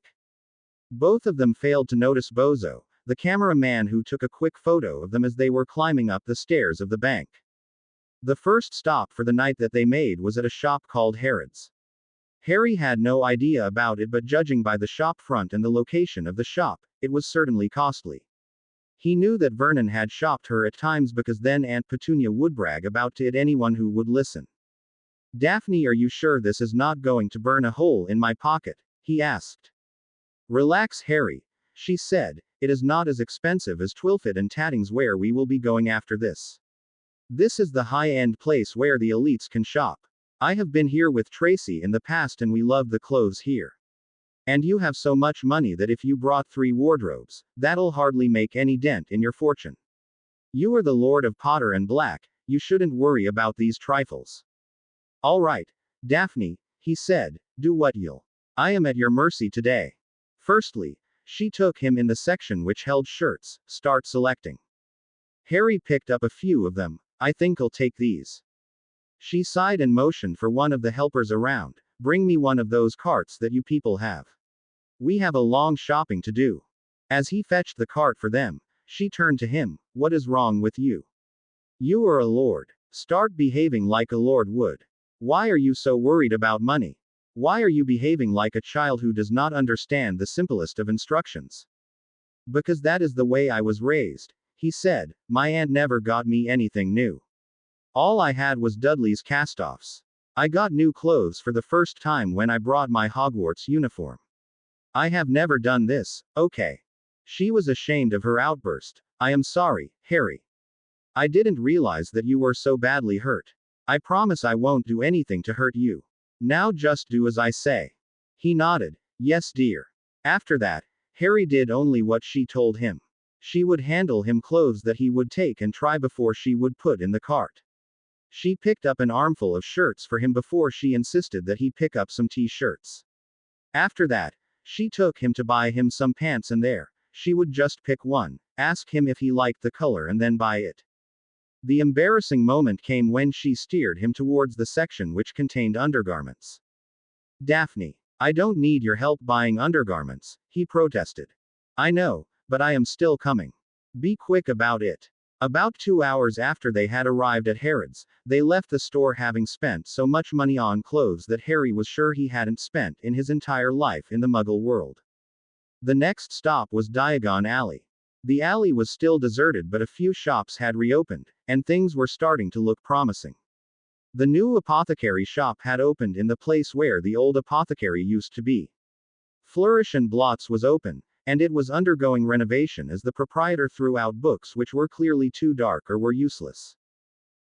[SPEAKER 2] Both of them failed to notice Bozo, the cameraman, who took a quick photo of them as they were climbing up the stairs of the bank. The first stop for the night that they made was at a shop called Harrods. Harry had no idea about it, but judging by the shop front and the location of the shop, it was certainly costly. He knew that Vernon had shopped her at times because then Aunt Petunia would brag about it to anyone who would listen. Daphne, are you sure this is not going to burn a hole in my pocket? He asked. Relax, Harry, she said. It is not as expensive as Twilfit and Tattings where we will be going after this. This is the high-end place where the elites can shop. I have been here with Tracy in the past and we love the clothes here. And you have so much money that if you brought 3 wardrobes, that'll hardly make any dent in your fortune. You are the Lord of Potter and Black, you shouldn't worry about these trifles. All right, Daphne, he said, do what you'll. I am at your mercy today. Firstly, she took him in the section which held shirts. Start selecting. Harry picked up a few of them. I think I'll take these. She sighed and motioned for one of the helpers around. Bring me one of those carts that you people have. We have a long shopping to do. As he fetched the cart for them, she turned to him. What is wrong with you? You are a lord. Start behaving like a lord would. Why are you so worried about money? Why are you behaving like a child who does not understand the simplest of instructions? Because that is the way I was raised, he said. My aunt never got me anything new. All I had was Dudley's cast-offs. I got new clothes for the first time when I brought my Hogwarts uniform. I have never done this, okay. She was ashamed of her outburst. I am sorry, Harry. I didn't realize that you were so badly hurt. I promise I won't do anything to hurt you. Now just do as I say. He nodded. Yes, dear. After that, Harry did only what she told him. She would handle him clothes that he would take and try before she would put in the cart. She picked up an armful of shirts for him before she insisted that he pick up some t-shirts. After that, she took him to buy him some pants, and there, she would just pick one, ask him if he liked the color, and then buy it. The embarrassing moment came when she steered him towards the section which contained undergarments. Daphne, I don't need your help buying undergarments, he protested. I know, but I am still coming. Be quick about it. About 2 hours after they had arrived at Harrods, they left the store having spent so much money on clothes that Harry was sure he hadn't spent in his entire life in the Muggle world. The next stop was Diagon Alley. The alley was still deserted, but a few shops had reopened, and things were starting to look promising. The new apothecary shop had opened in the place where the old apothecary used to be. Flourish and Blots was open, and it was undergoing renovation as the proprietor threw out books which were clearly too dark or were useless.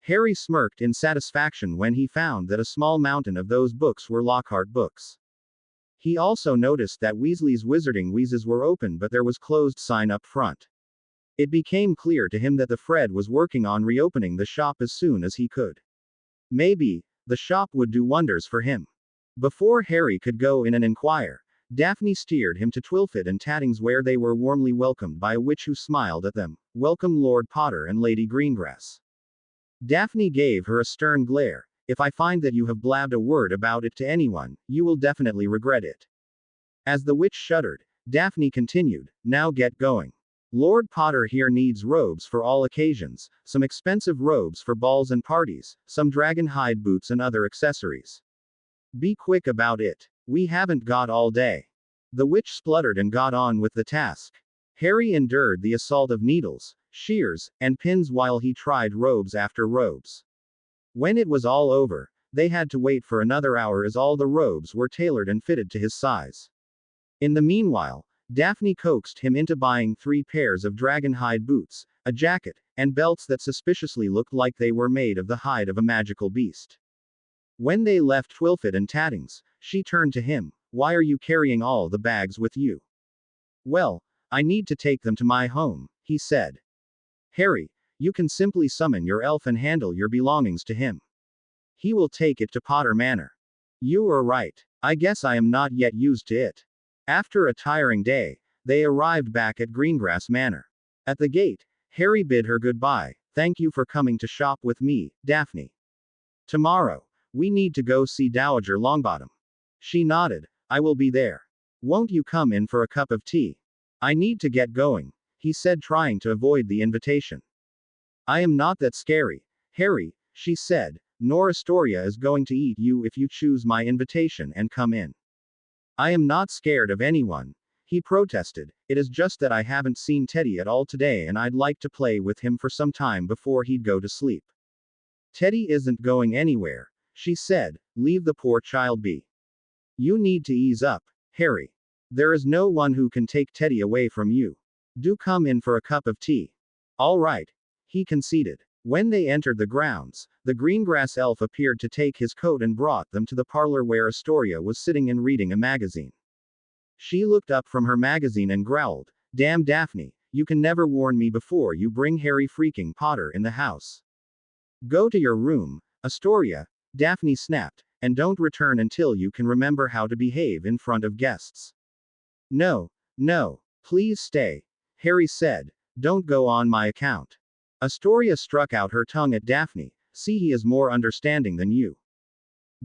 [SPEAKER 2] Harry smirked in satisfaction when he found that a small mountain of those books were Lockhart books. He also noticed that Weasley's Wizarding Wheezes were open but there was closed sign up front. It became clear to him that the Fred was working on reopening the shop as soon as he could. Maybe, the shop would do wonders for him. Before Harry could go in and inquire, Daphne steered him to Twilfit and Tattings where they were warmly welcomed by a witch who smiled at them. Welcome Lord Potter and Lady Greengrass. Daphne gave her a stern glare. If I find that you have blabbed a word about it to anyone, you will definitely regret it. As the witch shuddered, Daphne continued, now get going. Lord Potter here needs robes for all occasions, some expensive robes for balls and parties, some dragon hide boots and other accessories. Be quick about it. We haven't got all day. The witch spluttered and got on with the task. Harry endured the assault of needles, shears, and pins while he tried robes after robes. When it was all over, they had to wait for another hour as all the robes were tailored and fitted to his size. In the meanwhile, Daphne coaxed him into buying 3 pairs of dragon hide boots, a jacket, and belts that suspiciously looked like they were made of the hide of a magical beast. When they left Twilfit and Tattings, she turned to him. Why are you carrying all the bags with you? Well, I need to take them to my home, he said. Harry, you can simply summon your elf and handle your belongings to him. He will take it to Potter Manor. You are right. I guess I am not yet used to it. After a tiring day, they arrived back at Greengrass Manor. At the gate, Harry bid her goodbye. Thank you for coming to shop with me, Daphne. Tomorrow, we need to go see Dowager Longbottom. She nodded. I will be there. Won't you come in for a cup of tea? I need to get going, he said, trying to avoid the invitation. I am not that scary, Harry, she said, nor Astoria is going to eat you if you choose my invitation and come in. I am not scared of anyone, he protested. It is just that I haven't seen Teddy at all today and I'd like to play with him for some time before he'd go to sleep. Teddy isn't going anywhere, she said. Leave the poor child be. You need to ease up, Harry. There is no one who can take Teddy away from you. Do come in for a cup of tea. All right, he conceded. When they entered the grounds, the Greengrass elf appeared to take his coat and brought them to the parlor where Astoria was sitting and reading a magazine. She looked up from her magazine and growled, Damn Daphne, you can never warn me before you bring Harry freaking Potter in the house. Go to your room, Astoria, Daphne snapped, and don't return until you can remember how to behave in front of guests. No, please stay, Harry said, don't go on my account. Astoria struck out her tongue at Daphne, see he is more understanding than you.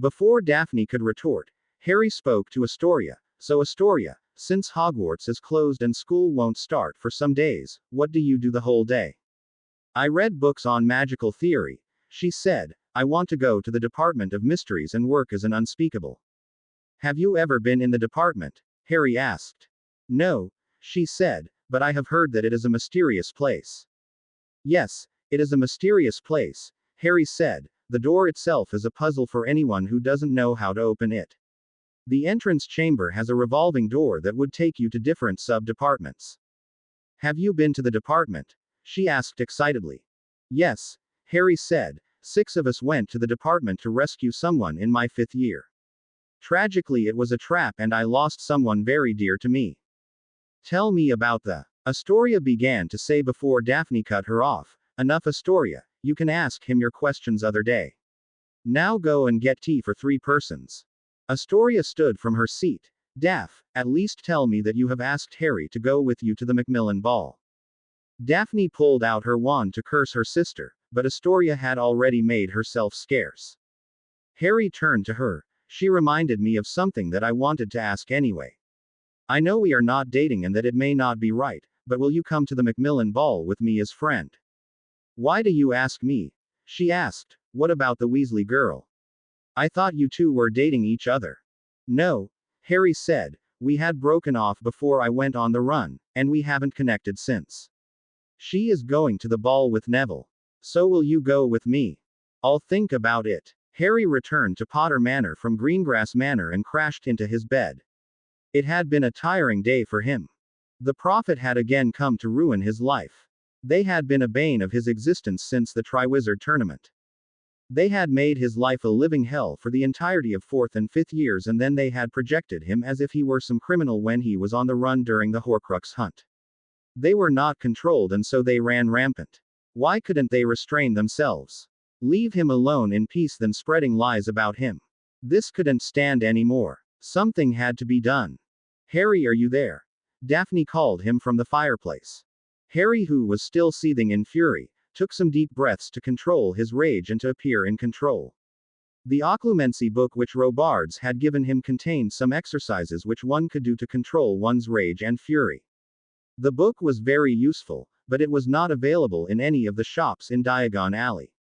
[SPEAKER 2] Before Daphne could retort, Harry spoke to Astoria, so Astoria, since Hogwarts is closed and school won't start for some days, what do you do the whole day? I read books on magical theory, she said. I want to go to the Department of Mysteries and work as an unspeakable. Have you ever been in the department? Harry asked. No, she said, but I have heard that it is a mysterious place. Yes, it is a mysterious place, Harry said. The door itself is a puzzle for anyone who doesn't know how to open it. The entrance chamber has a revolving door that would take you to different sub-departments. Have you been to the department? She asked excitedly. Yes, Harry said. 6 of us went to the department to rescue someone in my 5th year. Tragically, it was a trap and I lost someone very dear to me. Tell me about the. Astoria began to say before Daphne cut her off. Enough, Astoria, you can ask him your questions other day. Now go and get tea for 3 persons. Astoria stood from her seat. Daph, at least tell me that you have asked Harry to go with you to the Macmillan ball. Daphne pulled out her wand to curse her sister, but Astoria had already made herself scarce. Harry turned to her. She reminded me of something that I wanted to ask anyway. I know we are not dating and that it may not be right, but will you come to the Macmillan ball with me as friend? Why do you ask me? She asked. What about the Weasley girl? I thought you two were dating each other. No, Harry said. We had broken off before I went on the run, and we haven't connected since. She is going to the ball with Neville. So will you go with me? I'll think about it. Harry returned to Potter Manor from Greengrass Manor and crashed into his bed. It had been a tiring day for him. The Prophet had again come to ruin his life. They had been a bane of his existence since the Triwizard Tournament. They had made his life a living hell for the entirety of fourth and fifth years, and then they had projected him as if he were some criminal when he was on the run during the Horcrux hunt. They were not controlled, and so they ran rampant. Why couldn't they restrain themselves? Leave him alone in peace than spreading lies about him. This couldn't stand anymore. Something had to be done. Harry, are you there? Daphne called him from the fireplace. Harry, who was still seething in fury, took some deep breaths to control his rage and to appear in control. The occlumency book which Robards had given him contained some exercises which one could do to control one's rage and fury. The book was very useful, but it was not available in any of the shops in Diagon Alley.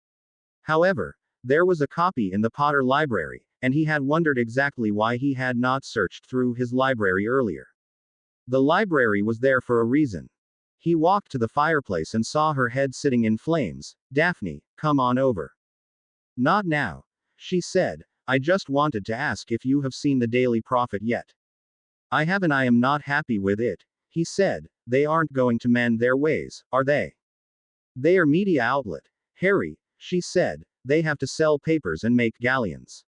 [SPEAKER 2] However, there was a copy in the Potter library, and he had wondered exactly why he had not searched through his library earlier. The library was there for a reason. He walked to the fireplace and saw her head sitting in flames. Daphne, come on over. Not now, she said. I just wanted to ask if you have seen the Daily Prophet yet. I haven't. I am not happy with it, he said. They aren't going to mend their ways, are they? They are media outlet, Harry, she said. They have to sell papers and make galleons.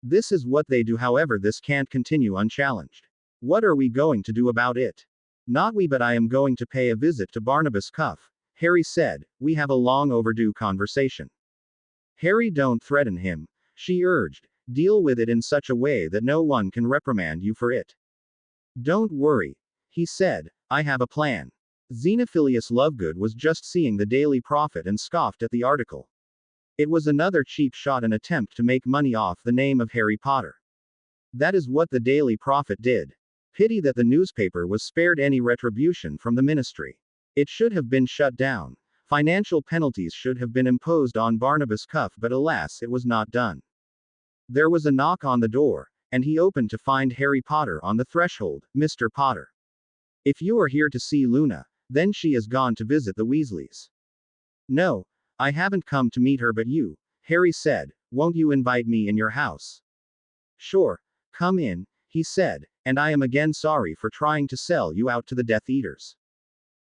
[SPEAKER 2] This is what they do. However, this can't continue unchallenged. What are we going to do about it? Not we, but I am going to pay a visit to Barnabas Cuff, Harry said. We have a long overdue conversation. Harry, don't threaten him, she urged. Deal with it in such a way that no one can reprimand you for it. Don't worry, he said. I have a plan. Xenophilius Lovegood was just seeing the Daily Prophet and scoffed at the article. It was another cheap shot, an attempt to make money off the name of Harry Potter. That is what the Daily Prophet did. Pity that the newspaper was spared any retribution from the ministry. It should have been shut down. Financial penalties should have been imposed on Barnabas Cuff, but alas, it was not done. There was a knock on the door, and he opened to find Harry Potter on the threshold. Mr. Potter. If you are here to see Luna, then she is gone to visit the Weasleys. No, I haven't come to meet her but you, Harry said. Won't you invite me in your house? Sure, come in, he said, and I am again sorry for trying to sell you out to the Death Eaters.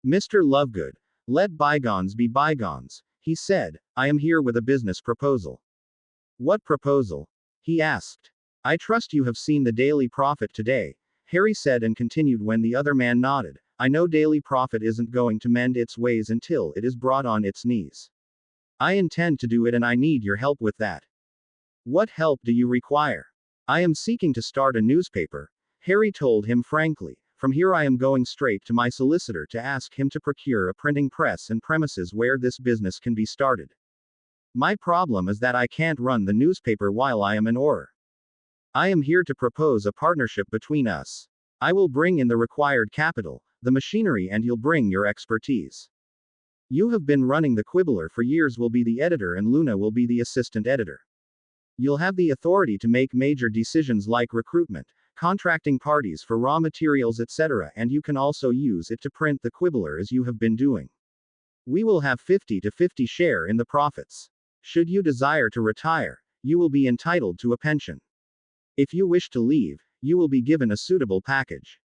[SPEAKER 2] Mr. Lovegood, let bygones be bygones, he said. I am here with a business proposal. What proposal? He asked. I trust you have seen the Daily Prophet today, Harry said, and continued when the other man nodded. I know Daily Prophet isn't going to mend its ways until it is brought on its knees. I intend to do it, and I need your help with that. What help do you require? I am seeking to start a newspaper, Harry told him frankly. From here I am going straight to my solicitor to ask him to procure a printing press and premises where this business can be started. My problem is that I can't run the newspaper while I am an Auror. I am here to propose a partnership between us. I will bring in the required capital, the machinery, and you'll bring your expertise. You have been running the Quibbler for years, will be the editor, and Luna will be the assistant editor. You'll have the authority to make major decisions like recruitment, contracting parties for raw materials, etc., and you can also use it to print the Quibbler as you have been doing. We will have 50-50 share in the profits. Should you desire to retire, you will be entitled to a pension. If you wish to leave, you will be given a suitable package.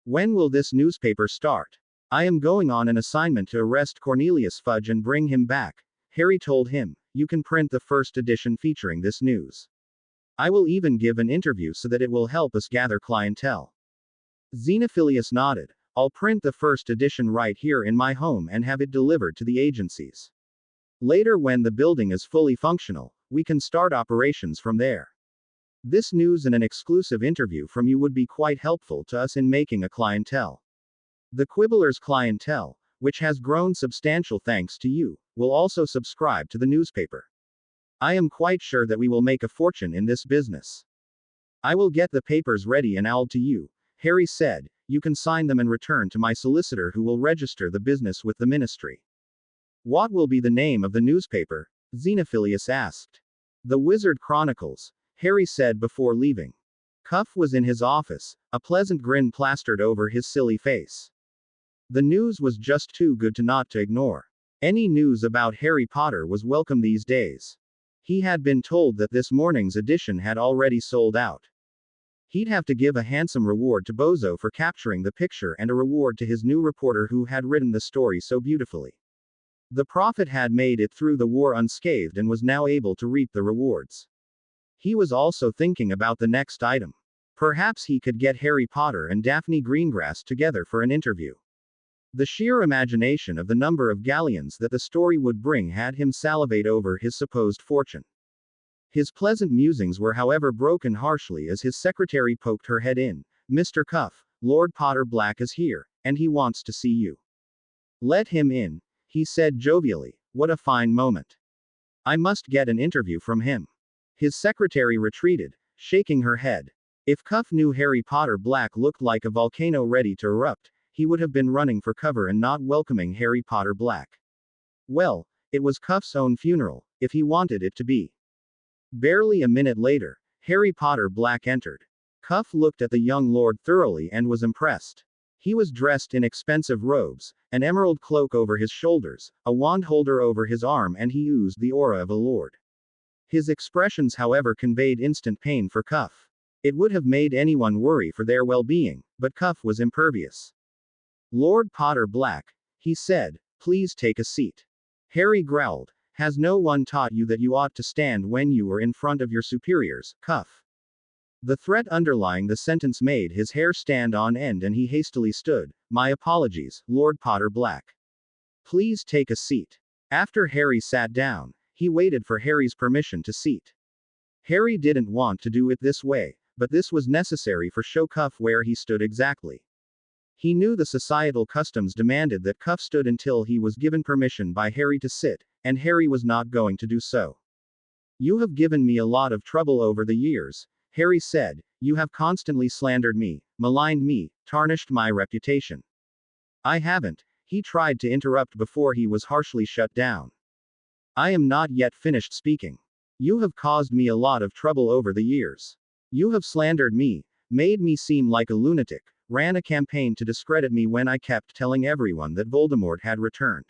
[SPEAKER 2] When will this newspaper start? I am going on an assignment to arrest Cornelius Fudge and bring him back, Harry told him. You can print the first edition featuring this news. I will even give an interview so that it will help us gather clientele. Xenophilius nodded. I'll print the first edition right here in my home and have it delivered to the agencies. Later, when the building is fully functional, we can start operations from there. This news and an exclusive interview from you would be quite helpful to us in making a clientele. The Quibbler's clientele, which has grown substantial thanks to you, will also subscribe to the newspaper. I am quite sure that we will make a fortune in this business. I will get the papers ready and I'll to you, Harry said. You can sign them and return to my solicitor, who will register the business with the ministry. What will be the name of the newspaper? Xenophilius asked. The Wizard Chronicles, Harry said before leaving. Cuff was in his office, a pleasant grin plastered over his silly face. The news was just too good to not to ignore. Any news about Harry Potter was welcome these days. He had been told that this morning's edition had already sold out. He'd have to give a handsome reward to Bozo for capturing the picture and a reward to his new reporter who had written the story so beautifully. The prophet had made it through the war unscathed and was now able to reap the rewards. He was also thinking about the next item. Perhaps he could get Harry Potter and Daphne Greengrass together for an interview. The sheer imagination of the number of galleons that the story would bring had him salivate over his supposed fortune. His pleasant musings were however broken harshly as his secretary poked her head in. "Mr. Cuff, Lord Potter Black is here, and he wants to see you." "Let him in," he said jovially. "What a fine moment. I must get an interview from him." His secretary retreated, shaking her head. If Cuff knew Harry Potter Black looked like a volcano ready to erupt, he would have been running for cover and not welcoming Harry Potter Black. Well, it was Cuff's own funeral, if he wanted it to be. Barely a minute later, Harry Potter Black entered. Cuff looked at the young lord thoroughly and was impressed. He was dressed in expensive robes, an emerald cloak over his shoulders, a wand holder over his arm, and he oozed the aura of a lord. His expressions, however, conveyed instant pain for Cuff. It would have made anyone worry for their well-being, but Cuff was impervious. "Lord Potter Black," he said, "please take a seat." Harry growled. "Has no one taught you that you ought to stand when you are in front of your superiors, Cuff?" The threat underlying the sentence made his hair stand on end and he hastily stood. "My apologies, Lord Potter Black. Please take a seat." After Harry sat down, he waited for Harry's permission to seat. Harry didn't want to do it this way, but this was necessary for show Cuff where he stood exactly. He knew the societal customs demanded that Cuff stood until he was given permission by Harry to sit, and Harry was not going to do so. "You have given me a lot of trouble over the years," Harry said. "You have constantly slandered me, maligned me, tarnished my reputation." "I haven't," he tried to interrupt before he was harshly shut down. "I am not yet finished speaking. You have caused me a lot of trouble over the years. You have slandered me, made me seem like a lunatic, ran a campaign to discredit me when I kept telling everyone that Voldemort had returned.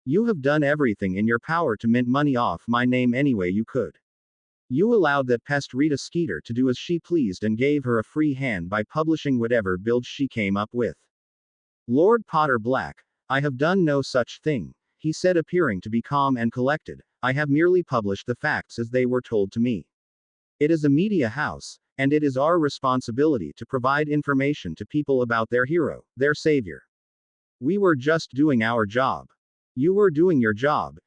[SPEAKER 2] You have done everything in your power to mint money off my name any way you could. You allowed that pest Rita Skeeter to do as she pleased and gave her a free hand by publishing whatever bilge she came up with." "Lord Potter Black, I have done no such thing," he said, appearing to be calm and collected. "I have merely published the facts as they were told to me. It is a media house, and it is our responsibility to provide information to people about their hero, their savior. We were just doing our job." "You were doing your job,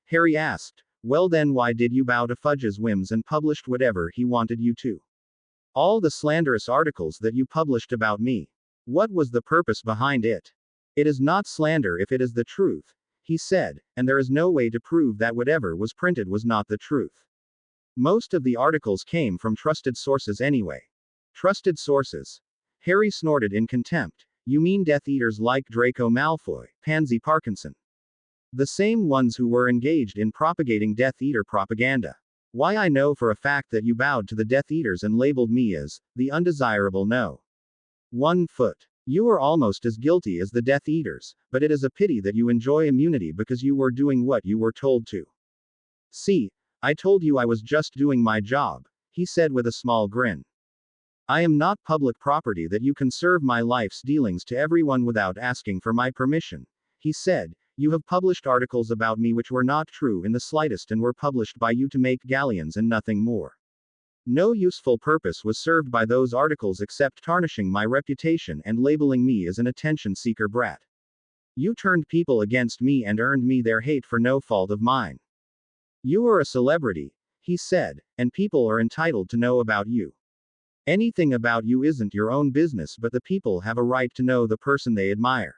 [SPEAKER 2] Harry asked. "Well then why did you bow to Fudge's whims and published whatever he wanted you to? All the slanderous articles that you published about me. What was the purpose behind it?" "It is not slander if it is the truth," he said, "and there is no way to prove that whatever was printed was not the truth. Most of the articles came from trusted sources anyway." "Trusted sources?" Harry snorted in contempt. "You mean Death Eaters like Draco Malfoy, Pansy Parkinson? The same ones who were engaged in propagating Death Eater propaganda. Why, I know for a fact that you bowed to the Death Eaters and labeled me as the undesirable no. 1 foot. You are almost as guilty as the Death Eaters, but it is a pity that you enjoy immunity because you were doing what you were told to." "See, I told you I was just doing my job," he said with a small grin. "I am not public property that you can serve my life's dealings to everyone without asking for my permission," he said. "You have published articles about me which were not true in the slightest and were published by you to make galleons and nothing more. No useful purpose was served by those articles except tarnishing my reputation and labeling me as an attention-seeker brat. You turned people against me and earned me their hate for no fault of mine. You are a celebrity," he said, "and people are entitled to know about you. Anything about you isn't your own business, but the people have a right to know the person they admire.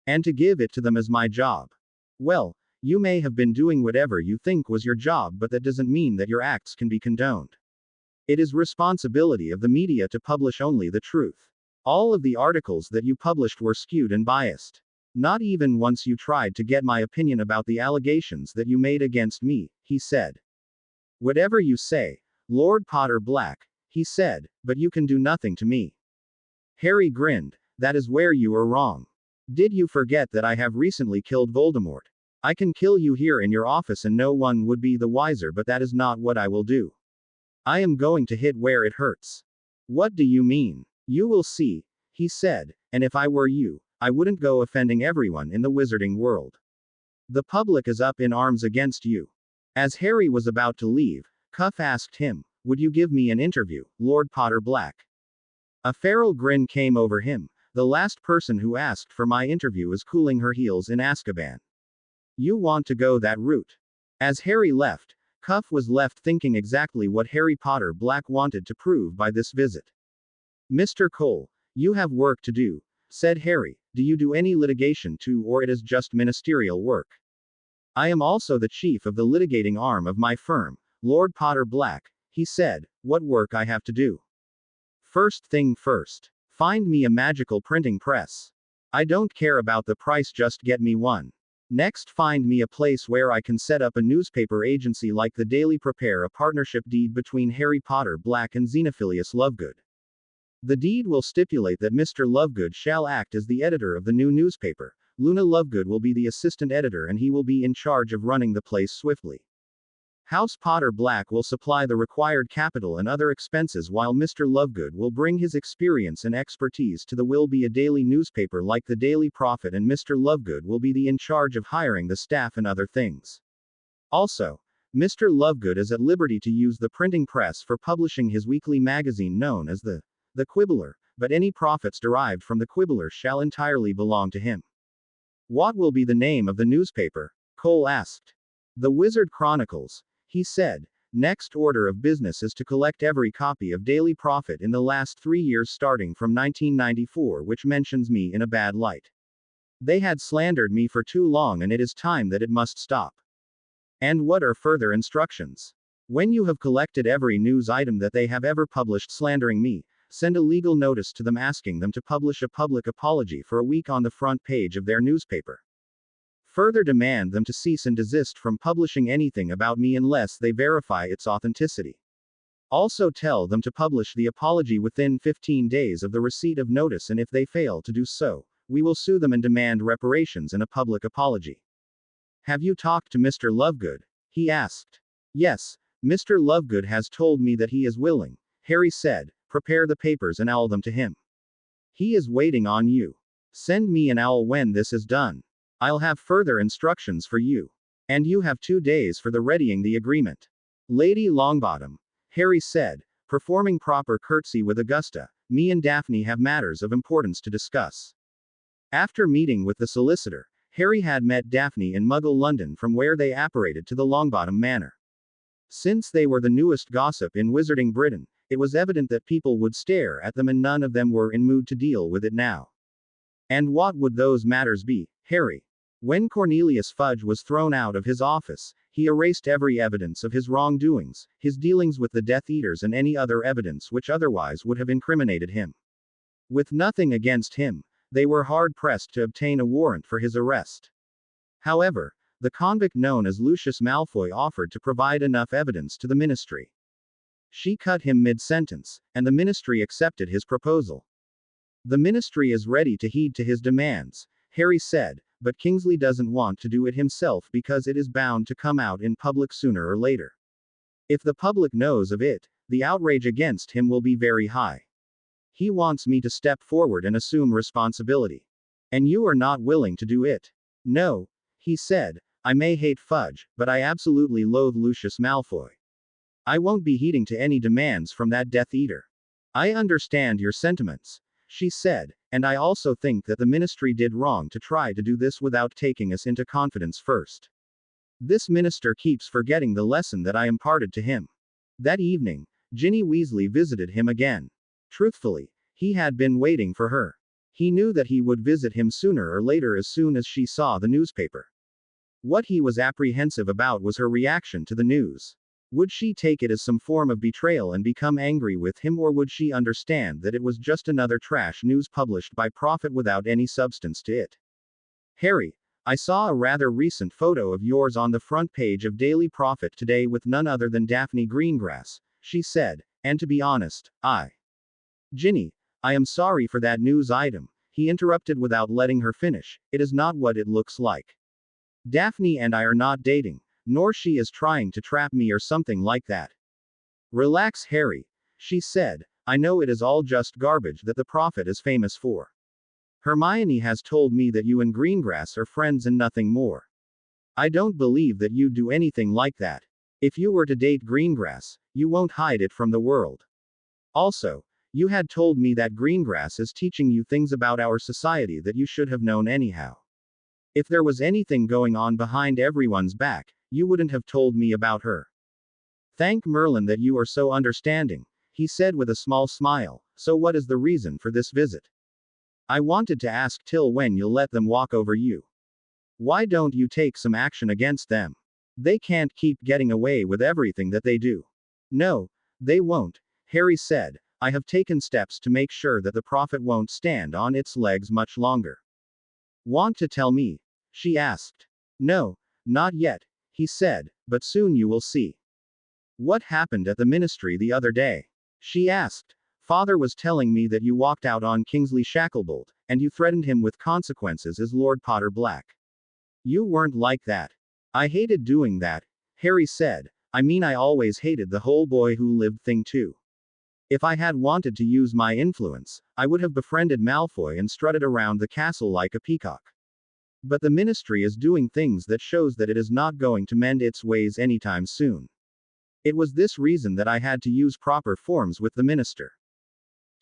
[SPEAKER 2] And to give it to them is my job. Well, you may have been doing whatever you think was your job, but that doesn't mean that your acts can be condoned. It is responsibility of the media to publish only the truth. All of the articles that you published were skewed and biased. Not even once you tried to get my opinion about the allegations that you made against me," he said. "Whatever you say, Lord Potter Black," he said, "but you can do nothing to me." Harry grinned. "That is where you are wrong. Did you forget that I have recently killed Voldemort? I can kill you here in your office and no one would be the wiser, but that is not what I will do. I am going to hit where it hurts." "What do you mean?" "You will see," he said, "and if I were you, I wouldn't go offending everyone in the wizarding world. The public is up in arms against you. As Harry was about to leave, Cuff asked him, "Would you give me an interview, Lord Potter Black?" A feral grin came over him. The last person who asked for my interview is cooling her heels in Azkaban. You want to go that route? As Harry left, Cuff was left thinking exactly what Harry Potter Black wanted to prove by this visit. "Mr. Cole, you have work to do," said Harry. "Do you do any litigation too, or it is just ministerial work?" "I am also the chief of the litigating arm of my firm, Lord Potter Black," he said. "What work I have to do? First thing first. Find me a magical printing press. I don't care about the price, just get me one. Next, find me a place where I can set up a newspaper agency like the Daily. Prepare a partnership deed between Harry Potter Black and Xenophilius Lovegood. The deed will stipulate that Mr. Lovegood shall act as the editor of the new newspaper. Luna Lovegood will be the assistant editor and he will be in charge of running the place swiftly. House Potter Black will supply the required capital and other expenses while Mr. Lovegood will bring his experience and expertise to the will be a daily newspaper like the Daily Prophet, and Mr. Lovegood will be in charge of hiring the staff and other things. Also, Mr. Lovegood is at liberty to use the printing press for publishing his weekly magazine known as the Quibbler, but any profits derived from the Quibbler shall entirely belong to him." "What will be the name of the newspaper?" Cole asked. "The Wizard Chronicles," he said. "Next order of business is to collect every copy of Daily Prophet in the last 3 years starting from 1994 which mentions me in a bad light. They had slandered me for too long and it is time that it must stop." "And what are further instructions?" "When you have collected every news item that they have ever published slandering me, send a legal notice to them asking them to publish a public apology for a week on the front page of their newspaper. Further, demand them to cease and desist from publishing anything about me unless they verify its authenticity. Also tell them to publish the apology within 15 days of the receipt of notice, and if they fail to do so, we will sue them and demand reparations and a public apology." "Have you talked to Mr. Lovegood?" he asked. "Yes, Mr. Lovegood has told me that he is willing," Harry said. "Prepare the papers and owl them to him. He is waiting on you. Send me an owl when this is done. I'll have further instructions for you. And you have 2 days for the readying the agreement." "Lady Longbottom," Harry said, performing proper curtsy with Augusta, "me and Daphne have matters of importance to discuss." After meeting with the solicitor, Harry had met Daphne in Muggle London, from where they apparated to the Longbottom Manor. Since they were the newest gossip in Wizarding Britain, it was evident that people would stare at them and none of them were in mood to deal with it now. And what would those matters be, Harry? When Cornelius Fudge was thrown out of his office, he erased every evidence of his wrongdoings, his dealings with the Death Eaters, and any other evidence which otherwise would have incriminated him. With nothing against him, they were hard-pressed to obtain a warrant for his arrest. However, the convict known as Lucius Malfoy offered to provide enough evidence to the ministry. She cut him mid-sentence, and the ministry accepted his proposal. "The ministry is ready to heed to his demands," Harry said, "but Kingsley doesn't want to do it himself because it is bound to come out in public sooner or later. If the public knows of it, the outrage against him will be very high. He wants me to step forward and assume responsibility. And you are not willing to do it." "No," he said, "I may hate Fudge, but I absolutely loathe Lucius Malfoy. I won't be heeding to any demands from that Death Eater." "I understand your sentiments," she said, "and I also think that the ministry did wrong to try to do this without taking us into confidence first. This minister keeps forgetting the lesson that I imparted to him." That evening, Ginny Weasley visited him again. Truthfully, he had been waiting for her. He knew that he would visit him sooner or later as soon as she saw the newspaper. What he was apprehensive about was her reaction to the news. Would she take it as some form of betrayal and become angry with him, or would she understand that it was just another trash news published by Prophet without any substance to it? "Harry, I saw a rather recent photo of yours on the front page of Daily Prophet today with none other than Daphne Greengrass," she said, "and to be honest, Ginny, I am sorry for that news item," he interrupted without letting her finish. "It is not what it looks like. Daphne and I are not dating, nor she is trying to trap me or something like that." "Relax, Harry," she said. "I know it is all just garbage that the Prophet is famous for. Hermione has told me that you and Greengrass are friends and nothing more." I don't believe that you'd do anything like that. If you were to date Greengrass, you won't hide it from the world. Also, you had told me that Greengrass is teaching you things about our society that you should have known anyhow. If there was anything going on behind everyone's back, you wouldn't have told me about her. Thank Merlin that you are so understanding, he said with a small smile. So what is the reason for this visit? I wanted to ask Till when you'll let them walk over you. Why don't you take some action against them? They can't keep getting away with everything that they do. No, they won't, Harry said. I have taken steps to make sure that the prophet won't stand on its legs much longer. Want to tell me? She asked. No, not yet, he said, but soon you will see. What happened at the ministry the other day? She asked. Father was telling me that you walked out on Kingsley Shacklebolt, and you threatened him with consequences as Lord Potter Black. You weren't like that. I hated doing that, Harry said. I mean, I always hated the whole boy who lived thing too. If I had wanted to use my influence, I would have befriended Malfoy and strutted around the castle like a peacock. But the ministry is doing things that shows that it is not going to mend its ways anytime soon. It was this reason that I had to use proper forms with the minister.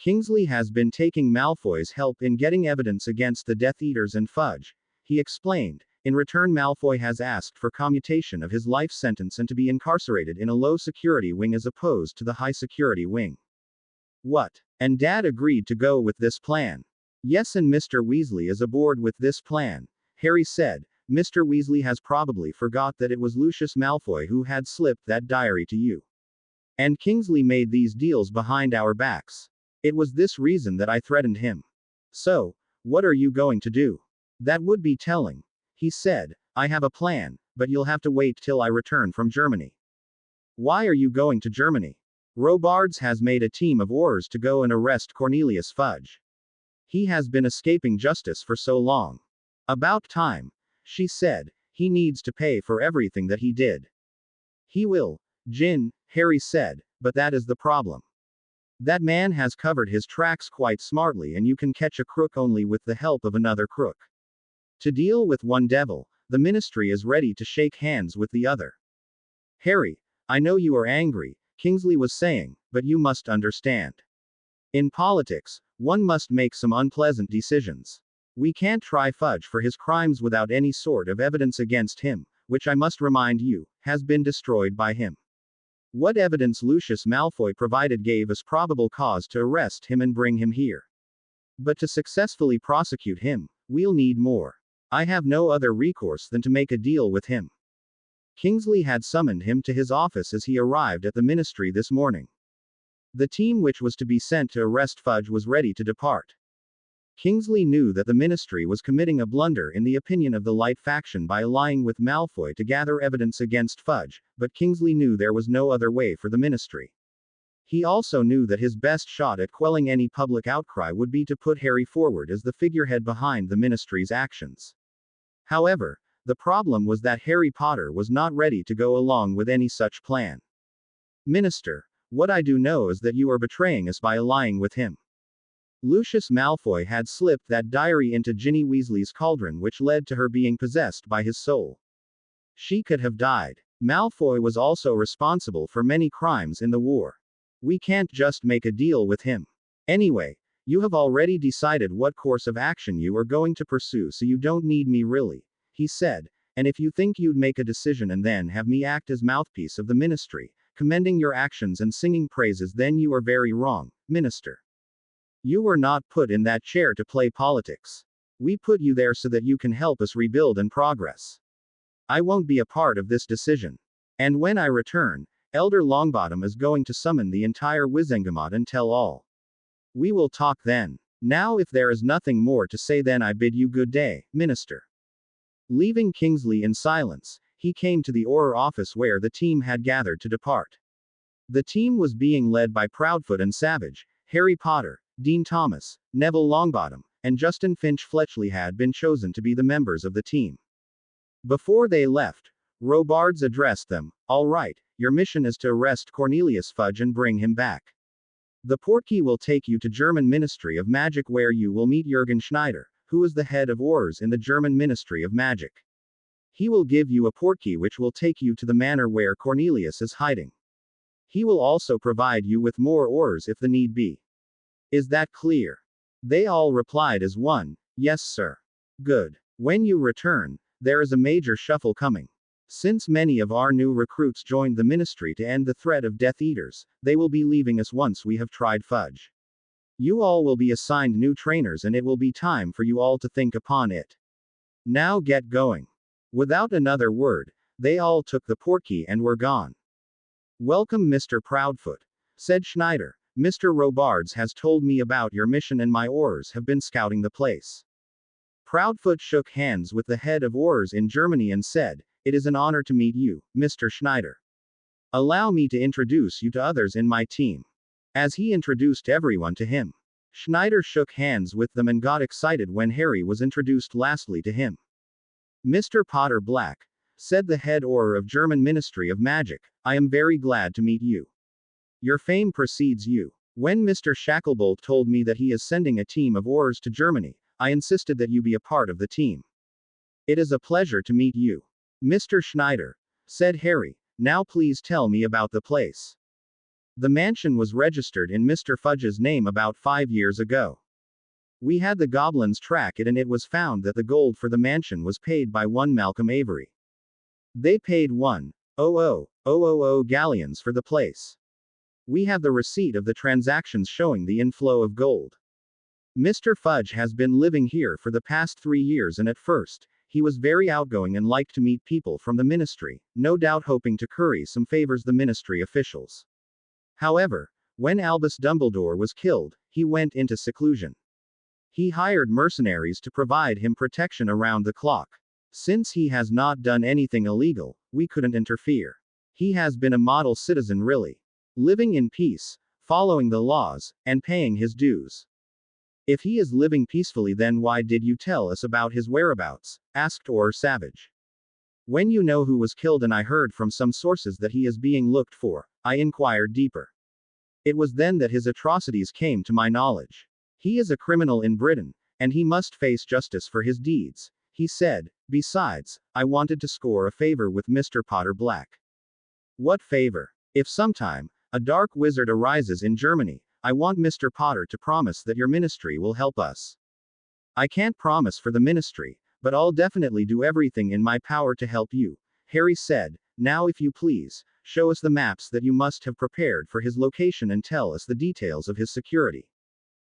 [SPEAKER 2] Kingsley has been taking Malfoy's help in getting evidence against the Death Eaters and Fudge, he explained. In return, Malfoy has asked for commutation of his life sentence and to be incarcerated in a low-security wing as opposed to the high-security wing. What? And Dad agreed to go with this plan. Yes, and Mr. Weasley is aboard with this plan, Harry said. Mr. Weasley has probably forgot that it was Lucius Malfoy who had slipped that diary to you. And Kingsley made these deals behind our backs. It was this reason that I threatened him. So, what are you going to do? That would be telling. He said, I have a plan, but you'll have to wait till I return from Germany. Why are you going to Germany? Robards has made a team of Aurors to go and arrest Cornelius Fudge. He has been escaping justice for so long. About time, she said. He needs to pay for everything that he did. He will, Jin, Harry said, but that is the problem. That man has covered his tracks quite smartly, and you can catch a crook only with the help of another crook. To deal with one devil, the ministry is ready to shake hands with the other. Harry, I know you are angry, Kingsley was saying, but you must understand. In politics, one must make some unpleasant decisions. We can't try Fudge for his crimes without any sort of evidence against him, which I must remind you, has been destroyed by him. What evidence Lucius Malfoy provided gave us probable cause to arrest him and bring him here. But to successfully prosecute him, we'll need more. I have no other recourse than to make a deal with him. Kingsley had summoned him to his office as he arrived at the ministry this morning. The team which was to be sent to arrest Fudge was ready to depart. Kingsley knew that the ministry was committing a blunder in the opinion of the Light faction by allying with Malfoy to gather evidence against Fudge, but Kingsley knew there was no other way for the ministry. He also knew that his best shot at quelling any public outcry would be to put Harry forward as the figurehead behind the ministry's actions. However, the problem was that Harry Potter was not ready to go along with any such plan. Minister, what I do know is that you are betraying us by allying with him. Lucius Malfoy had slipped that diary into Ginny Weasley's cauldron, which led to her being possessed by his soul. She could have died. Malfoy was also responsible for many crimes in the war. We can't just make a deal with him. Anyway, you have already decided what course of action you are going to pursue, so you don't need me really, he said, and if you think you'd make a decision and then have me act as mouthpiece of the ministry, commending your actions and singing praises, then you are very wrong, Minister. You were not put in that chair to play politics. We put you there so that you can help us rebuild and progress. I won't be a part of this decision. And when I return, Elder Longbottom is going to summon the entire Wizengamot and tell all. We will talk then. Now if there is nothing more to say, then I bid you good day, Minister. Leaving Kingsley in silence, he came to the Auror office where the team had gathered to depart. The team was being led by Proudfoot and Savage, Harry Potter, Dean Thomas, Neville Longbottom, and Justin Finch Fletchley had been chosen to be the members of the team. Before they left, Robards addressed them. All right, your mission is to arrest Cornelius Fudge and bring him back. The portkey will take you to German Ministry of Magic, where you will meet Jürgen Schneider, who is the head of Aurors in the German Ministry of Magic. He will give you a portkey which will take you to the manor where Cornelius is hiding. He will also provide you with more ores if the need be. Is that clear? They all replied as one, yes, sir. Good. When you return, there is a major shuffle coming. Since many of our new recruits joined the ministry to end the threat of Death Eaters, they will be leaving us once we have tried fudge. You all will be assigned new trainers and it will be time for you all to think upon it. Now get going. Without another word, they all took the portkey and were gone. Welcome, Mr. Proudfoot, said Schneider. Mr. Robards has told me about your mission and my ores have been scouting the place. Proudfoot shook hands with the head of ores in Germany and said, it is an honor to meet you, Mr. Schneider. Allow me to introduce you to others in my team. As he introduced everyone to him, Schneider shook hands with them and got excited when Harry was introduced lastly to him. Mr. Potter Black, said the head Auror of German Ministry of Magic, I am very glad to meet you. Your fame precedes you. When Mr. Shacklebolt told me that he is sending a team of Aurors to Germany, I insisted that you be a part of the team. It is a pleasure to meet you. Mr. Schneider, said Harry, now please tell me about the place. The mansion was registered in Mr. Fudge's name about 5 years ago. We had the goblins track it and it was found that the gold for the mansion was paid by one Malcolm Avery. They paid 1,000,000 galleons for the place. We have the receipt of the transactions showing the inflow of gold. Mr. Fudge has been living here for the past 3 years and at first, he was very outgoing and liked to meet people from the ministry, no doubt hoping to curry some favors the ministry officials. However, when Albus Dumbledore was killed, he went into seclusion. He hired mercenaries to provide him protection around the clock. Since he has not done anything illegal, we couldn't interfere. He has been a model citizen really. Living in peace, following the laws, and paying his dues. If he is living peacefully, then why did you tell us about his whereabouts? Asked Auror Savage. When you know who was killed and I heard from some sources that he is being looked for, I inquired deeper. It was then that his atrocities came to my knowledge. He is a criminal in Britain, and he must face justice for his deeds, he said. Besides, I wanted to score a favor with Mr. Potter Black. What favor? If sometime, a dark wizard arises in Germany, I want Mr. Potter to promise that your ministry will help us. I can't promise for the ministry, but I'll definitely do everything in my power to help you, Harry said. Now if you please, show us the maps that you must have prepared for his location and tell us the details of his security.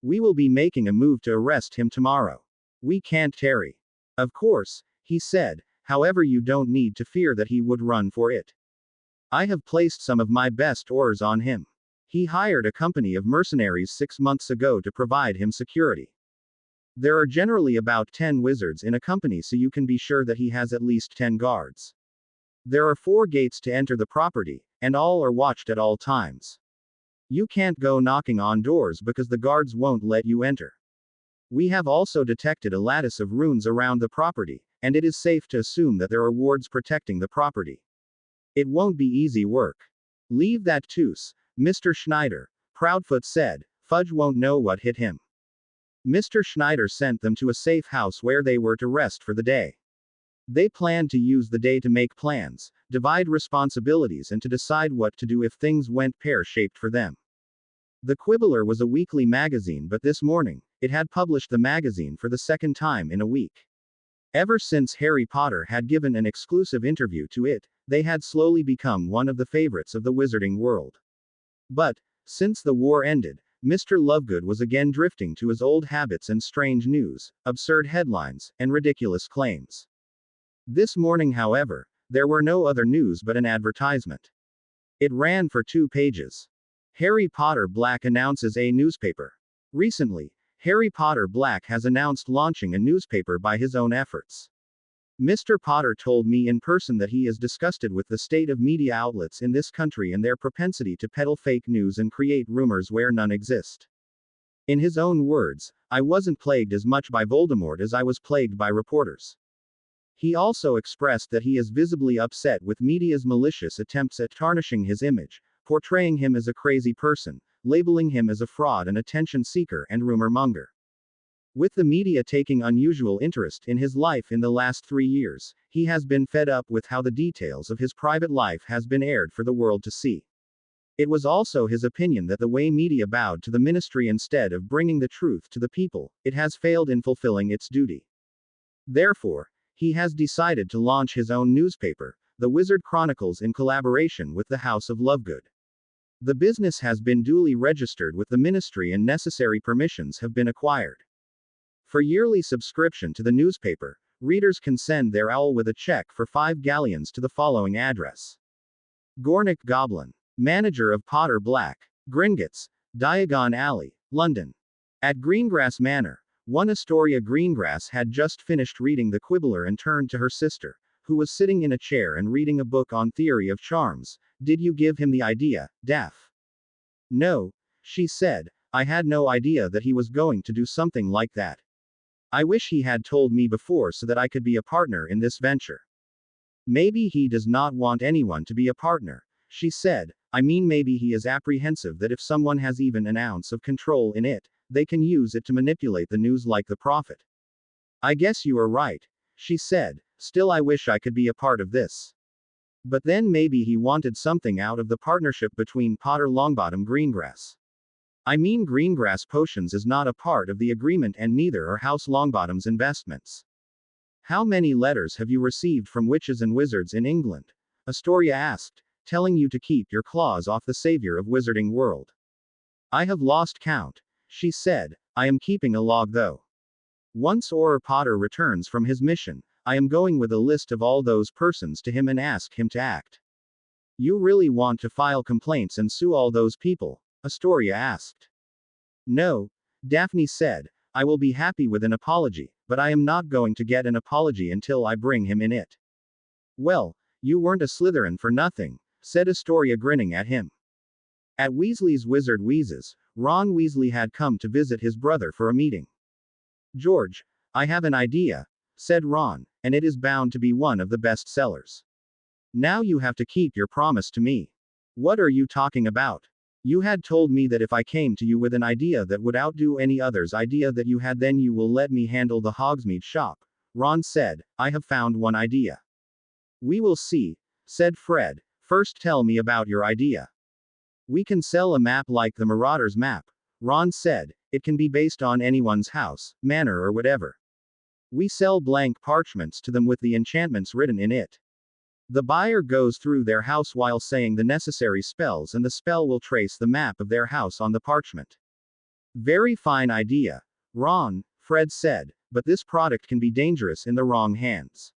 [SPEAKER 2] We will be making a move to arrest him tomorrow. We can't tarry. Of course, he said, however you don't need to fear that he would run for it. I have placed some of my best Aurors on him. He hired a company of mercenaries 6 months ago to provide him security. There are generally about 10 wizards in a company, so you can be sure that he has at least 10 guards. There are 4 gates to enter the property, and all are watched at all times. You can't go knocking on doors because the guards won't let you enter. We have also detected a lattice of runes around the property, and it is safe to assume that there are wards protecting the property. It won't be easy work. Leave that to us, Mr. Schneider, Proudfoot said. Fudge won't know what hit him. Mr. Schneider sent them to a safe house where they were to rest for the day. They planned to use the day to make plans, divide responsibilities, and to decide what to do if things went pear-shaped for them. The Quibbler was a weekly magazine, but this morning, it had published the magazine for the second time in a week. Ever since Harry Potter had given an exclusive interview to it, they had slowly become one of the favorites of the wizarding world. But, since the war ended, Mr. Lovegood was again drifting to his old habits and strange news, absurd headlines, and ridiculous claims. This morning, however, there were no other news but an advertisement. It ran for 2 pages. Harry Potter Black announces a newspaper. Recently, Harry Potter Black has announced launching a newspaper by his own efforts. Mr. Potter told me in person that he is disgusted with the state of media outlets in this country and their propensity to peddle fake news and create rumors where none exist. In his own words, I wasn't plagued as much by Voldemort as I was plagued by reporters. He also expressed that he is visibly upset with media's malicious attempts at tarnishing his image, portraying him as a crazy person, labeling him as a fraud and attention seeker and rumor monger. With the media taking unusual interest in his life in the last 3 years, He has been fed up with how the details of his private life has been aired for the world to see. It was also his opinion that the way media bowed to the ministry instead of bringing the truth to the people, it has failed in fulfilling its duty. Therefore, he has decided to launch his own newspaper, The Wizard Chronicles, in collaboration with the House of Lovegood. The business has been duly registered with the ministry and necessary permissions have been acquired. For yearly subscription to the newspaper, readers can send their owl with a check for 5 galleons to the following address: Gornick Goblin, manager of Potter Black, Gringotts, Diagon Alley, London. At Greengrass Manor, one Astoria Greengrass had just finished reading The Quibbler and turned to her sister, who was sitting in a chair and reading a book on theory of charms. Did you give him the idea, Daff? No, she said, I had no idea that he was going to do something like that. I wish he had told me before so that I could be a partner in this venture. Maybe he does not want anyone to be a partner, she said. I mean, maybe he is apprehensive that if someone has even an ounce of control in it, they can use it to manipulate the news like the prophet. I guess you are right, she said. Still, I wish I could be a part of this. But then maybe he wanted something out of the partnership between Potter Longbottom Greengrass. I mean, Greengrass Potions is not a part of the agreement and neither are House Longbottom's investments. How many letters have you received from witches and wizards in England? Astoria asked, telling you to keep your claws off the savior of Wizarding World. I have lost count, she said. I am keeping a log though. Once Orr Potter returns from his mission, I am going with a list of all those persons to him and ask him to act. You really want to file complaints and sue all those people? Astoria asked. No, Daphne said. I will be happy with an apology, but I am not going to get an apology until I bring him in it. Well, you weren't a Slytherin for nothing, said Astoria, grinning at him. At Weasley's Wizard Wheezes, Ron Weasley had come to visit his brother for a meeting. George, I have an idea, said Ron, and it is bound to be one of the best sellers. Now you have to keep your promise to me. What are you talking about? You had told me that if I came to you with an idea that would outdo any other's idea that you had, then you will let me handle the Hogsmeade shop, Ron said. I have found one idea. We will see, said Fred. First tell me about your idea. We can sell a map like the Marauder's map, Ron said. It can be based on anyone's house, manor or whatever. We sell blank parchments to them with the enchantments written in it. The buyer goes through their house while saying the necessary spells and the spell will trace the map of their house on the parchment. Very fine idea, Ron, Fred said, but this product can be dangerous in the wrong hands.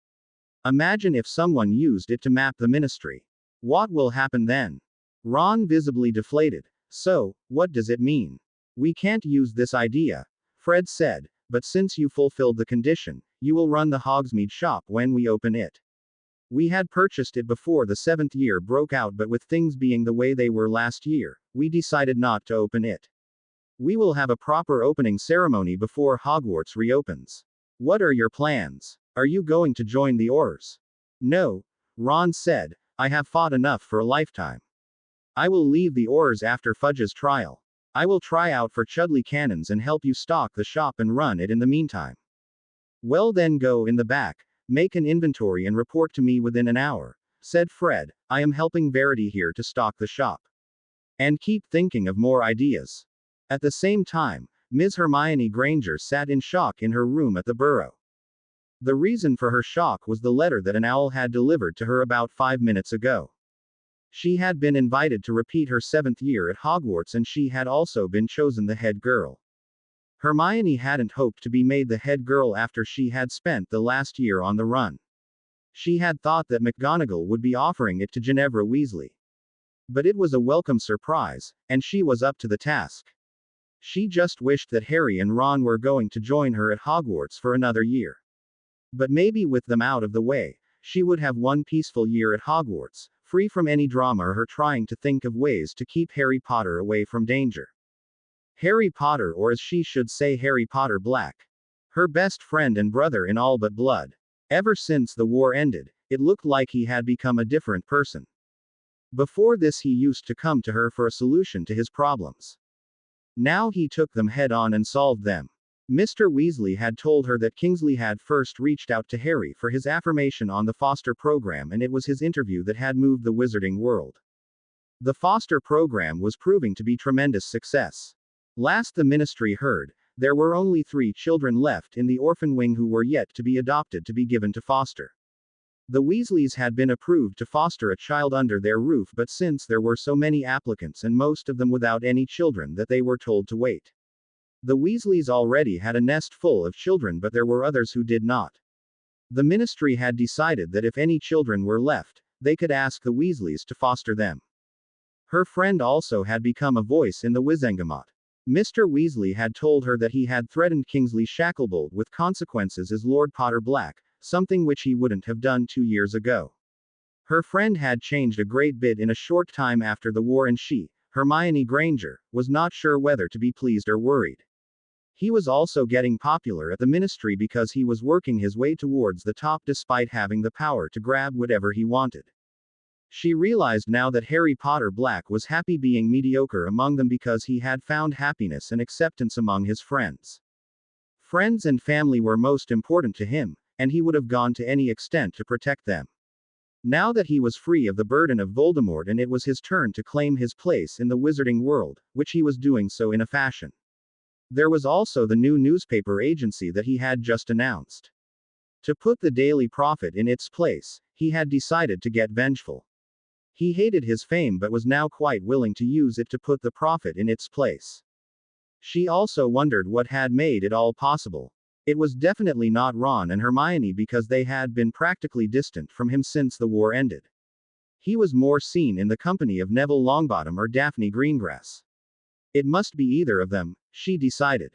[SPEAKER 2] Imagine if someone used it to map the ministry. What will happen then? Ron visibly deflated. So, what does it mean? We can't use this idea, Fred said, but since you fulfilled the condition, you will run the Hogsmeade shop when we open it. We had purchased it before the 7th year broke out, but with things being the way they were last year, we decided not to open it. We will have a proper opening ceremony before Hogwarts reopens. What are your plans? Are you going to join the Aurors? No, Ron said. I have fought enough for a lifetime. I will leave the Aurors after Fudge's trial. I will try out for Chudley Cannons and help you stock the shop and run it in the meantime. Well then, go in the back, make an inventory and report to me within an hour, said Fred. I am helping Verity here to stock the shop. And keep thinking of more ideas. At the same time, Ms. Hermione Granger sat in shock in her room at the Burrow. The reason for her shock was the letter that an owl had delivered to her about 5 minutes ago. She had been invited to repeat her 7th year at Hogwarts and she had also been chosen the head girl. Hermione hadn't hoped to be made the head girl after she had spent the last year on the run. She had thought that McGonagall would be offering it to Ginevra Weasley. But it was a welcome surprise, and she was up to the task. She just wished that Harry and Ron were going to join her at Hogwarts for another year. But maybe with them out of the way, she would have one peaceful year at Hogwarts, free from any drama or her trying to think of ways to keep Harry Potter away from danger. Harry Potter, or as she should say, Harry Potter Black. Her best friend and brother in all but blood. Ever since the war ended, it looked like he had become a different person. Before this, he used to come to her for a solution to his problems. Now he took them head on and solved them. Mr. Weasley had told her that Kingsley had first reached out to Harry for his affirmation on the foster program, and it was his interview that had moved the wizarding world. The foster program was proving to be tremendous success. Last the ministry heard, there were only 3 children left in the orphan wing who were yet to be adopted to be given to foster. The Weasleys had been approved to foster a child under their roof, but since there were so many applicants and most of them without any children, that they were told to wait. The Weasleys already had a nest full of children, but there were others who did not. The ministry had decided that if any children were left, they could ask the Weasleys to foster them. Her friend also had become a voice in the Wizengamot. Mr. Weasley had told her that he had threatened Kingsley Shacklebolt with consequences as Lord Potter Black, something which he wouldn't have done 2 years ago. Her friend had changed a great bit in a short time after the war, and she, Hermione Granger, was not sure whether to be pleased or worried. He was also getting popular at the ministry because he was working his way towards the top despite having the power to grab whatever he wanted. She realized now that Harry Potter Black was happy being mediocre among them because he had found happiness and acceptance among his friends. Friends and family were most important to him, and he would have gone to any extent to protect them. Now that he was free of the burden of Voldemort and it was his turn to claim his place in the wizarding world, which he was doing so in a fashion. There was also the new newspaper agency that he had just announced. To put the Daily Prophet in its place, he had decided to get vengeful. He hated his fame but was now quite willing to use it to put the Prophet in its place. She also wondered what had made it all possible. It was definitely not Ron and Hermione because they had been practically distant from him since the war ended. He was more seen in the company of Neville Longbottom or Daphne Greengrass. It must be either of them, she decided.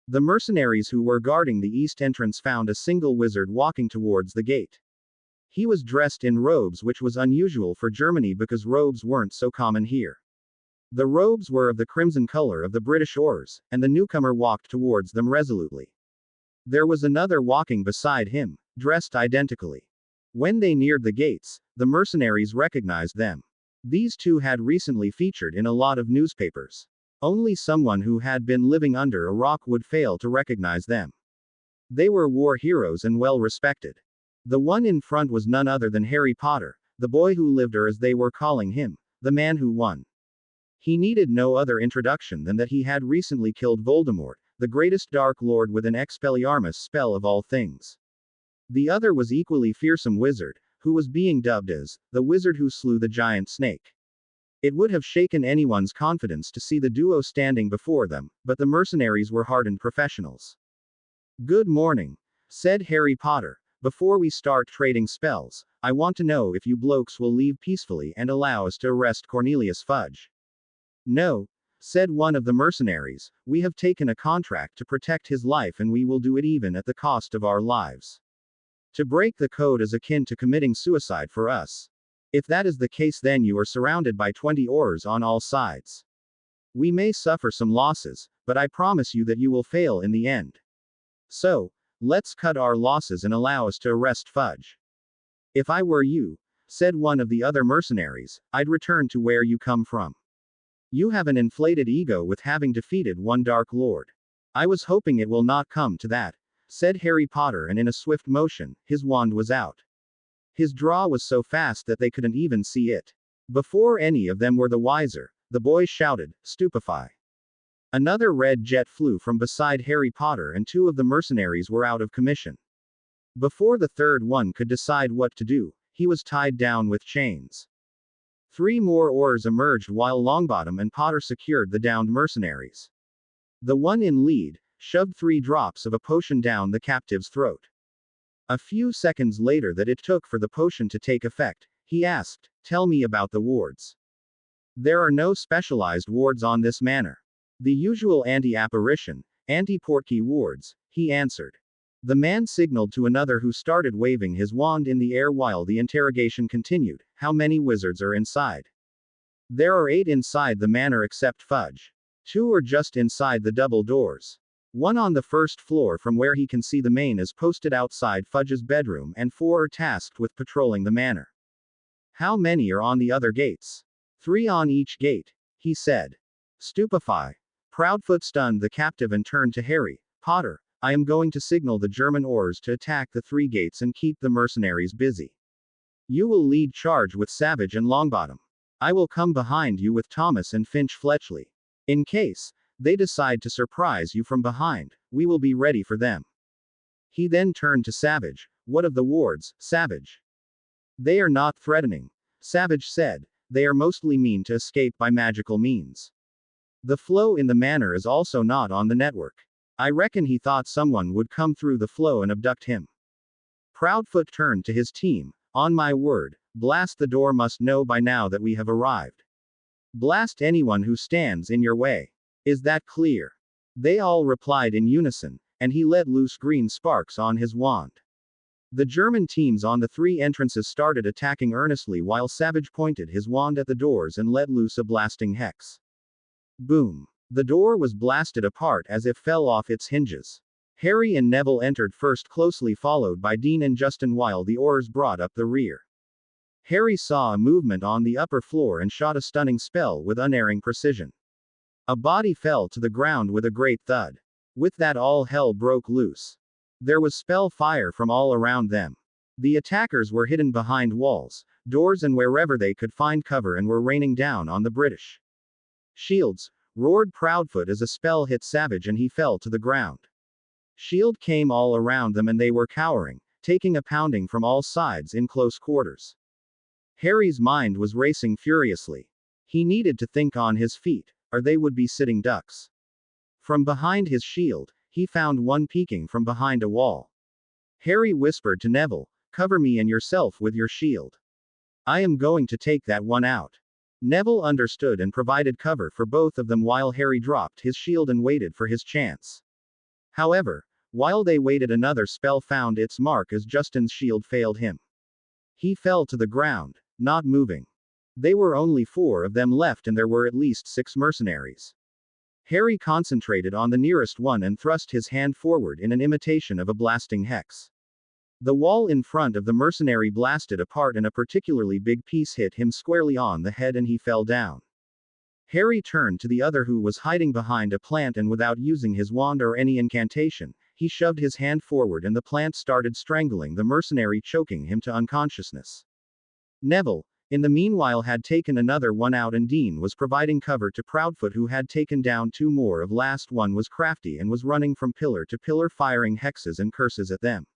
[SPEAKER 2] The mercenaries who were guarding the east entrance found a single wizard walking towards the gate. He was dressed in robes, which was unusual for Germany because robes weren't so common here. The robes were of the crimson color of the British oars, and the newcomer walked towards them resolutely. There was another walking beside him, dressed identically. When they neared the gates, the mercenaries recognized them. These two had recently featured in a lot of newspapers. Only someone who had been living under a rock would fail to recognize them. They were war heroes and well respected. The one in front was none other than Harry Potter, the boy who lived, or as they were calling him, the man who won. He needed no other introduction than that he had recently killed Voldemort, the greatest Dark Lord with an Expelliarmus spell of all things. The other was equally fearsome wizard, who was being dubbed as the wizard who slew the giant snake. It would have shaken anyone's confidence to see the duo standing before them, but the mercenaries were hardened professionals. "Good morning," said Harry Potter. "Before we start trading spells, I want to know if you blokes will leave peacefully and allow us to arrest Cornelius Fudge." "No," said one of the mercenaries, "we have taken a contract to protect his life and we will do it even at the cost of our lives. To break the code is akin to committing suicide for us. If that is the case, then you are surrounded by 20 oars on all sides. We may suffer some losses, but I promise you that you will fail in the end. So, let's cut our losses and allow us to arrest Fudge." "If I were you," said one of the other mercenaries, "I'd return to where you come from. You have an inflated ego with having defeated one Dark Lord." "I was hoping it will not come to that," said Harry Potter, and in a swift motion, his wand was out. His draw was so fast that they couldn't even see it. Before any of them were the wiser, the boys shouted, "Stupefy." Another red jet flew from beside Harry Potter and 2 of the mercenaries were out of commission. Before the third one could decide what to do, he was tied down with chains. 3 more oars emerged while Longbottom and Potter secured the downed mercenaries. The one in lead shoved 3 drops of a potion down the captive's throat. A few seconds later that it took for the potion to take effect, he asked, "Tell me about the wards." "There are no specialized wards on this manor. The usual anti-apparition, anti-portkey wards," he answered. The man signaled to another who started waving his wand in the air while the interrogation continued. "How many wizards are inside?" "There are 8 inside the manor except Fudge. 2 are just inside the double doors. One on the first floor from where he can see the main is posted outside Fudge's bedroom and 4 are tasked with patrolling the manor." "How many are on the other gates?" "3 on each gate," he said. "Stupefy." Proudfoot stunned the captive and turned to Harry Potter. I am going to signal the German oars to attack the three gates and keep the mercenaries busy. You will lead charge with Savage and Longbottom. I will come behind you with Thomas and Finch Fletchley. In case they decide to surprise you from behind, we will be ready for them. He then turned to Savage. What of the wards, Savage? They are not threatening, Savage said. They are mostly mean to escape by magical means. The flow in the manor is also not on the network. I reckon he thought someone would come through the flow and abduct him. Proudfoot turned to his team. On my word, Blast the Door must know by now that we have arrived. Blast anyone who stands in your way. Is that clear? They all replied in unison, and he let loose green sparks on his wand. The German teams on the three entrances started attacking earnestly while Savage pointed his wand at the doors and let loose a blasting hex. Boom. The door was blasted apart as if fell off its hinges. Harry and Neville entered first, closely followed by Dean and Justin while the oars brought up the rear. Harry saw a movement on the upper floor and shot a stunning spell with unerring precision. A body fell to the ground with a great thud. With that, all hell broke loose. There was spell fire from all around them. The attackers were hidden behind walls, doors and wherever they could find cover and were raining down on the British. Shields, roared Proudfoot as a spell hit Savage and he fell to the ground. Shield came all around them and they were cowering, taking a pounding from all sides in close quarters. Harry's mind was racing furiously. He needed to think on his feet, or they would be sitting ducks. From behind his shield, he found one peeking from behind a wall. Harry whispered to Neville, "Cover me and yourself with your shield. I am going to take that one out." Neville understood and provided cover for both of them while Harry dropped his shield and waited for his chance. However, while they waited, another spell found its mark as Justin's shield failed him. He fell to the ground, not moving. There were only 4 of them left and there were at least 6 mercenaries. Harry concentrated on the nearest one and thrust his hand forward in an imitation of a blasting hex. The wall in front of the mercenary blasted apart and a particularly big piece hit him squarely on the head and he fell down. Harry turned to the other who was hiding behind a plant and without using his wand or any incantation, he shoved his hand forward and the plant started strangling the mercenary, choking him to unconsciousness. Neville, in the meanwhile, had taken another one out and Dean was providing cover to Proudfoot who had taken down 2 more of last one was crafty and was running from pillar to pillar firing hexes and curses at them.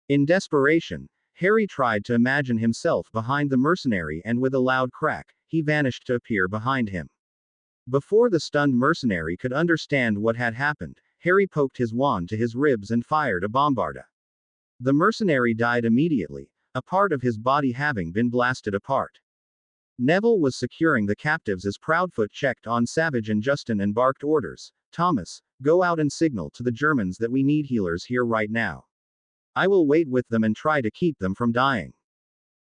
[SPEAKER 2] In desperation, Harry tried to imagine himself behind the mercenary and with a loud crack, he vanished to appear behind him. Before the stunned mercenary could understand what had happened, Harry poked his wand to his ribs and fired a bombarda. The mercenary died immediately, a part of his body having been blasted apart. Neville was securing the captives as Proudfoot checked on Savage and Justin and barked orders. "Thomas, go out and signal to the Germans that we need healers here right now. I will wait with them and try to keep them from dying.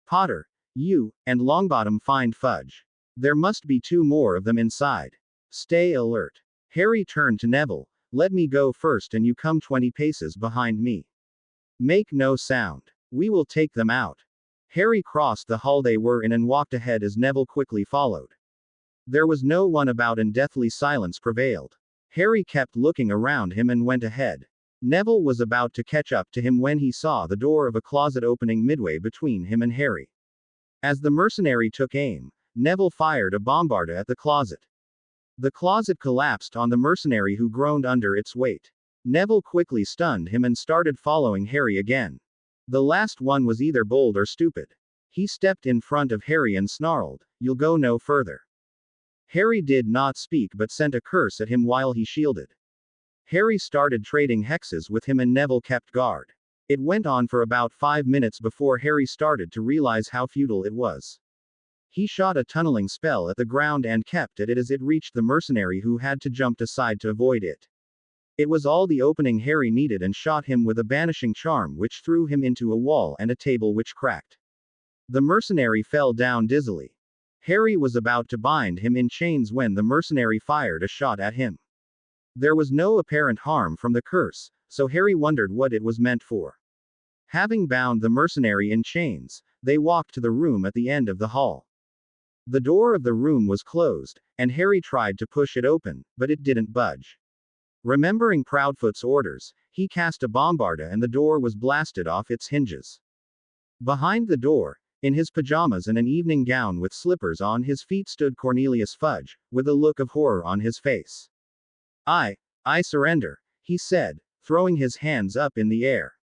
[SPEAKER 2] Potter, you and Longbottom find Fudge. There must be 2 more of them inside. Stay alert." Harry turned to Neville. "Let me go first and you come 20 paces behind me. Make no sound. We will take them out." Harry crossed the hall they were in and walked ahead as Neville quickly followed. There was no one about and deathly silence prevailed. Harry kept looking around him and went ahead. Neville was about to catch up to him when he saw the door of a closet opening midway between him and Harry. As the mercenary took aim, Neville fired a bombarda at the closet. The closet collapsed on the mercenary who groaned under its weight. Neville quickly stunned him and started following Harry again. The last one was either bold or stupid. He stepped in front of Harry and snarled, "You'll go no further." Harry did not speak but sent a curse at him while he shielded. Harry started trading hexes with him and Neville kept guard. It went on for about 5 minutes before Harry started to realize how futile it was. He shot a tunneling spell at the ground and kept at it as it reached the mercenary who had to jump aside to avoid it. It was all the opening Harry needed and shot him with a banishing charm which threw him into a wall and a table which cracked. The mercenary fell down dizzily. Harry was about to bind him in chains when the mercenary fired a shot at him. There was no apparent harm from the curse, so Harry wondered what it was meant for. Having bound the mercenary in chains, they walked to the room at the end of the hall. The door of the room was closed, and Harry tried to push it open, but it didn't budge. Remembering Proudfoot's orders, he cast a bombarda and the door was blasted off its hinges. Behind the door, in his pajamas and an evening gown with slippers on his feet stood Cornelius Fudge, with a look of horror on his face. I surrender, he said, throwing his hands up in the air.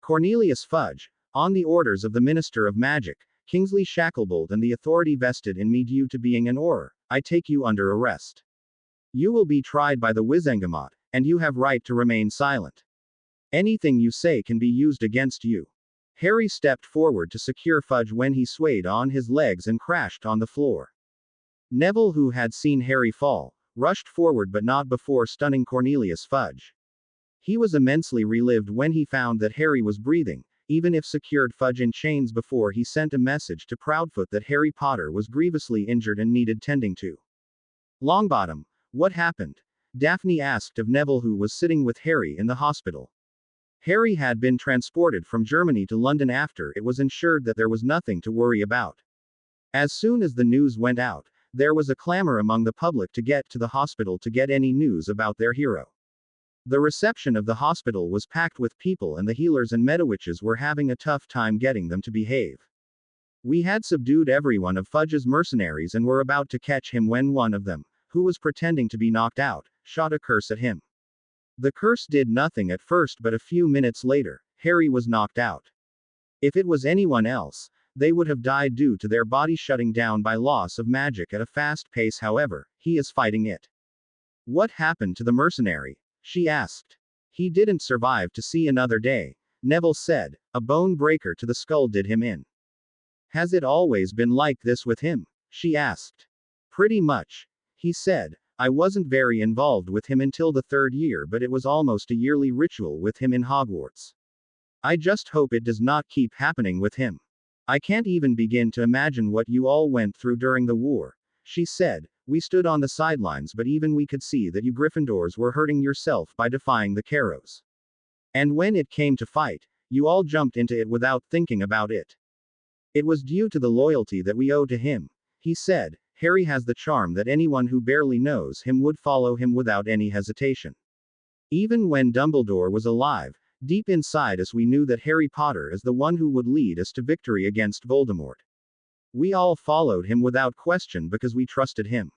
[SPEAKER 2] Cornelius Fudge, on the orders of the Minister of Magic, Kingsley Shacklebolt and the authority vested in me due to being an Auror, I take you under arrest. You will be tried by the Wizengamot, and you have right to remain silent. Anything you say can be used against you. Harry stepped forward to secure Fudge when he swayed on his legs and crashed on the floor. Neville, who had seen Harry fall, rushed forward but not before stunning Cornelius Fudge. He was immensely relieved when he found that Harry was breathing, even if secured Fudge in chains before he sent a message to Proudfoot that Harry Potter was grievously injured and needed tending to. Longbottom, what happened? Daphne asked of Neville, who was sitting with Harry in the hospital. Harry had been transported from Germany to London after it was ensured that there was nothing to worry about. As soon as the news went out, there was a clamor among the public to get to the hospital to get any news about their hero. The reception of the hospital was packed with people and the healers and Medawitches were having a tough time getting them to behave. We had subdued every one of Fudge's mercenaries and were about to catch him when one of them, who was pretending to be knocked out, shot a curse at him. The curse did nothing at first, but a few minutes later, Harry was knocked out. If it was anyone else, they would have died due to their body shutting down by loss of magic at a fast pace. However, he is fighting it. What happened to the mercenary? She asked. He didn't survive to see another day, Neville said. A bone breaker to the skull did him in. Has it always been like this with him? She asked. Pretty much, he said. I wasn't very involved with him until the third year, but it was almost a yearly ritual with him in Hogwarts. I just hope it does not keep happening with him. I can't even begin to imagine what you all went through during the war, she said. We stood on the sidelines, but even we could see that you Gryffindors were hurting yourself by defying the Carrows. And when it came to fight, you all jumped into it without thinking about it. It was due to the loyalty that we owe to him, he said. Harry has the charm that anyone who barely knows him would follow him without any hesitation. Even when Dumbledore was alive, deep inside us we knew that Harry Potter is the one who would lead us to victory against Voldemort. We all followed him without question because we trusted him.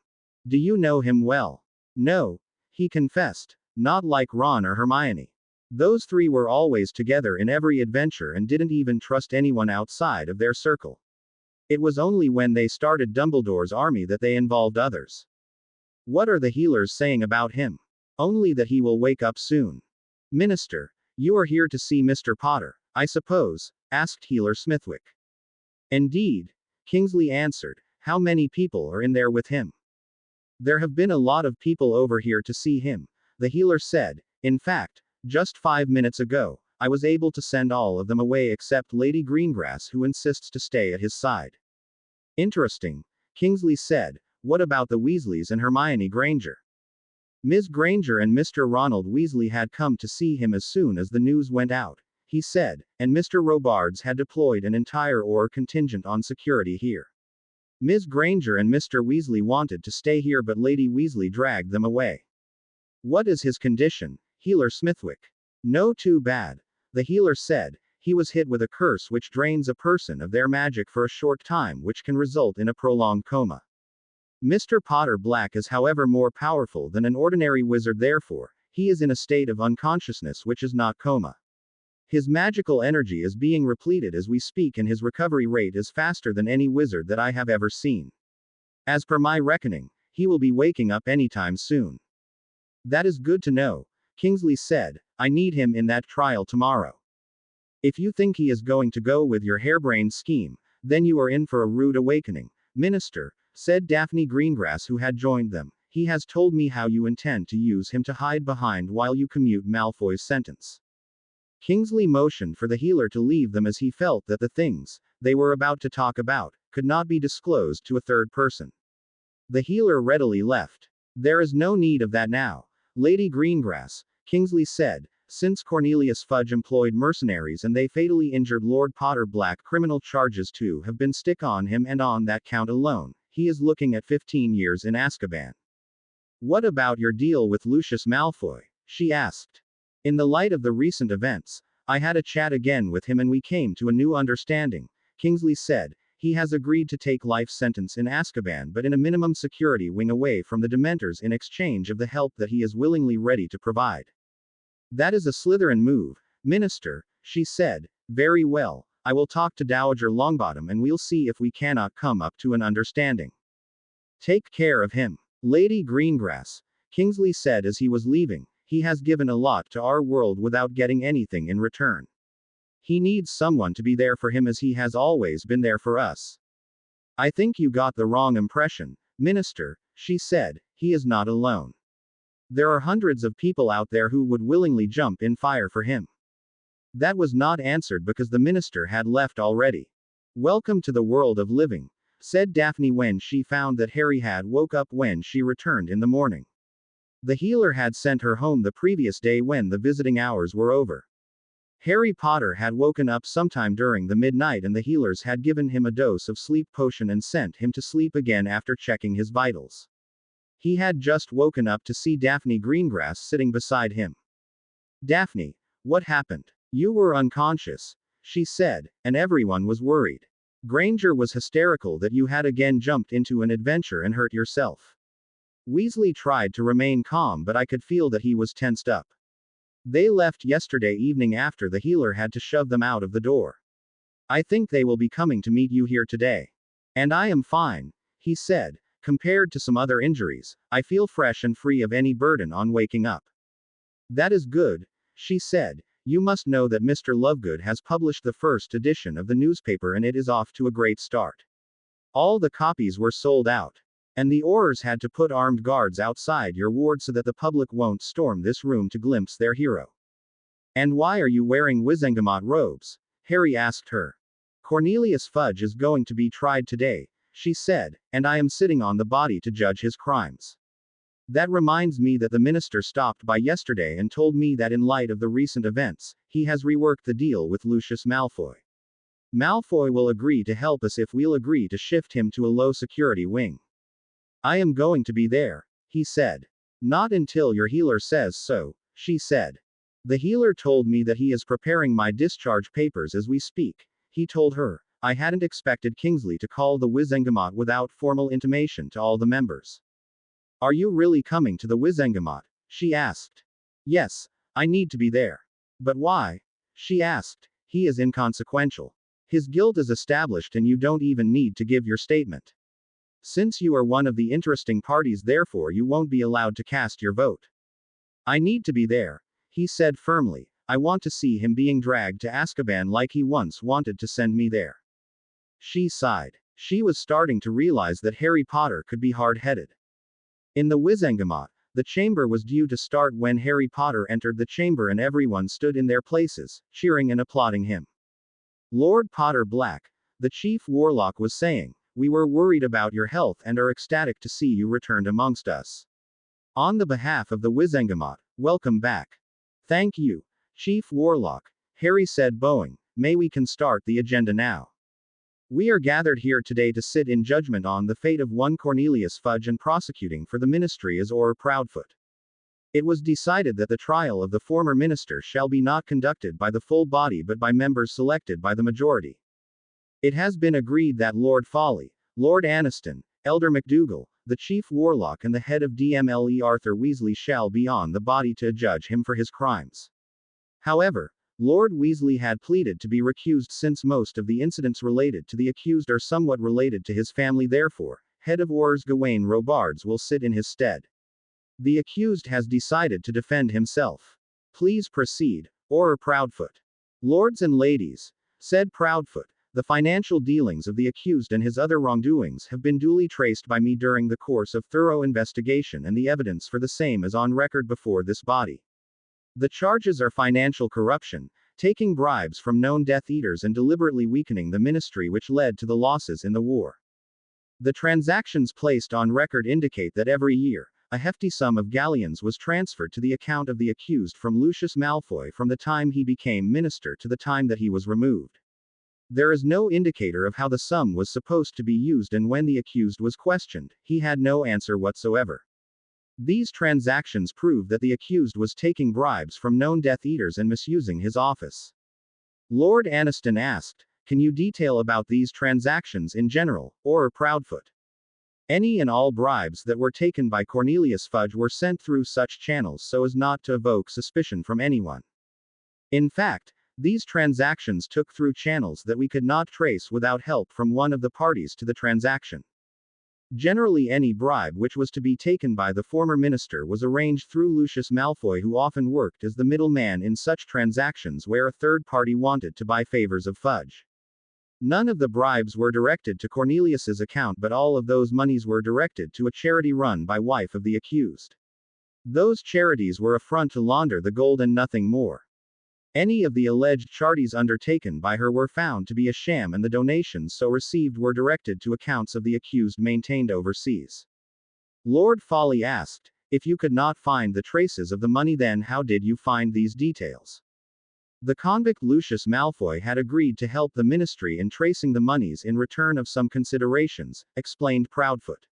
[SPEAKER 2] Do you know him well? No, he confessed. Not like Ron or Hermione. Those three were always together in every adventure and didn't even trust anyone outside of their circle. It was only when they started Dumbledore's army that they involved others. What are the healers saying about him? Only that he will wake up soon. Minister, you are here to see Mr. Potter, I suppose, asked Healer Smithwick. Indeed, Kingsley answered. How many people are in there with him? There have been a lot of people over here to see him, the healer said. In fact, just 5 minutes ago, I was able to send all of them away except Lady Greengrass, who insists to stay at his side. Interesting, Kingsley said. What about the Weasleys and Hermione Granger? Ms. Granger and Mr. Ronald Weasley had come to see him as soon as the news went out, he said, and Mr. Robards had deployed an entire Auror contingent on security here. Ms. Granger and Mr. Weasley wanted to stay here, but Lady Weasley dragged them away. What is his condition, Healer Smithwick? No, too bad, the healer said. He was hit with a curse which drains a person of their magic for a short time, which can result in a prolonged coma. Mr. Potter Black is, however, more powerful than an ordinary wizard, therefore, he is in a state of unconsciousness which is not coma. His magical energy is being repleted as we speak, and his recovery rate is faster than any wizard that I have ever seen. As per my reckoning, he will be waking up anytime soon. That is good to know, Kingsley said. I need him in that trial tomorrow. If you think he is going to go with your harebrained scheme, then you are in for a rude awakening, Minister, said Daphne Greengrass, who had joined them. He has told me how you intend to use him to hide behind while you commute Malfoy's sentence. Kingsley motioned for the healer to leave them as he felt that the things they were about to talk about could not be disclosed to a third person. The healer readily left. There is no need of that now, Lady Greengrass, Kingsley said. Since Cornelius Fudge employed mercenaries and they fatally injured Lord Potter Black, criminal charges too have been stick on him, and on that count alone, he is looking at 15 years in Azkaban. What about your deal with Lucius Malfoy? She asked. In the light of the recent events, I had a chat again with him and we came to a new understanding, Kingsley said. He has agreed to take life sentence in Azkaban but in a minimum security wing away from the Dementors in exchange of the help that he is willingly ready to provide. That is a Slytherin move, Minister, she said. Very well, I will talk to Dowager Longbottom and we'll see if we cannot come up to an understanding. Take care of him. Lady Greengrass, Kingsley said as he was leaving. He has given a lot to our world without getting anything in return. He needs someone to be there for him as he has always been there for us. I think you got the wrong impression, Minister, she said. He is not alone. There are hundreds of people out there who would willingly jump in fire for him. That was not answered because the minister had left already. Welcome to the world of living, said Daphne when she found that Harry had woke up when she returned in the morning. The healer had sent her home the previous day when the visiting hours were over. Harry Potter had woken up sometime during the midnight and the healers had given him a dose of sleep potion and sent him to sleep again after checking his vitals. He had just woken up to see Daphne Greengrass sitting beside him. Daphne, what happened? You were unconscious, she said, and everyone was worried. Granger was hysterical that you had again jumped into an adventure and hurt yourself. Weasley tried to remain calm but I could feel that he was tensed up. They left yesterday evening after the healer had to shove them out of the door. I think they will be coming to meet you here today. And I am fine, he said. Compared to some other injuries, I feel fresh and free of any burden on waking up. That is good, she said. You must know that Mr. Lovegood has published the first edition of the newspaper and it is off to a great start. All the copies were sold out. And the Aurors had to put armed guards outside your ward so that the public won't storm this room to glimpse their hero. And why are you wearing Wizengamot robes? Harry asked her. Cornelius Fudge is going to be tried today, she said, and I am sitting on the body to judge his crimes. That reminds me that the minister stopped by yesterday and told me that in light of the recent events, he has reworked the deal with Lucius Malfoy. Malfoy will agree to help us if we'll agree to shift him to a low security wing. I am going to be there, he said. Not until your healer says so, she said. The healer told me that he is preparing my discharge papers as we speak, he told her. I hadn't expected Kingsley to call the Wizengamot without formal intimation to all the members. Are you really coming to the Wizengamot? She asked. Yes, I need to be there. But why? She asked. He is inconsequential. His guilt is established and you don't even need to give your statement. Since you are one of the interesting parties, therefore you won't be allowed to cast your vote. I need to be there, he said firmly. I want to see him being dragged to Azkaban like he once wanted to send me there. She sighed. She was starting to realize that Harry Potter could be hard-headed. In the Wizengamot, the chamber was due to start when Harry Potter entered the chamber and everyone stood in their places, cheering and applauding him. Lord Potter Black, the chief warlock, was saying, we were worried about your health and are ecstatic to see you returned amongst us. On the behalf of the Wizengamot, welcome back. Thank you, Chief Warlock, Harry said, bowing. May we can start the agenda now. We are gathered here today to sit in judgment on the fate of one Cornelius Fudge and prosecuting for the ministry as Auror Proudfoot. It was decided that the trial of the former minister shall be not conducted by the full body but by members selected by the majority. It has been agreed that Lord Folly, Lord Aniston, Elder McDougal, the Chief Warlock and the head of DMLE Arthur Weasley shall be on the body to judge him for his crimes. However, Lord Weasley had pleaded to be recused since most of the incidents related to the accused are somewhat related to his family, therefore, head of Aurors Gawain Robards will sit in his stead. The accused has decided to defend himself. Please proceed, Auror Proudfoot. Lords and ladies, said Proudfoot, the financial dealings of the accused and his other wrongdoings have been duly traced by me during the course of thorough investigation and the evidence for the same is on record before this body. The charges are financial corruption, taking bribes from known Death Eaters and deliberately weakening the ministry which led to the losses in the war. The transactions placed on record indicate that every year, a hefty sum of galleons was transferred to the account of the accused from Lucius Malfoy from the time he became minister to the time that he was removed. There is no indicator of how the sum was supposed to be used, and when the accused was questioned, he had no answer whatsoever. These transactions prove that the accused was taking bribes from known Death Eaters and misusing his office. Lord Aniston asked, "Can you detail about these transactions in general, or Proudfoot?" Any and all bribes that were taken by Cornelius Fudge were sent through such channels so as not to evoke suspicion from anyone. In fact, these transactions took through channels that we could not trace without help from one of the parties to the transaction. Generally, any bribe which was to be taken by the former minister was arranged through Lucius Malfoy, who often worked as the middleman in such transactions where a third party wanted to buy favors of Fudge. None of the bribes were directed to Cornelius's account, but all of those monies were directed to a charity run by wife of the accused. Those charities were a front to launder the gold and nothing more. Any of the alleged charities undertaken by her were found to be a sham, and the donations so received were directed to accounts of the accused maintained overseas. Lord Folly asked, "If you could not find the traces of the money, then how did you find these details?" The convict Lucius Malfoy had agreed to help the ministry in tracing the monies in return of some considerations, explained Proudfoot.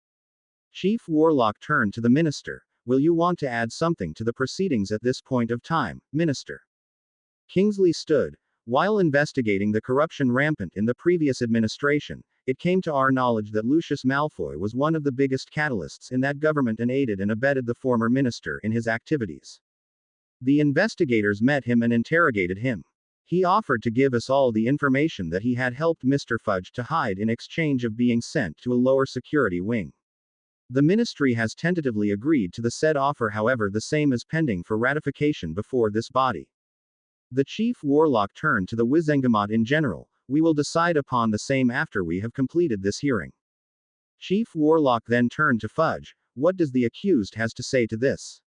[SPEAKER 2] Chief Warlock turned to the minister. "Will you want to add something to the proceedings at this point of time, minister?" Kingsley stood. "While investigating the corruption rampant in the previous administration, it came to our knowledge that Lucius Malfoy was one of the biggest catalysts in that government and aided and abetted the former minister in his activities. The investigators met him and interrogated him. He offered to give us all the information that he had helped Mr. Fudge to hide in exchange of being sent to a lower security wing. The ministry has tentatively agreed to the said offer, however the same is pending for ratification before this body." The chief warlock turned to the Wizengamot in general. "We will decide upon the same after we have completed this hearing." Chief Warlock then turned to Fudge. "What does the accused has to say to this?"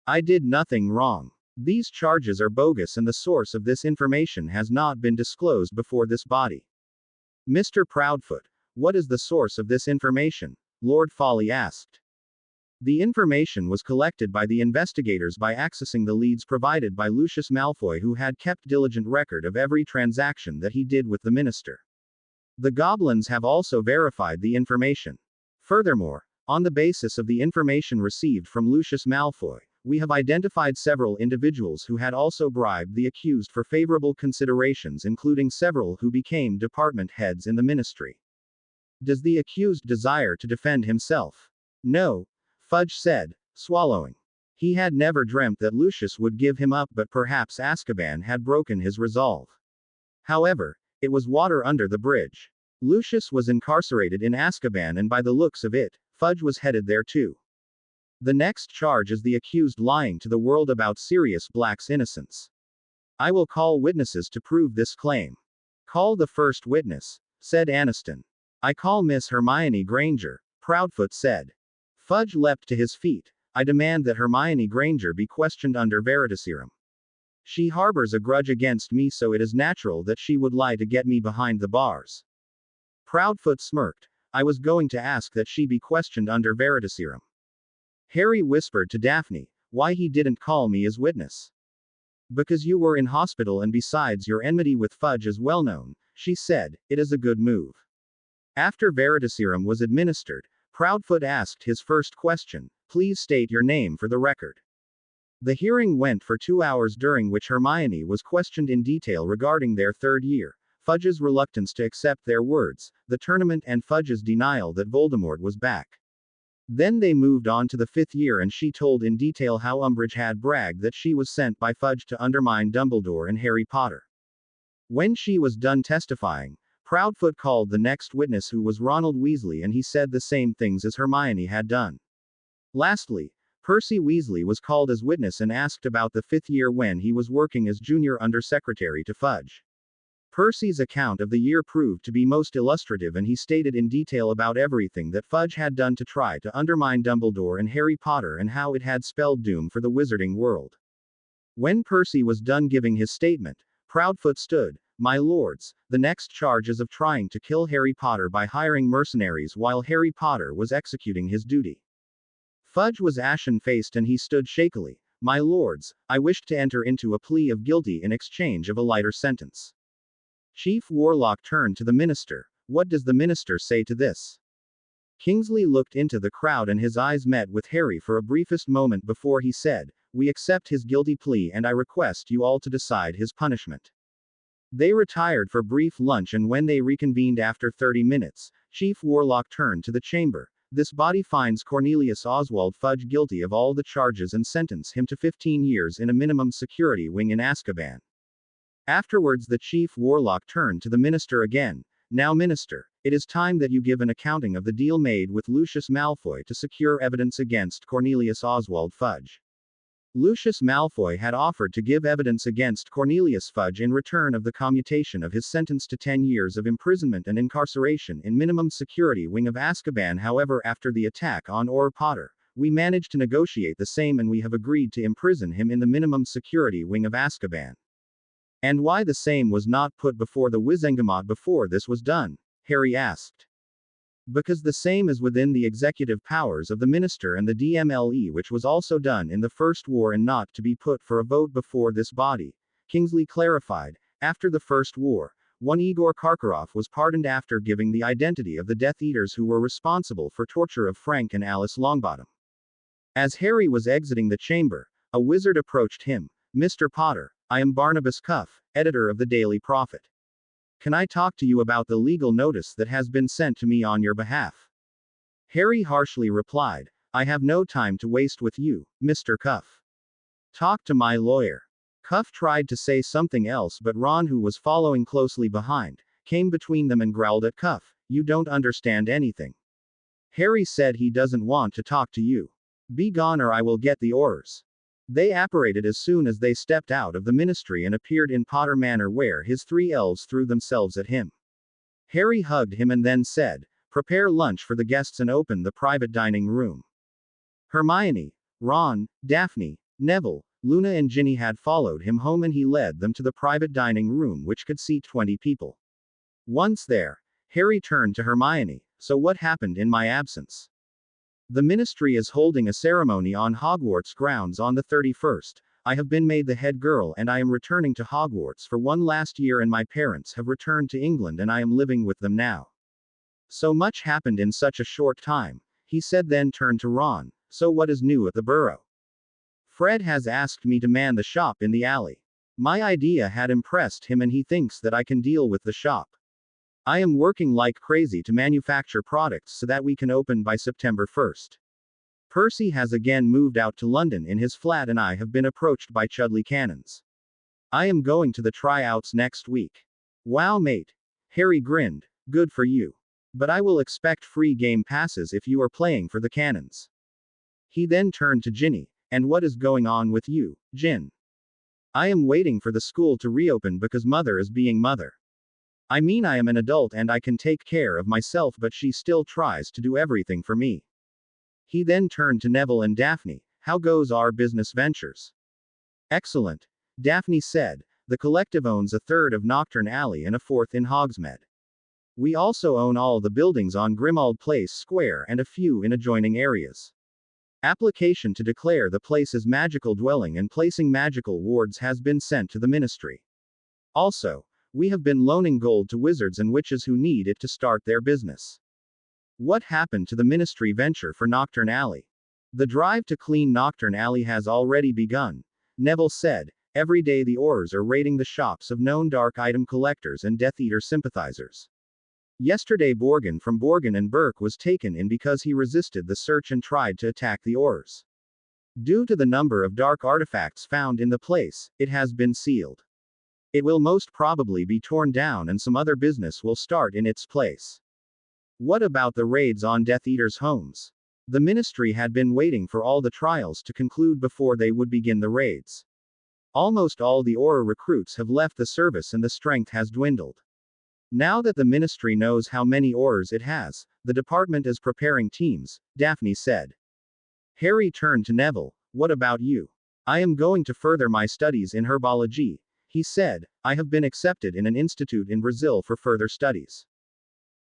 [SPEAKER 2] "I did nothing wrong. These charges are bogus and the source of this information has not been disclosed before this body." "Mr. Proudfoot, what is the source of this information?" Lord Folly asked. "The information was collected by the investigators by accessing the leads provided by Lucius Malfoy, who had kept diligent record of every transaction that he did with the minister. The goblins have also verified the information. Furthermore, on the basis of the information received from Lucius Malfoy, we have identified several individuals who had also bribed the accused for favorable considerations, including several who became department heads in the ministry." "Does the accused desire to defend himself?" "No," Fudge said, swallowing. He had never dreamt that Lucius would give him up, but perhaps Azkaban had broken his resolve. However, it was water under the bridge. Lucius was incarcerated in Azkaban, and by the looks of it, Fudge was headed there too. The next charge is the accused lying to the world about Sirius Black's innocence. I will call witnesses to prove this claim." "Call the first witness," said Aniston. "I call Miss Hermione Granger," Proudfoot said. Fudge leapt to his feet. "I demand that Hermione Granger be questioned under Veritaserum. She harbors a grudge against me, so it is natural that she would lie to get me behind the bars." Proudfoot smirked. "I was going to ask that she be questioned under Veritaserum." Harry whispered to Daphne, "Why he didn't call me as witness?" "Because you were in hospital, and besides your enmity with Fudge is well known," she said. "It is a good move." After Veritaserum was administered, Proudfoot asked his first question. "Please state your name for the record." The hearing went for 2 hours, during which Hermione was questioned in detail regarding their third year, Fudge's reluctance to accept their words, the tournament, and Fudge's denial that Voldemort was back. Then they moved on to the 5th year, and she told in detail how Umbridge had bragged that she was sent by Fudge to undermine Dumbledore and Harry Potter. When she was done testifying, Proudfoot called the next witness, who was Ronald Weasley, and he said the same things as Hermione had done. Lastly, Percy Weasley was called as witness and asked about the 5th year when he was working as junior undersecretary to Fudge. Percy's account of the year proved to be most illustrative, and he stated in detail about everything that Fudge had done to try to undermine Dumbledore and Harry Potter, and how it had spelled doom for the wizarding world. When Percy was done giving his statement, Proudfoot stood. "My lords, the next charge is of trying to kill Harry Potter by hiring mercenaries while Harry Potter was executing his duty." Fudge was ashen-faced and he stood shakily. "My lords, I wished to enter into a plea of guilty in exchange of a lighter sentence." Chief Warlock turned to the minister. "What does the minister say to this?" Kingsley looked into the crowd and his eyes met with Harry for a briefest moment before he said, "We accept his guilty plea and I request you all to decide his punishment." They retired for brief lunch and when they reconvened after 30 minutes, Chief Warlock turned to the chamber. "This body finds Cornelius Oswald Fudge guilty of all the charges and sentence him to 15 years in a minimum security wing in Azkaban." Afterwards the Chief Warlock turned to the minister again. "Now minister, it is time that you give an accounting of the deal made with Lucius Malfoy to secure evidence against Cornelius Oswald Fudge." Lucius Malfoy had offered to give evidence against Cornelius Fudge in return of the commutation of his sentence to 10 years of imprisonment and incarceration in minimum security wing of Azkaban. However, after the attack on Orr Potter, we managed to negotiate the same and we have agreed to imprison him in the minimum security wing of Azkaban. "And why the same was not put before the Wizengamot before this was done?" Harry asked. "Because the same is within the executive powers of the minister and the DMLE, which was also done in the First War and not to be put for a vote before this body," Kingsley clarified. "After the First War, one Igor Karkaroff was pardoned after giving the identity of the Death Eaters who were responsible for torture of Frank and Alice Longbottom." As Harry was exiting the chamber, a wizard approached him. "Mr. Potter, I am Barnabas Cuff, editor of the Daily Prophet. Can I talk to you about the legal notice that has been sent to me on your behalf?" Harry harshly replied, "I have no time to waste with you, Mr. Cuff. Talk to my lawyer." Cuff tried to say something else, but Ron, who was following closely behind, came between them and growled at Cuff, "You don't understand anything. Harry said he doesn't want to talk to you. Be gone or I will get the orders." They apparated as soon as they stepped out of the ministry and appeared in Potter Manor, where his three elves threw themselves at him. Harry hugged him and then said, "Prepare lunch for the guests and open the private dining room." Hermione, Ron, Daphne, Neville, Luna and Ginny had followed him home and he led them to the private dining room, which could seat 20 people. Once there, Harry turned to Hermione, "So what happened in my absence?" "The ministry is holding a ceremony on Hogwarts grounds on the 31st. I have been made the head girl and I am returning to Hogwarts for one last year and my parents have returned to England and I am living with them now." "So much happened in such a short time," he said, then turned to Ron. "So what is new at the Burrow?" "Fred has asked me to man the shop in the alley. My idea had impressed him and he thinks that I can deal with the shop. I am working like crazy to manufacture products so that we can open by September 1st. Percy has again moved out to London in his flat and I have been approached by Chudley Cannons. I am going to the tryouts next week." "Wow, mate." Harry grinned. "Good for you. But I will expect free game passes if you are playing for the Cannons." He then turned to Ginny. "And what is going on with you, Gin?" "I am waiting for the school to reopen because mother is being mother. I mean, I am an adult and I can take care of myself, but she still tries to do everything for me." He then turned to Neville and Daphne. "How goes our business ventures?" "Excellent," Daphne said. "The collective owns a third of Nocturne Alley and a fourth in Hogsmeade. We also own all the buildings on Grimald Place Square and a few in adjoining areas. Application to declare the place as magical dwelling and placing magical wards has been sent to the ministry. Also, we have been loaning gold to wizards and witches who need it to start their business." "What happened to the ministry venture for Nocturne Alley?" "The drive to clean Nocturne Alley has already begun," Neville said. "Every day the Aurors are raiding the shops of known dark item collectors and Death Eater sympathizers. Yesterday Borgin from Borgin and Burke was taken in because he resisted the search and tried to attack the Aurors. Due to the number of dark artifacts found in the place, it has been sealed. It will most probably be torn down and some other business will start in its place." "What about the raids on Death Eaters' homes?" The ministry had been waiting for all the trials to conclude before they would begin the raids. Almost all the Auror recruits have left the service and the strength has dwindled. Now that the ministry knows how many Aurors it has, the department is preparing teams, Daphne said. Harry turned to Neville. "What about you?" "I am going to further my studies in herbology," he said. "I have been accepted in an institute in Brazil for further studies."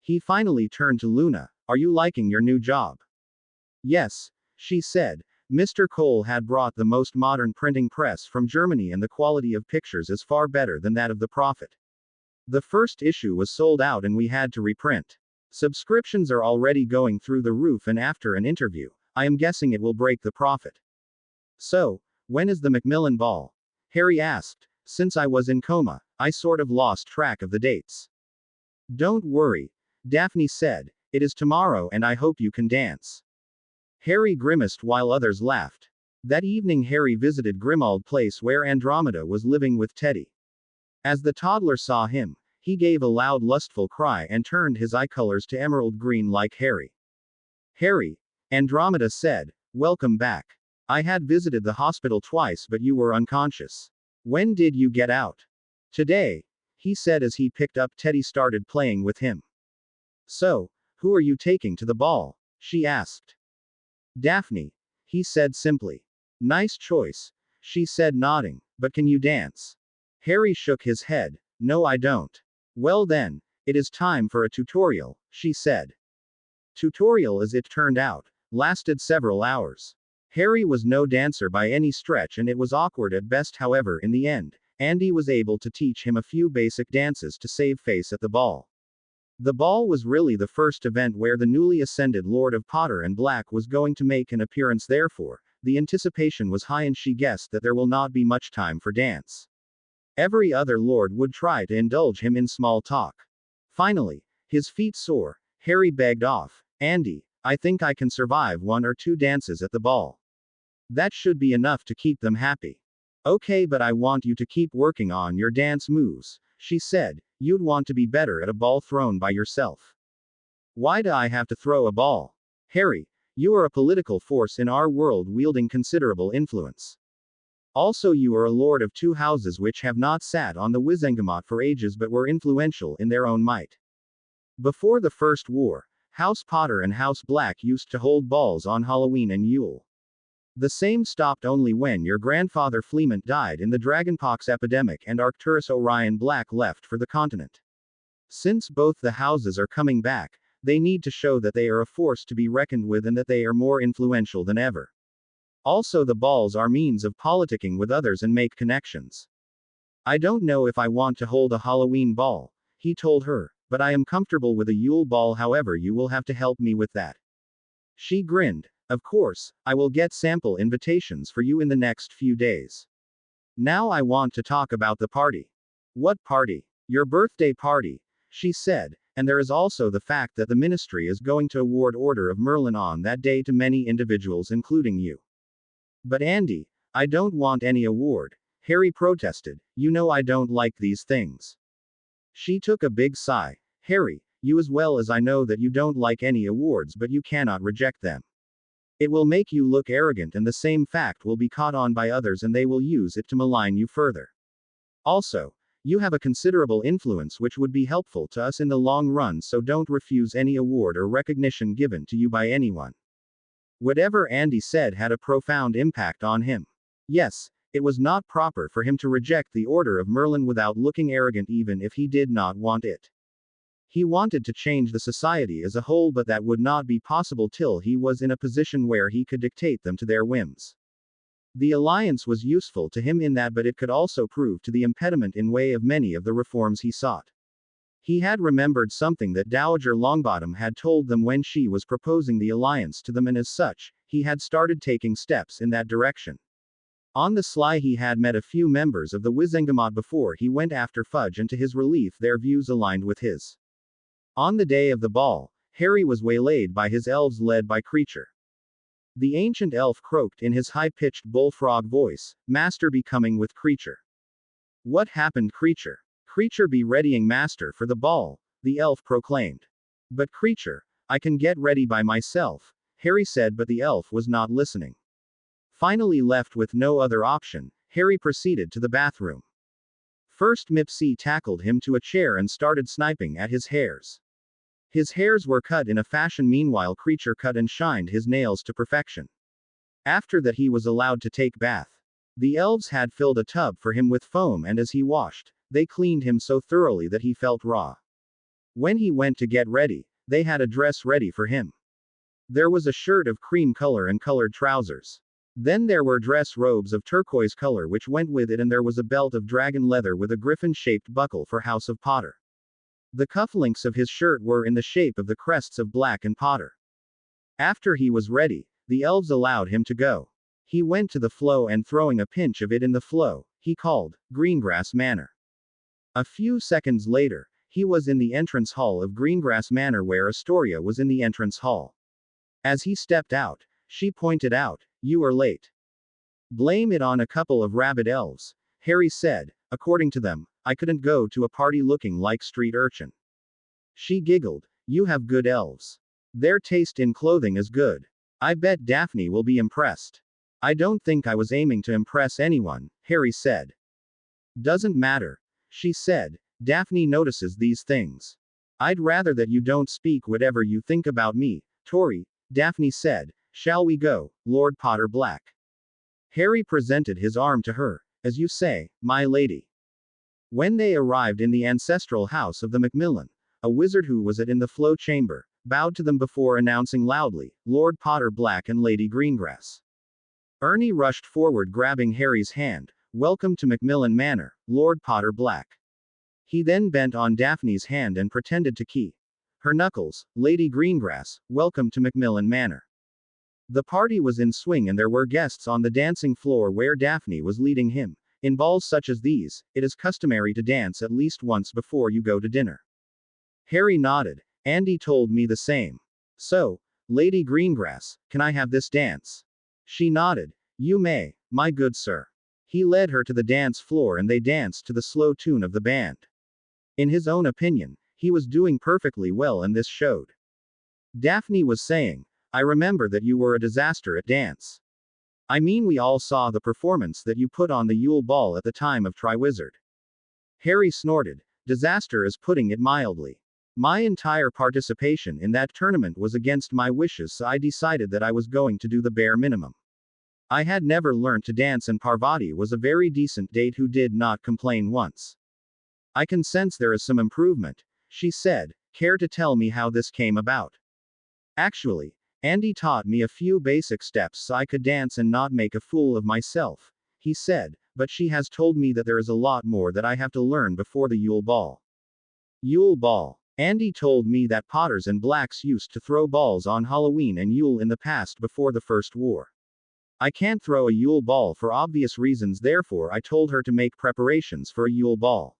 [SPEAKER 2] He finally turned to Luna. "Are you liking your new job?" "Yes," she said. Mr. Cole had brought the most modern printing press from Germany and the quality of pictures is far better than that of the Prophet. The first issue was sold out and we had to reprint. Subscriptions are already going through the roof, and after an interview, I am guessing it will break the profit. So, when is the Macmillan ball? Harry asked. Since I was in coma, I sort of lost track of the dates. Don't worry, Daphne said. It is tomorrow and I hope you can dance. Harry grimaced while others laughed. That evening Harry visited Grimmauld Place where Andromeda was living with Teddy. As the toddler saw him, he gave a loud lustful cry and turned his eye colors to emerald green like Harry. Harry, Andromeda said, welcome back. I had visited the hospital twice but you were unconscious. When did you get out? Today, he said as he picked up Teddy started playing with him. So, who are you taking to the ball? She asked. Daphne, he said simply. Nice choice, she said nodding, but can you dance? Harry shook his head. No, I don't. Well then, it is time for a tutorial, she said. Tutorial, as it turned out, lasted several hours. Harry was no dancer by any stretch and it was awkward at best. However, in the end, Andy was able to teach him a few basic dances to save face at the ball. The ball was really the first event where the newly ascended Lord of Potter and Black was going to make an appearance, therefore, the anticipation was high and she guessed that there will not be much time for dance. Every other lord would try to indulge him in small talk. Finally, his feet sore, Harry begged off. Andy, I think I can survive 1 or 2 dances at the ball. That should be enough to keep them happy. Okay, but I want you to keep working on your dance moves, she said. You'd want to be better at a ball thrown by yourself. Why do I have to throw a ball? Harry, you are a political force in our world wielding considerable influence. Also, you are a lord of 2 houses which have not sat on the Wizengamot for ages but were influential in their own might. Before the First War, House Potter and House Black used to hold balls on Halloween and Yule. The same stopped only when your grandfather Fleemont died in the Dragonpox epidemic and Arcturus Orion Black left for the continent. Since both the houses are coming back, they need to show that they are a force to be reckoned with and that they are more influential than ever. Also, the balls are means of politicking with others and make connections. I don't know if I want to hold a Halloween ball, he told her, but I am comfortable with a Yule ball. However, you will have to help me with that. She grinned. Of course, I will get sample invitations for you in the next few days. Now I want to talk about the party. What party? Your birthday party, she said, and there is also the fact that the ministry is going to award Order of Merlin on that day to many individuals including you. But Andy, I don't want any award, Harry protested. You know I don't like these things. She took a big sigh. Harry, you as well as I know that you don't like any awards, but you cannot reject them. It will make you look arrogant and the same fact will be caught on by others and they will use it to malign you further. Also, you have a considerable influence which would be helpful to us in the long run, so don't refuse any award or recognition given to you by anyone. Whatever Andy said had a profound impact on him. Yes, it was not proper for him to reject the Order of Merlin without looking arrogant even if he did not want it. He wanted to change the society as a whole, but that would not be possible till he was in a position where he could dictate them to their whims. The alliance was useful to him in that, but it could also prove to the impediment in way of many of the reforms he sought. He had remembered something that Dowager Longbottom had told them when she was proposing the alliance to them, and as such, he had started taking steps in that direction. On the sly he had met a few members of the Wizengamot before he went after Fudge, and to his relief their views aligned with his. On the day of the ball, Harry was waylaid by his elves led by Creature. The ancient elf croaked in his high-pitched bullfrog voice, Master be coming with Creature. What happened, Creature? Creature be readying Master for the ball, the elf proclaimed. But Creature, I can get ready by myself, Harry said, but the elf was not listening. Finally left with no other option, Harry proceeded to the bathroom. First Mipsy tackled him to a chair and started sniping at his hairs. His hairs were cut in a fashion meanwhile Creature cut and shined his nails to perfection. After that he was allowed to take bath. The elves had filled a tub for him with foam, and as he washed, they cleaned him so thoroughly that he felt raw. When he went to get ready, they had a dress ready for him. There was a shirt of cream color and colored trousers. Then there were dress robes of turquoise color which went with it, and there was a belt of dragon leather with a griffin-shaped buckle for House of Potter. The cufflinks of his shirt were in the shape of the crests of Black and Potter. After he was ready, the elves allowed him to go. He went to the flow and throwing a pinch of it in the flow, he called, Greengrass Manor. A few seconds later, he was in the entrance hall of Greengrass Manor where Astoria was in the entrance hall. As he stepped out, she pointed out, "You are late." "Blame it on a couple of rabid elves," Harry said. "According to them, I couldn't go to a party looking like street urchin." She giggled. "You have good elves. Their taste in clothing is good. I bet Daphne will be impressed." "I don't think I was aiming to impress anyone," Harry said. "Doesn't matter," she said. "Daphne notices these things." "I'd rather that you don't speak whatever you think about me, Tori," Daphne said. "Shall we go, Lord Potter Black?" Harry presented his arm to her. "As you say, my lady." When they arrived in the ancestral house of the Macmillan, a wizard who was in the flow chamber, bowed to them before announcing loudly, "Lord Potter Black and Lady Greengrass." Ernie rushed forward grabbing Harry's hand. "Welcome to Macmillan Manor, Lord Potter Black." He then bent on Daphne's hand and pretended to key her knuckles. "Lady Greengrass, welcome to Macmillan Manor." The party was in swing and there were guests on the dancing floor where Daphne was leading him. In balls such as these, it is customary to dance at least once before you go to dinner. Harry nodded. "Andy told me the same. So, Lady Greengrass, can I have this dance?" She nodded. "You may, my good sir." He led her to the dance floor and they danced to the slow tune of the band. In his own opinion, he was doing perfectly well and this showed. Daphne was saying, "I remember that you were a disaster at dance. I mean we all saw the performance that you put on the Yule Ball at the time of Triwizard." Harry snorted. "Disaster is putting it mildly. My entire participation in that tournament was against my wishes, so I decided that I was going to do the bare minimum. I had never learned to dance and Parvati was a very decent date who did not complain once. I can sense there is some improvement," she said. "Care to tell me how this came about?" "Actually, Andy taught me a few basic steps so I could dance and not make a fool of myself," he said, "but she has told me that there is a lot more that I have to learn before the Yule Ball." Yule Ball. Andy told me that Potters and Blacks used to throw balls on Halloween and Yule in the past before the First War. I can't throw a Yule Ball for obvious reasons, therefore I told her to make preparations for a Yule Ball.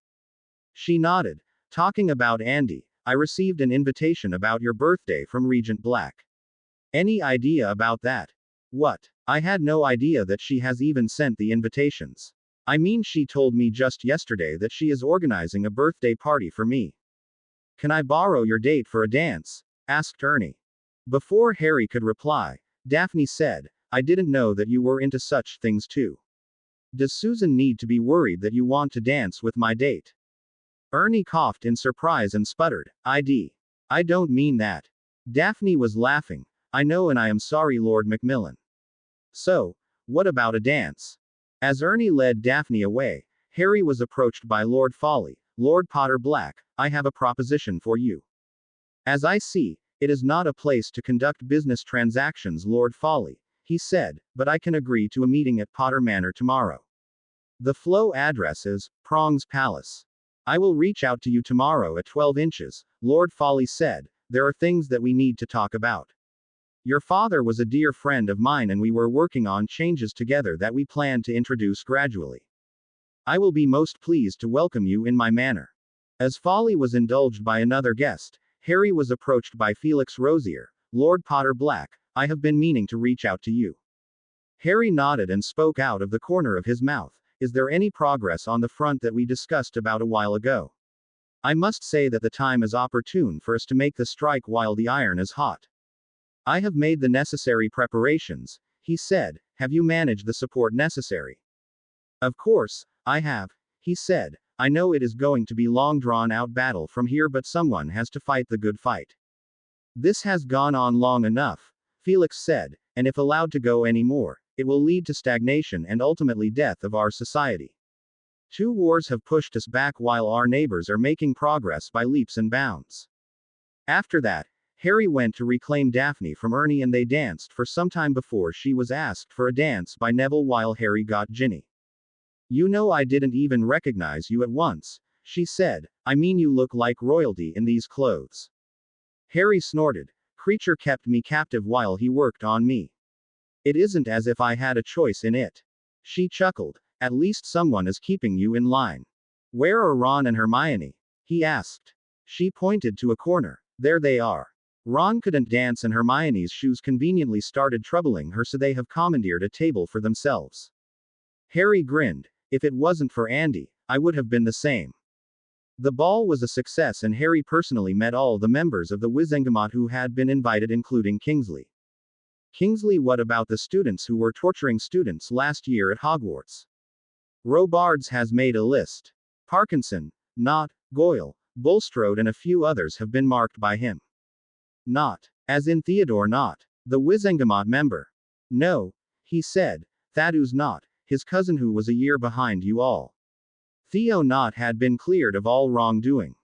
[SPEAKER 2] She nodded. "Talking about Andy, I received an invitation about your birthday from Regent Black. Any idea about that?" "What? I had no idea that she has even sent the invitations. I mean, she told me just yesterday that she is organizing a birthday party for me." "Can I borrow your date for a dance?" asked Ernie. Before Harry could reply, Daphne said, "I didn't know that you were into such things too. Does Susan need to be worried that you want to dance with my date?" Ernie coughed in surprise and sputtered, I don't mean that." Daphne was laughing. "I know and I am sorry, Lord Macmillan. So, what about a dance?" As Ernie led Daphne away, Harry was approached by Lord Folly. "Lord Potter Black, I have a proposition for you." "As I see, it is not a place to conduct business transactions, Lord Folly," he said, "but I can agree to a meeting at Potter Manor tomorrow. The flow address is Prong's Palace. I will reach out to you tomorrow at 12 inches, Lord Folly said. "There are things that we need to talk about. Your father was a dear friend of mine and we were working on changes together that we plan to introduce gradually. I will be most pleased to welcome you in my manor." As Folly was indulged by another guest, Harry was approached by Felix Rosier. "Lord Potter Black, I have been meaning to reach out to you." Harry nodded and spoke out of the corner of his mouth. "Is there any progress on the front that we discussed about a while ago? I must say that the time is opportune for us to make the strike while the iron is hot." "I have made the necessary preparations," he said. "Have you managed the support necessary?" "Of course, I have," he said. "I know it is going to be long drawn out battle from here, but someone has to fight the good fight. This has gone on long enough," Felix said, "and if allowed to go any more, it will lead to stagnation and ultimately death of our society. 2 wars have pushed us back while our neighbors are making progress by leaps and bounds." After that, Harry went to reclaim Daphne from Ernie and they danced for some time before she was asked for a dance by Neville while Harry got Ginny. "You know, I didn't even recognize you at once," she said. I mean, you look like royalty in these clothes. Harry snorted. Creature kept me captive while he worked on me. It isn't as if I had a choice in it. She chuckled. At least someone is keeping you in line. Where are Ron and Hermione? He asked. She pointed to a corner. There they are. Ron couldn't dance and Hermione's shoes conveniently started troubling her, so they have commandeered a table for themselves. Harry grinned. If it wasn't for Andy, I would have been the same. The ball was a success and Harry personally met all the members of the Wizengamot who had been invited, including Kingsley. Kingsley, what about the students who were torturing students last year at Hogwarts? Robards has made a list. Parkinson, Knott, Goyle, Bulstrode and a few others have been marked by him. Knott. As in Theodore Knott, the Wizengamot member. No, he said. Thaddeus Knott, his cousin who was a year behind you all. Theo Knott had been cleared of all wrongdoing.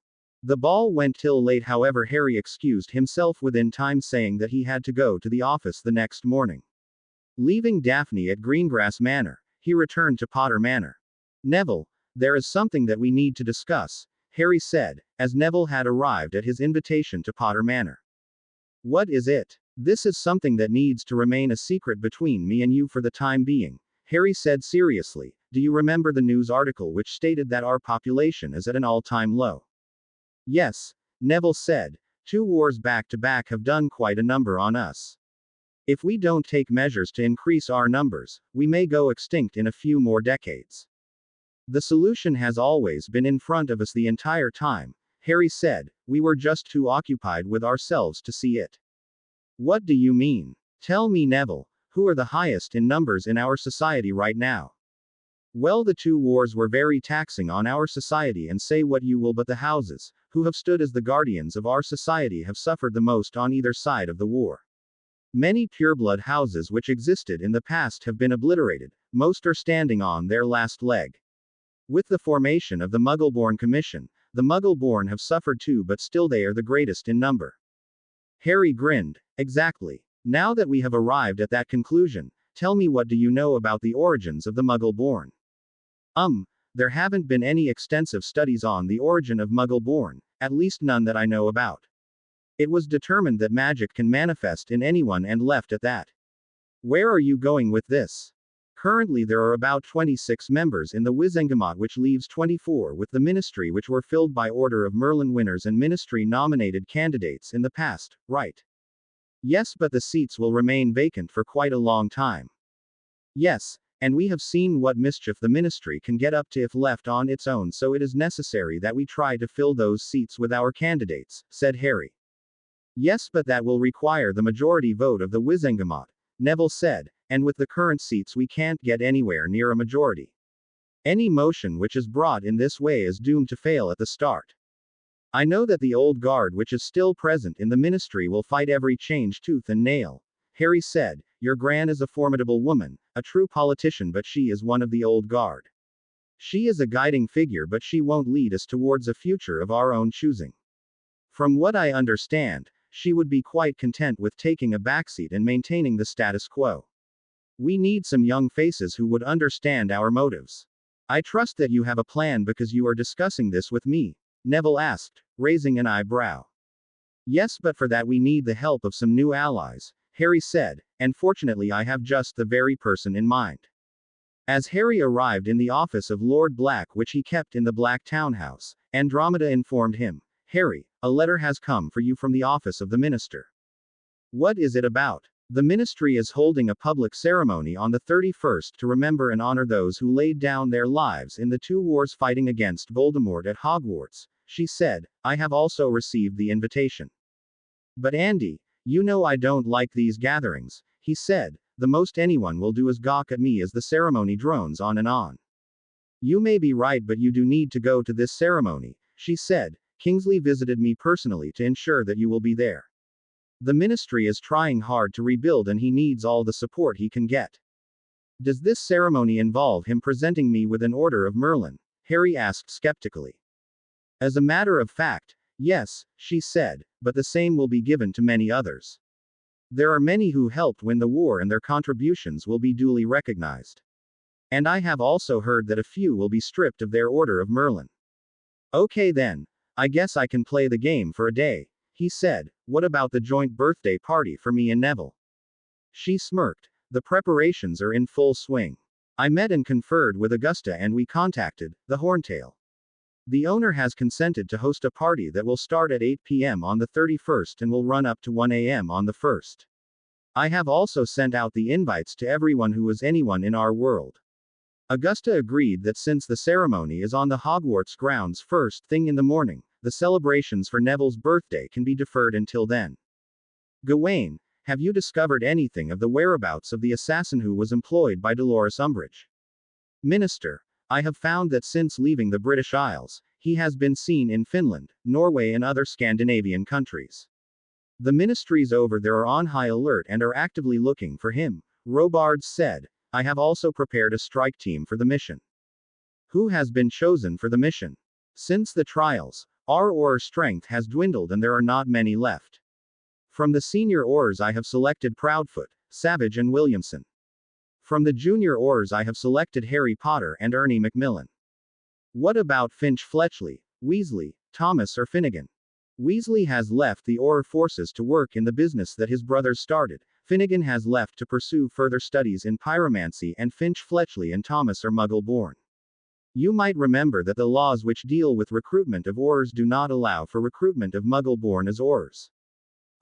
[SPEAKER 2] The ball went till late, however Harry excused himself within time, saying that he had to go to the office the next morning. Leaving Daphne at Greengrass Manor, he returned to Potter Manor. Neville, there is something that we need to discuss, Harry said, as Neville had arrived at his invitation to Potter Manor. What is it? This is something that needs to remain a secret between me and you for the time being, Harry said seriously. Do you remember the news article which stated that our population is at an all-time low? Yes, Neville said. 2 wars back to back have done quite a number on us. If we don't take measures to increase our numbers, we may go extinct in a few more decades. The solution has always been in front of us the entire time, Harry said. We were just too occupied with ourselves to see it. What do you mean? Tell me, Neville, who are the highest in numbers in our society right now? Well, the 2 wars were very taxing on our society, and say what you will, but the houses, who have stood as the guardians of our society, have suffered the most on either side of the war. Many pureblood houses which existed in the past have been obliterated, most are standing on their last leg. With the formation of the Muggleborn Commission, the Muggleborn have suffered too, but still they are the greatest in number. Harry grinned. Exactly. Now that we have arrived at that conclusion, tell me, what do you know about the origins of the Muggleborn? There haven't been any extensive studies on the origin of Muggleborn, at least none that I know about. It was determined that magic can manifest in anyone and left at that. Where are you going with this? Currently there are about 26 members in the Wizengamot, which leaves 24 with the ministry, which were filled by order of Merlin winners and ministry nominated candidates in the past, right? Yes, but the seats will remain vacant for quite a long time. Yes, and we have seen what mischief the ministry can get up to if left on its own, so it is necessary that we try to fill those seats with our candidates, said Harry. Yes, but that will require the majority vote of the Wizengamot, Neville said, and with the current seats we can't get anywhere near a majority. Any motion which is brought in this way is doomed to fail at the start. I know that the old guard which is still present in the ministry will fight every change tooth and nail, Harry said. Your Gran is a formidable woman, a true politician, but she is one of the old guard. She is a guiding figure, but she won't lead us towards a future of our own choosing. From what I understand, she would be quite content with taking a backseat and maintaining the status quo. We need some young faces who would understand our motives. I trust that you have a plan because you are discussing this with me, Neville asked, raising an eyebrow. Yes, but for that we need the help of some new allies, Harry said, and fortunately I have just the very person in mind. As Harry arrived in the office of Lord Black, which he kept in the Black Townhouse, Andromeda informed him, Harry, a letter has come for you from the office of the minister. What is it about? The ministry is holding a public ceremony on the 31st to remember and honor those who laid down their lives in the 2 wars fighting against Voldemort at Hogwarts, she said. I have also received the invitation. But Andy, you know I don't like these gatherings, he said. The most anyone will do is gawk at me as the ceremony drones on and on. You may be right, but you do need to go to this ceremony, she said. Kingsley visited me personally to ensure that you will be there. The ministry is trying hard to rebuild and he needs all the support he can get. Does this ceremony involve him presenting me with an order of Merlin? Harry asked skeptically. As a matter of fact, yes, she said, but the same will be given to many others. There are many who helped win the war and their contributions will be duly recognized. And I have also heard that a few will be stripped of their order of Merlin. Okay then, I guess I can play the game for a day, he said. What about the joint birthday party for me and Neville? She smirked. The preparations are in full swing. I met and conferred with Augusta and we contacted the Horntail. The owner has consented to host a party that will start at 8 p.m. on the 31st and will run up to 1 a.m. on the 1st. I have also sent out the invites to everyone who is anyone in our world. Augusta agreed that since the ceremony is on the Hogwarts grounds first thing in the morning, the celebrations for Neville's birthday can be deferred until then. Gawain, have you discovered anything of the whereabouts of the assassin who was employed by Dolores Umbridge? Minister, I have found that since leaving the British Isles, he has been seen in Finland, Norway and other Scandinavian countries. The ministries over there are on high alert and are actively looking for him, Robards said. I have also prepared a strike team for the mission. Who has been chosen for the mission? Since the trials, our Auror strength has dwindled and there are not many left. From the senior Aurors I have selected Proudfoot, Savage and Williamson. From the junior Aurors I have selected Harry Potter and Ernie Macmillan. What about Finch Fletchley, Weasley, Thomas or Finnegan? Weasley has left the Auror forces to work in the business that his brothers started. Finnegan has left to pursue further studies in pyromancy and Finch Fletchley and Thomas are Muggle-born. You might remember that the laws which deal with recruitment of Aurors do not allow for recruitment of Muggle-born as Aurors.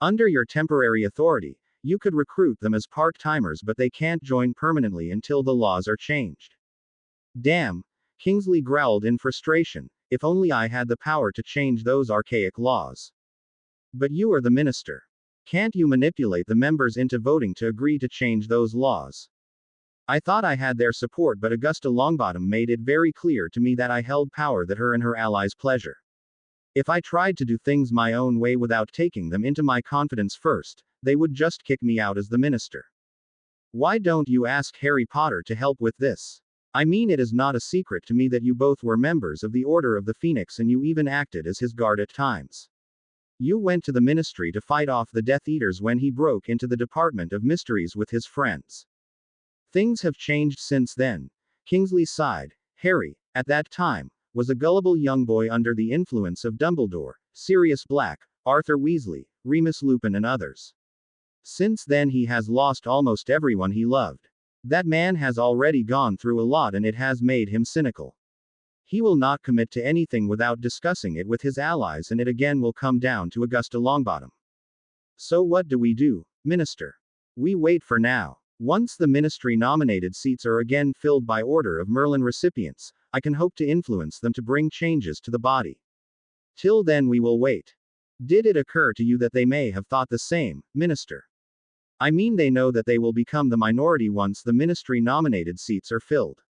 [SPEAKER 2] Under your temporary authority, you could recruit them as part-timers but they can't join permanently until the laws are changed. Damn, Kingsley growled in frustration, if only I had the power to change those archaic laws. But you are the minister. Can't you manipulate the members into voting to agree to change those laws? I thought I had their support but Augusta Longbottom made it very clear to me that I held power that her and her allies pleasure. If I tried to do things my own way without taking them into my confidence first, they would just kick me out as the minister. Why don't you ask Harry Potter to help with this? I mean, it is not a secret to me that you both were members of the Order of the Phoenix and you even acted as his guard at times. You went to the ministry to fight off the Death Eaters when he broke into the Department of Mysteries with his friends. Things have changed since then. Kingsley sighed. Harry, at that time, was a gullible young boy under the influence of Dumbledore, Sirius Black, Arthur Weasley, Remus Lupin and others. Since then he has lost almost everyone he loved. That man has already gone through a lot and it has made him cynical. He will not commit to anything without discussing it with his allies and it again will come down to Augusta Longbottom. So what do we do, Minister? We wait for now. Once the ministry nominated seats are again filled by Order of Merlin recipients, I can hope to influence them to bring changes to the body. Till then we will wait. Did it occur to you that they may have thought the same, Minister? I mean, they know that they will become the minority once the ministry nominated seats are filled.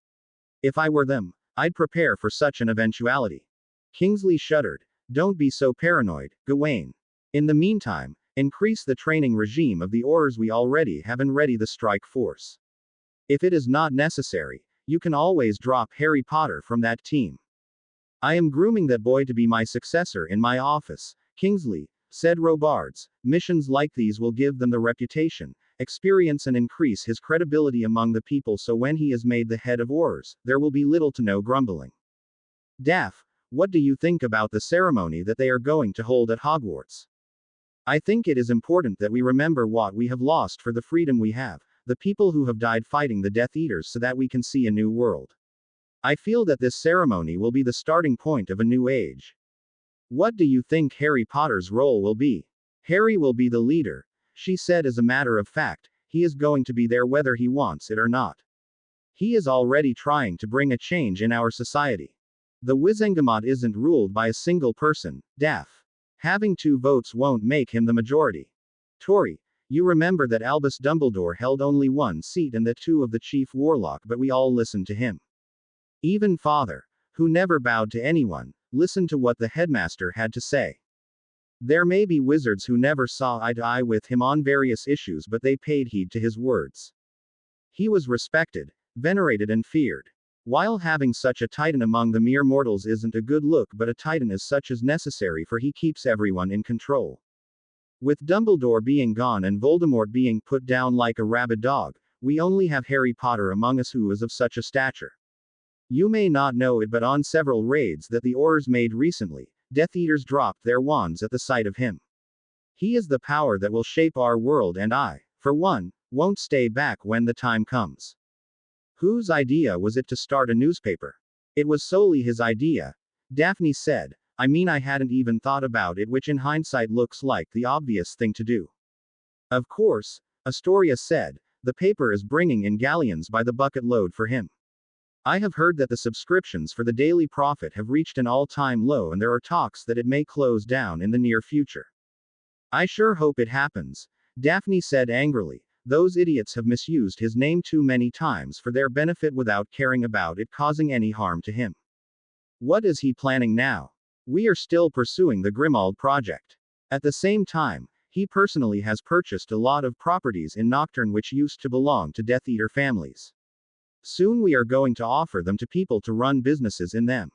[SPEAKER 2] If I were them, I'd prepare for such an eventuality. Kingsley shuddered. Don't be so paranoid, Gawain. In the meantime, increase the training regime of the Aurors we already have and ready the strike force. If it is not necessary, you can always drop Harry Potter from that team. I am grooming that boy to be my successor in my office, Kingsley, said Robards. Missions like these will give them the reputation, experience and increase his credibility among the people so when he is made the head of Aurors, there will be little to no grumbling. Daff, what do you think about the ceremony that they are going to hold at Hogwarts? I think it is important that we remember what we have lost for the freedom we have, the people who have died fighting the Death Eaters so that we can see a new world. I feel that this ceremony will be the starting point of a new age. What do you think Harry Potter's role will be? Harry will be the leader, she said. As a matter of fact, he is going to be there whether he wants it or not. He is already trying to bring a change in our society. The Wizengamot isn't ruled by a single person, Daff. Having 2 votes won't make him the majority. Tori, you remember that Albus Dumbledore held only 1 seat and that 2 of the Chief Warlock, but we all listened to him. Even Father, who never bowed to anyone, listened to what the headmaster had to say. There may be wizards who never saw eye to eye with him on various issues, but they paid heed to his words. He was respected, venerated and feared. While having such a titan among the mere mortals isn't a good look, but a titan as such is necessary, for he keeps everyone in control. With Dumbledore being gone and Voldemort being put down like a rabid dog, we only have Harry Potter among us who is of such a stature. You may not know it, but on several raids that the Aurors made recently, Death Eaters dropped their wands at the sight of him. He is the power that will shape our world, and I, for one, won't stay back when the time comes. Whose idea was it to start a newspaper? It was solely his idea, Daphne said. I mean, I hadn't even thought about it, which in hindsight looks like the obvious thing to do. Of course, Astoria said, the paper is bringing in galleons by the bucket load for him. I have heard that the subscriptions for the Daily Prophet have reached an all-time low, and there are talks that it may close down in the near future. I sure hope it happens, Daphne said angrily. Those idiots have misused his name too many times for their benefit without caring about it causing any harm to him. What is he planning now? We are still pursuing the Grimald project. At the same time, he personally has purchased a lot of properties in Nocturne which used to belong to Death Eater families. Soon we are going to offer them to people to run businesses in them.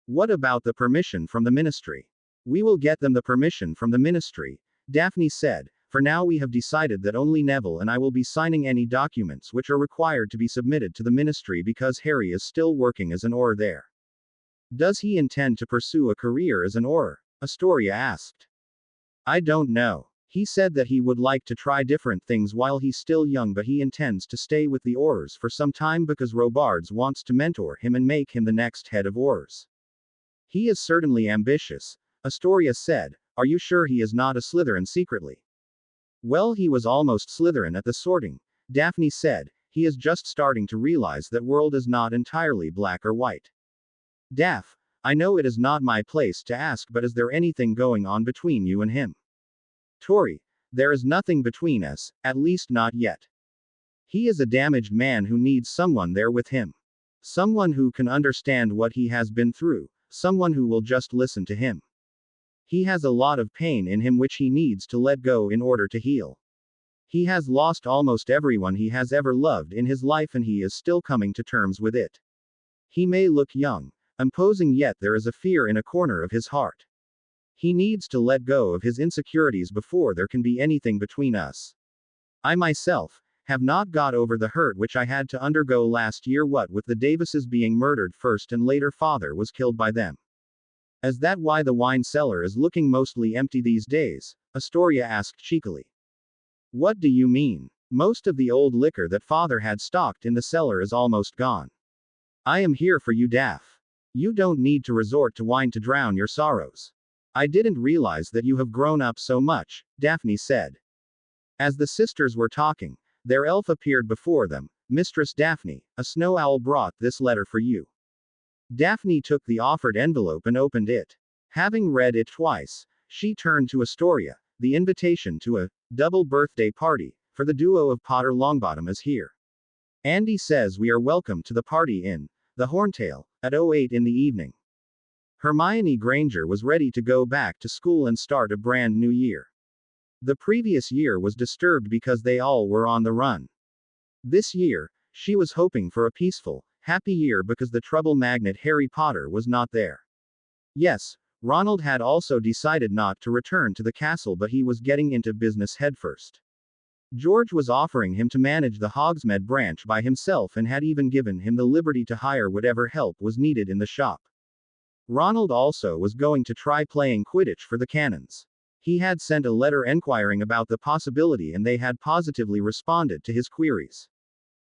[SPEAKER 2] What about the permission from the ministry? We will get them the permission from the ministry, Daphne said. For now we have decided that only Neville and I will be signing any documents which are required to be submitted to the ministry because Harry is still working as an Auror there. Does he intend to pursue a career as an Auror? Astoria asked. I don't know. He said that he would like to try different things while he's still young, but he intends to stay with the Aurors for some time because Robards wants to mentor him and make him the next head of Aurors. He is certainly ambitious, Astoria said. Are you sure he is not a Slytherin secretly? Well, he was almost Slytherin at the sorting, Daphne said. He is just starting to realize that world is not entirely black or white. Daph, I know it is not my place to ask, but is there anything going on between you and him? Tori, there is nothing between us, at least not yet. He is a damaged man who needs someone there with him. Someone who can understand what he has been through, someone who will just listen to him. He has a lot of pain in him which he needs to let go in order to heal. He has lost almost everyone he has ever loved in his life, and he is still coming to terms with it. He may look young, imposing, yet there is a fear in a corner of his heart. He needs to let go of his insecurities before there can be anything between us. I myself have not got over the hurt which I had to undergo last year, what with the Davises being murdered first and later father was killed by them. Is that why the wine cellar is looking mostly empty these days? Astoria asked cheekily. What do you mean? Most of the old liquor that father had stocked in the cellar is almost gone. I am here for you, Daph. You don't need to resort to wine to drown your sorrows. I didn't realize that you have grown up so much, Daphne said. As the sisters were talking, their elf appeared before them. Mistress Daphne, a snow owl brought this letter for you. Daphne took the offered envelope and opened it. Having read it twice, she turned to Astoria. The invitation to a double birthday party for the duo of Potter Longbottom is here. Andy says we are welcome to the party in the Horntail at 08 in the evening. Hermione Granger was ready to go back to school and start a brand new year. The previous year was disturbed because they all were on the run. This year, she was hoping for a peaceful, happy year because the trouble magnet Harry Potter was not there. Yes, Ronald had also decided not to return to the castle, but he was getting into business headfirst. George was offering him to manage the Hogsmeade branch by himself and had even given him the liberty to hire whatever help was needed in the shop. Ronald also was going to try playing Quidditch for the Cannons. He had sent a letter enquiring about the possibility and they had positively responded to his queries.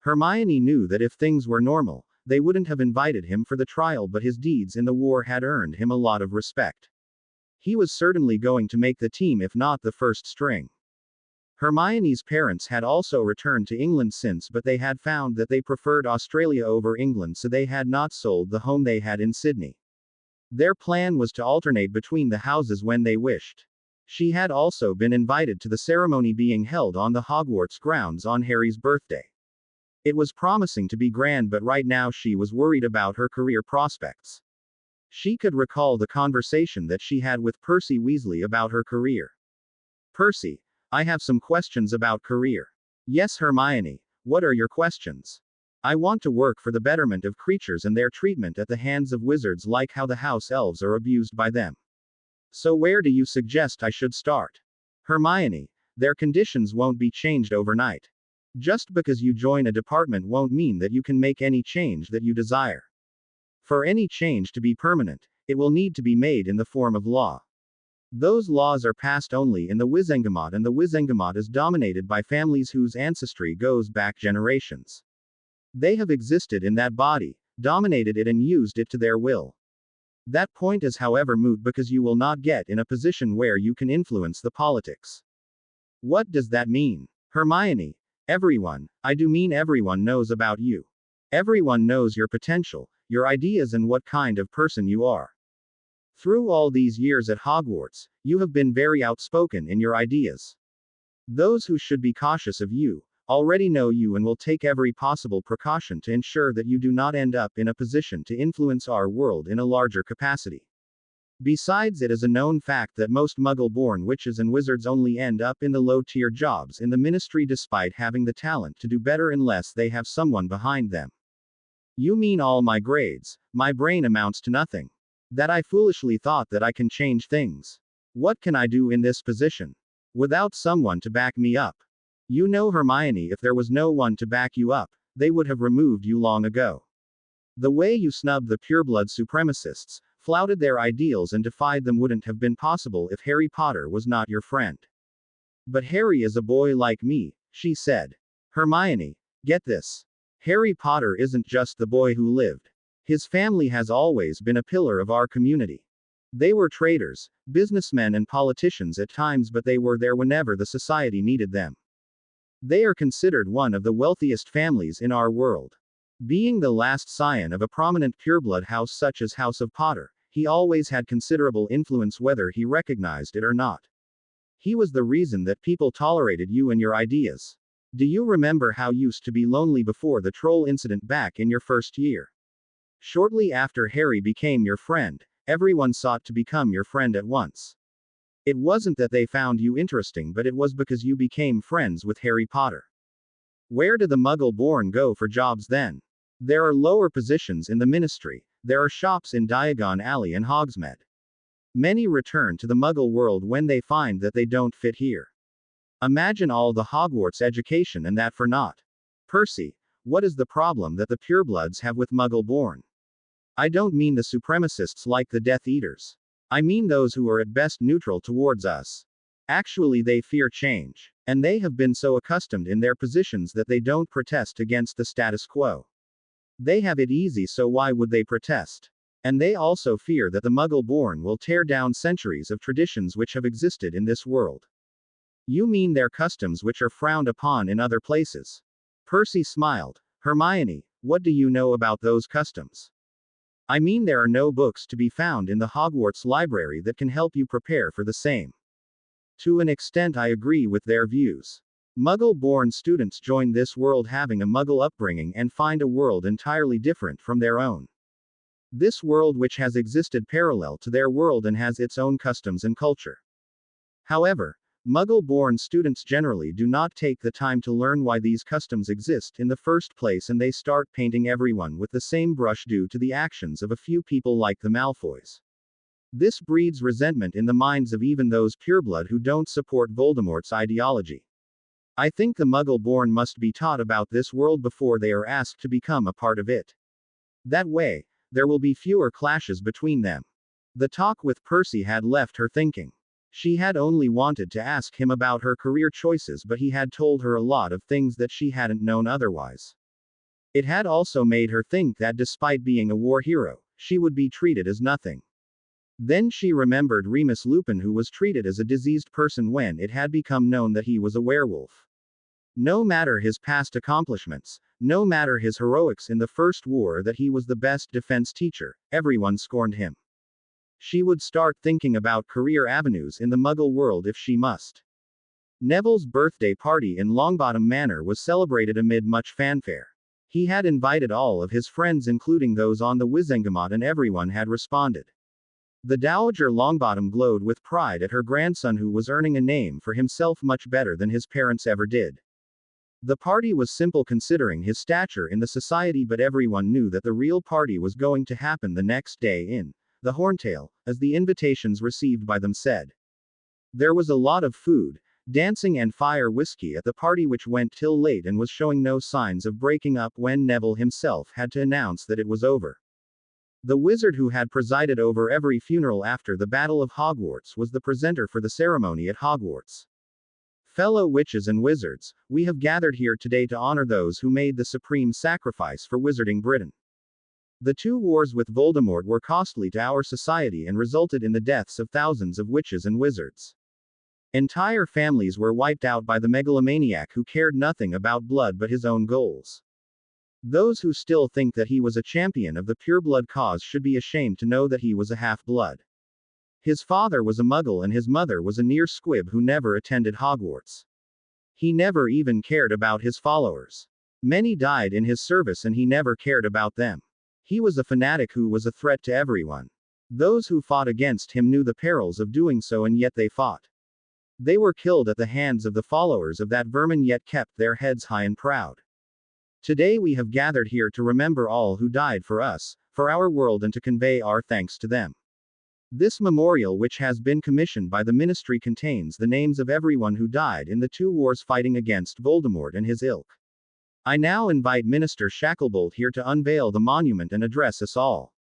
[SPEAKER 2] Hermione knew that if things were normal, they wouldn't have invited him for the trial, but his deeds in the war had earned him a lot of respect. He was certainly going to make the team, if not the first string. Hermione's parents had also returned to England since, but they had found that they preferred Australia over England, so they had not sold the home they had in Sydney. Their plan was to alternate between the houses when they wished. She had also been invited to the ceremony being held on the Hogwarts grounds on Harry's birthday. It was promising to be grand, but right now she was worried about her career prospects. She could recall the conversation that she had with Percy Weasley about her career. Percy, I have some questions about career. Yes, Hermione, what are your questions? I want to work for the betterment of creatures and their treatment at the hands of wizards, like how the house elves are abused by them. So where do you suggest I should start? Hermione, their conditions won't be changed overnight. Just because you join a department won't mean that you can make any change that you desire. For any change to be permanent, it will need to be made in the form of law. Those laws are passed only in the Wizengamot, and the Wizengamot is dominated by families whose ancestry goes back generations. They have existed in that body, dominated it, and used it to their will. That point is, however, moot because you will not get in a position where you can influence the politics. What does that mean? Hermione, everyone, I do mean everyone, knows about you. Everyone knows your potential, your ideas, and what kind of person you are. Through all these years at Hogwarts, you have been very outspoken in your ideas. Those who should be cautious of you already know you and will take every possible precaution to ensure that you do not end up in a position to influence our world in a larger capacity. Besides, it is a known fact that most Muggle-born witches and wizards only end up in the low-tier jobs in the Ministry despite having the talent to do better unless they have someone behind them. You mean all my grades, my brain amounts to nothing. That I foolishly thought that I can change things. What can I do in this position? Without someone to back me up. You know, Hermione, if there was no one to back you up, they would have removed you long ago. The way you snubbed the pureblood supremacists, flouted their ideals and defied them wouldn't have been possible if Harry Potter was not your friend. But Harry is a boy like me, she said. Hermione, get this. Harry Potter isn't just the boy who lived. His family has always been a pillar of our community. They were traders, businessmen, and politicians at times, but they were there whenever the society needed them. They are considered one of the wealthiest families in our world. Being the last scion of a prominent pureblood house such as House of Potter, he always had considerable influence whether he recognized it or not. He was the reason that people tolerated you and your ideas. Do you remember how you used to be lonely before the troll incident back in your first year? Shortly after Harry became your friend, everyone sought to become your friend at once. It wasn't that they found you interesting, but it was because you became friends with Harry Potter. Where do the Muggle-born go for jobs then? There are lower positions in the Ministry. There are shops in Diagon Alley and Hogsmeade. Many return to the Muggle world when they find that they don't fit here. Imagine all the Hogwarts education and that for naught. Percy, what is the problem that the purebloods have with Muggle-born? I don't mean the supremacists like the Death Eaters. I mean those who are at best neutral towards us. Actually, they fear change. And they have been so accustomed in their positions that they don't protest against the status quo. They have it easy, so why would they protest? And they also fear that the Muggle-born will tear down centuries of traditions which have existed in this world. You mean their customs which are frowned upon in other places? Percy smiled. Hermione, what do you know about those customs? I mean, there are no books to be found in the Hogwarts library that can help you prepare for the same. To an extent, I agree with their views. Muggle-born students join this world having a Muggle upbringing and find a world entirely different from their own. This world which has existed parallel to their world and has its own customs and culture. However, Muggle-born students generally do not take the time to learn why these customs exist in the first place, and they start painting everyone with the same brush due to the actions of a few people like the Malfoys. This breeds resentment in the minds of even those pureblood who don't support Voldemort's ideology. I think the Muggle-born must be taught about this world before they are asked to become a part of it. That way, there will be fewer clashes between them. The talk with Percy had left her thinking. She had only wanted to ask him about her career choices, but he had told her a lot of things that she hadn't known otherwise. It had also made her think that despite being a war hero, she would be treated as nothing. Then she remembered Remus Lupin, who was treated as a diseased person when it had become known that he was a werewolf. No matter his past accomplishments, no matter his heroics in the First War, or that he was the best defense teacher, everyone scorned him. She would start thinking about career avenues in the Muggle world if she must. Neville's birthday party in Longbottom Manor was celebrated amid much fanfare. He had invited all of his friends, including those on the Wizengamot, and everyone had responded. The Dowager Longbottom glowed with pride at her grandson, who was earning a name for himself much better than his parents ever did. The party was simple considering his stature in the society, but everyone knew that the real party was going to happen the next day in the Horntail, as the invitations received by them said. There was a lot of food, dancing, and fire whiskey at the party, which went till late and was showing no signs of breaking up when Neville himself had to announce that it was over. The wizard who had presided over every funeral after the Battle of Hogwarts was the presenter for the ceremony at Hogwarts. Fellow witches and wizards, we have gathered here today to honor those who made the supreme sacrifice for wizarding Britain. The two wars with Voldemort were costly to our society and resulted in the deaths of thousands of witches and wizards. Entire families were wiped out by the megalomaniac who cared nothing about blood but his own goals. Those who still think that he was a champion of the pureblood cause should be ashamed to know that he was a half-blood. His father was a muggle and his mother was a near squib who never attended Hogwarts. He never even cared about his followers. Many died in his service and he never cared about them. He was a fanatic who was a threat to everyone. Those who fought against him knew the perils of doing so and yet they fought. They were killed at the hands of the followers of that vermin yet kept their heads high and proud. Today we have gathered here to remember all who died for us, for our world and to convey our thanks to them. This memorial which has been commissioned by the ministry contains the names of everyone who died in the two wars fighting against Voldemort and his ilk. I now invite Minister Shacklebolt here to unveil the monument and address us all.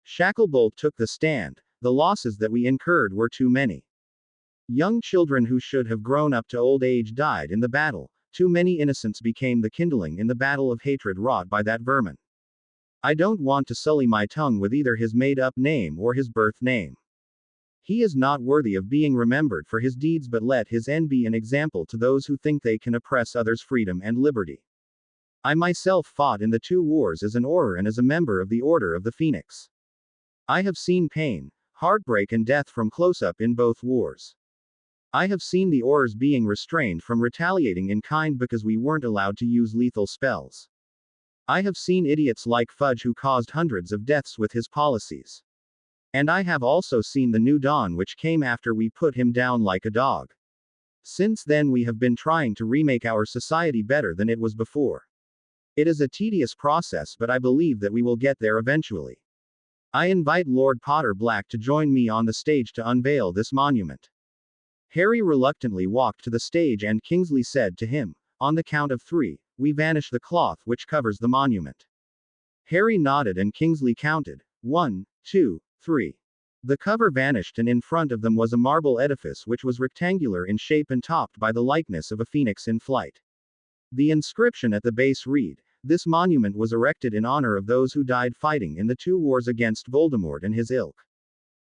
[SPEAKER 2] Shacklebolt took the stand. The losses that we incurred were too many. Young children who should have grown up to old age died in the battle. Too many innocents became the kindling in the battle of hatred wrought by that vermin. I don't want to sully my tongue with either his made-up name or his birth name. He is not worthy of being remembered for his deeds, but let his end be an example to those who think they can oppress others' freedom and liberty. I myself fought in the two wars as an Auror and as a member of the Order of the Phoenix. I have seen pain, heartbreak and death from close-up in both wars. I have seen the Aurors being restrained from retaliating in kind because we weren't allowed to use lethal spells. I have seen idiots like Fudge who caused hundreds of deaths with his policies. And I have also seen the new dawn which came after we put him down like a dog. Since then we have been trying to remake our society better than it was before. It is a tedious process, but I believe that we will get there eventually. I invite Lord Potter Black to join me on the stage to unveil this monument. Harry reluctantly walked to the stage and Kingsley said to him, "On the count of 3, we vanish the cloth which covers the monument." Harry nodded and Kingsley counted. 1, 2, 3. The cover vanished and in front of them was a marble edifice which was rectangular in shape and topped by the likeness of a phoenix in flight. The inscription at the base read, "This monument was erected in honor of those who died fighting in the two wars against Voldemort and his ilk.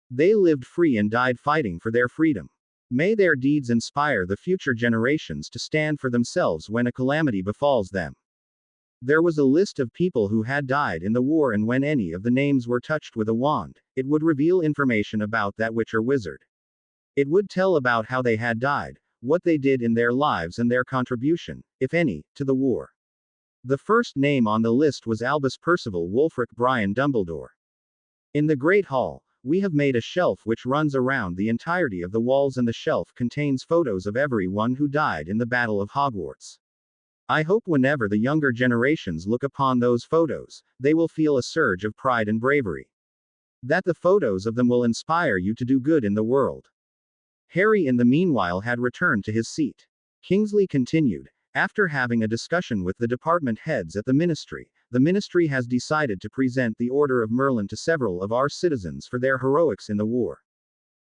[SPEAKER 2] They lived free and died fighting for their freedom. May their deeds inspire the future generations to stand for themselves when a calamity befalls them." There was a list of people who had died in the war, and when any of the names were touched with a wand, it would reveal information about that witch or wizard. It would tell about how they had died, what they did in their lives and their contribution, if any, to the war. The first name on the list was Albus Percival Wulfric Brian Dumbledore. In the Great Hall, we have made a shelf which runs around the entirety of the walls, and the shelf contains photos of everyone who died in the Battle of Hogwarts. I hope whenever the younger generations look upon those photos, they will feel a surge of pride and bravery. That the photos of them will inspire you to do good in the world. Harry in the meanwhile had returned to his seat. Kingsley continued, "After having a discussion with the department heads at the ministry has decided to present the Order of Merlin to several of our citizens for their heroics in the war.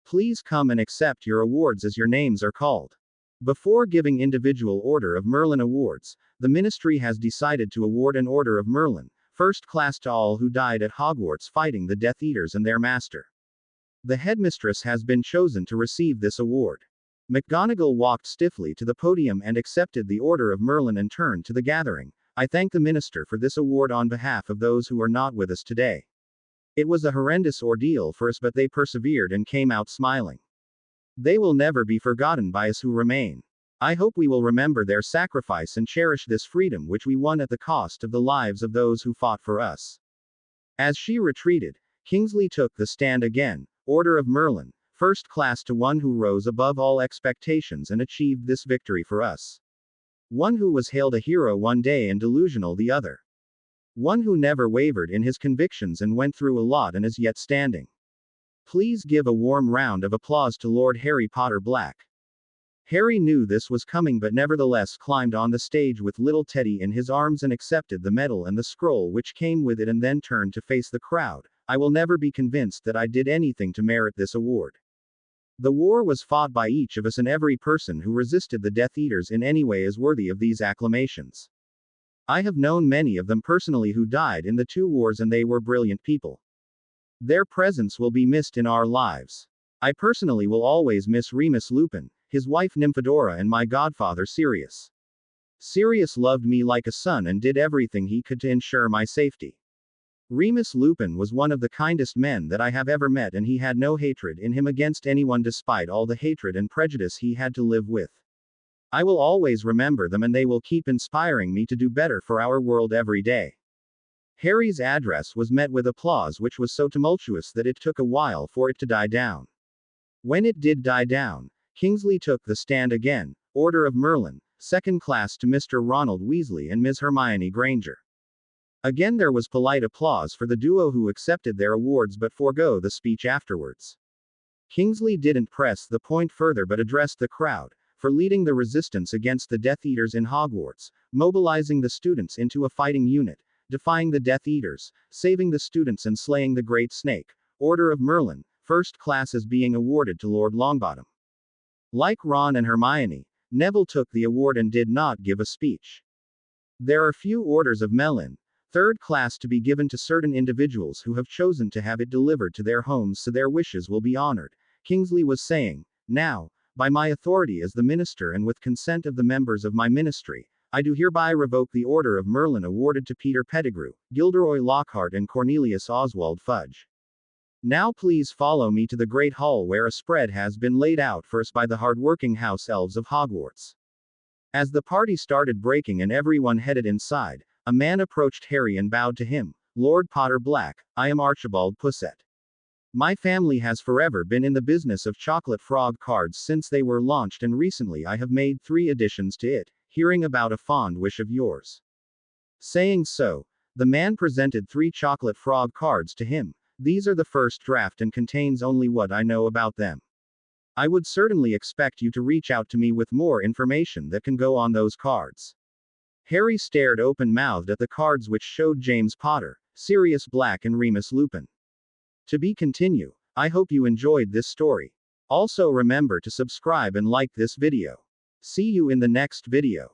[SPEAKER 2] Please come and accept your awards as your names are called." Before giving individual Order of Merlin awards, the ministry has decided to award an Order of Merlin, first class, to all who died at Hogwarts fighting the Death Eaters and their master. The headmistress has been chosen to receive this award. McGonagall walked stiffly to the podium and accepted the Order of Merlin and turned to the gathering. "I thank the minister for this award on behalf of those who are not with us today. It was a horrendous ordeal for us, but they persevered and came out smiling. They will never be forgotten by us who remain. I hope we will remember their sacrifice and cherish this freedom which we won at the cost of the lives of those who fought for us." As she retreated, Kingsley took the stand again. "Order of Merlin, first class, to one who rose above all expectations and achieved this victory for us. One who was hailed a hero one day and delusional the other. One who never wavered in his convictions and went through a lot and is yet standing. Please give a warm round of applause to Lord Harry Potter Black." Harry knew this was coming, but nevertheless climbed on the stage with little Teddy in his arms and accepted the medal and the scroll which came with it, and then turned to face the crowd. I will never be convinced that I did anything to merit this award. The war was fought by each of us, and every person who resisted the Death Eaters in any way is worthy of these acclamations. I have known many of them personally who died in the two wars, and they were brilliant people. Their presence will be missed in our lives. I personally will always miss Remus Lupin, his wife Nymphadora, and my godfather Sirius. Sirius loved me like a son and did everything he could to ensure my safety. Remus Lupin was one of the kindest men that I have ever met, and he had no hatred in him against anyone despite all the hatred and prejudice he had to live with. I will always remember them, and they will keep inspiring me to do better for our world every day. Harry's address was met with applause, which was so tumultuous that it took a while for it to die down. When it did die down, Kingsley took the stand again. Order of Merlin, second class to Mr. Ronald Weasley and Ms. Hermione Granger. Again there was polite applause for the duo, who accepted their awards but forego the speech afterwards. Kingsley didn't press the point further but addressed the crowd, for leading the resistance against the Death Eaters in Hogwarts, mobilizing the students into a fighting unit, defying the Death Eaters, saving the students and slaying the Great Snake. Order of Merlin, first class is being awarded to Lord Longbottom. Like Ron and Hermione, Neville took the award and did not give a speech. There are few orders of Merlin, third class, to be given to certain individuals who have chosen to have it delivered to their homes so their wishes will be honored, Kingsley was saying. Now, by my authority as the minister and with consent of the members of my ministry, I do hereby revoke the Order of Merlin awarded to Peter Pettigrew, Gilderoy Lockhart and Cornelius Oswald Fudge. Now please follow me to the Great Hall, where a spread has been laid out for us by the hard-working house elves of Hogwarts. As the party started breaking and everyone headed inside, a man approached Harry and bowed to him. Lord Potter Black, I am Archibald Pusset. My family has forever been in the business of chocolate frog cards since they were launched, and recently I have made 3 additions to it, hearing about a fond wish of yours. Saying so, the man presented 3 chocolate frog cards to him. These are the first draft and contains only what I know about them. I would certainly expect you to reach out to me with more information that can go on those cards. Harry stared open-mouthed at the cards, which showed James Potter, Sirius Black and Remus Lupin. To be continued. I hope you enjoyed this story. Also remember to subscribe and like this video. See you in the next video.